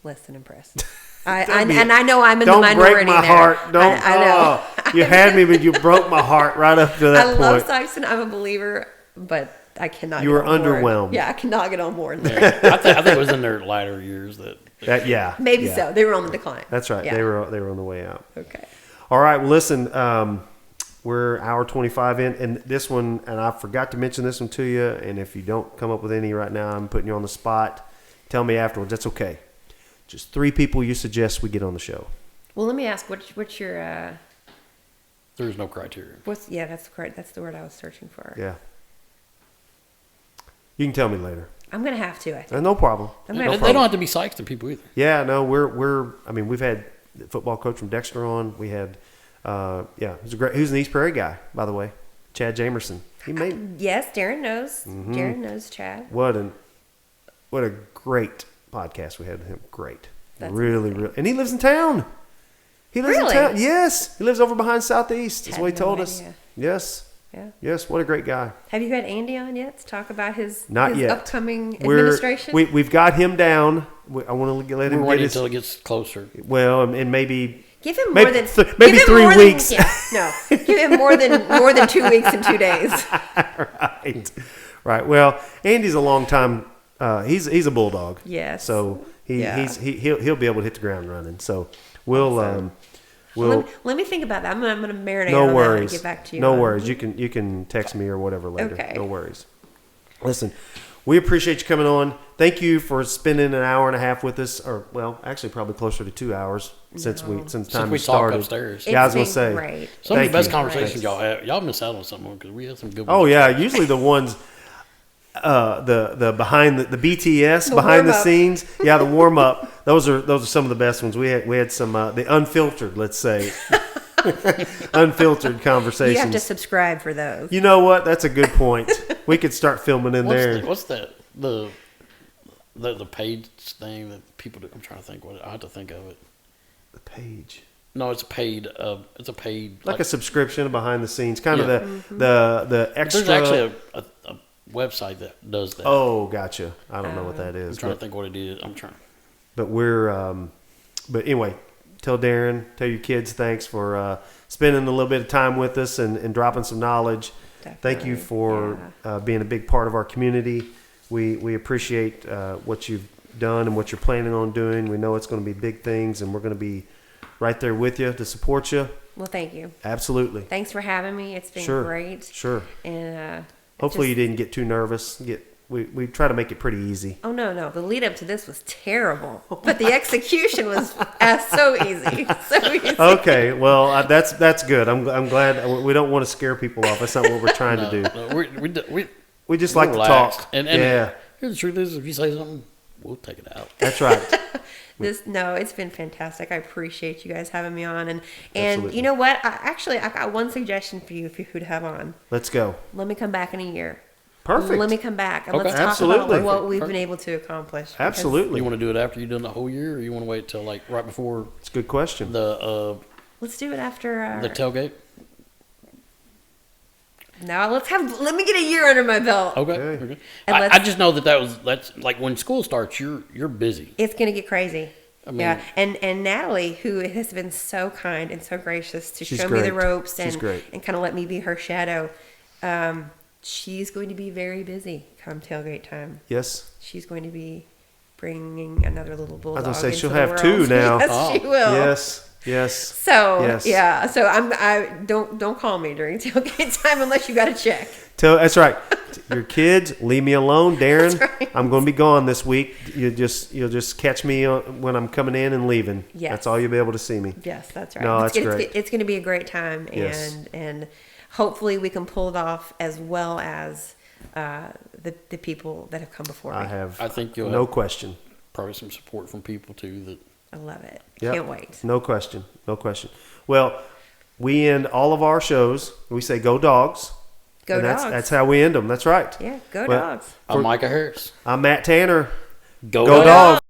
less than impressed. Don't be- And I know I'm in the Don't minority break my there. heart. Don't. I know. Oh, you had me, but you broke my heart right up to I that love point. Sikeston. I'm a believer, but I cannot. You get were on board. underwhelmed. Yeah, I cannot get on board. Yeah. I think it was in their latter years that. Yeah. Maybe yeah. so. They were on the decline. That's right. Yeah. They were on the way out. Okay. All right. Well, listen. We're hour 25 in, and this one, and I forgot to mention this one to you. And if you don't come up with any right now, I'm putting you on the spot. Tell me afterwards. That's okay. Just 3 people you suggest we get on the show. Well, let me ask. What's your? There's no criteria. That's correct. That's the word I was searching for. Yeah. You can tell me later. I'm gonna have to. I think. No problem. I'm They, gonna. they don't have to be Sikeston people either. Yeah, no, we're. I mean, we've had the football coach from Dexter on. We had, who's an East Prairie guy, by the way, Chad Jamerson. He made Yes, Darren knows. Mm-hmm. Darren knows Chad. what a great podcast we had with him. Great, That's really, amazing. really, and he lives in town. He lives Really? in town. Yes, he lives over behind Southeast. That's Had what he no told us. idea. Yes, Yeah. yes. What a great guy. Have you had Andy on yet to talk about his Not yet. upcoming administration? We've got him down. I want to let him We're get waiting his. until it gets closer. Well, and maybe Give him Maybe more than maybe give him 3 more weeks. Than, yeah, no, give him more than 2 weeks and 2 days. Right. Well, Andy's a long time. He's a bulldog. Yes. So Yeah. he'll be able to hit the ground running. So we'll Awesome. Let me think about that. I'm gonna marinate no on worries. that and get back to you. No on- worries. You can text me or whatever later. Okay. No worries. Listen, we appreciate you coming on. Thank you for spending an hour and a half with us, or well, actually probably closer to 2 hours since time we we talk started. upstairs. Yeah, I was It's gonna been say. great. Some of Thank the best you. conversations y'all have. Y'all miss out on something because we had some good ones. Oh yeah, usually the ones the behind the BTS behind the warm-up. scenes. Yeah, the warm up. Those are some of the best ones. We had some the unfiltered, let's say. Unfiltered conversations. You have to subscribe for those. You know what? That's a good point. We could start filming in there. What's that? The paid thing that people do. I'm trying to think what I have to think of it. The page. No, it's a paid. It's a paid. Like a subscription behind the scenes, kind Yeah. of the extra. There's actually a website that does that. Oh, gotcha. I don't know what that I'm is. trying to But, think what it is. I'm trying. but we're. But anyway, tell Darren, tell your kids thanks for spending a little bit of time with us and dropping some knowledge. Thank you Definitely, for being a big part of our community. We appreciate what you've done and what you're planning on doing. We know it's going to be big things, and we're going to be right there with you to support you. Well, thank you. Absolutely. Thanks for having me. It's been Sure. great. Sure. And Hopefully you didn't get too nervous. We try to make it pretty easy. Oh no! The lead up to this was terrible, but the execution was so easy. So easy. Okay, well that's good. I'm glad. We don't want to scare people off. That's not what we're trying to do. No, We just we're like to relaxed. talk. And yeah, the truth is, if you say something, we'll take it out. that's right. It's been fantastic. I appreciate you guys having me on, and Absolutely. you know what? I got one suggestion for you if you could have on. Let's go. Let me come back in a year. Perfect. Let me come back and Okay. let's talk Absolutely. about what we've Perfect. been able to accomplish. because- Absolutely. You want to do it after you've done the whole year, or you want to wait till like right before It's a good question. the Let's do it after. the tailgate? No, let me get a year under my belt. Okay. Okay. Okay. And I just know that's like when school starts, you're busy. It's gonna get crazy. I mean- Yeah, and Natalie, who has been so kind and so gracious to She's show me the great. ropes She's and great. kind of let me be her shadow, she's going to be very busy come tailgate time. Yes. She's going to be bringing another little bulldog. gonna say, into she'll the have world. two now. Yes, Oh. she will. Yes. Yes. So Yes. yeah, so I don't call me during tailgate time unless you got a check. That's right. Your kids, leave me alone, Darren. That's right. I'm going to be gone this week. You'll just catch me when I'm coming in and leaving. Yes. That's all you'll be able to see me. Yes, that's right. No, it's that's gonna, great. It's going to be a great time, Yes. and hopefully we can pull it off as well as the people that have come before me. I think you'll no have question. probably some support from people too. That I love it. Yep. Can't wait. No question. No question. Well, we end all of our shows. We say "Go Dogs." Go and Dogs. That's how we end them. That's right. Yeah, go Well, Dogs. I'm Micah Harris. I'm Matt Tanner. Go Go Dogs.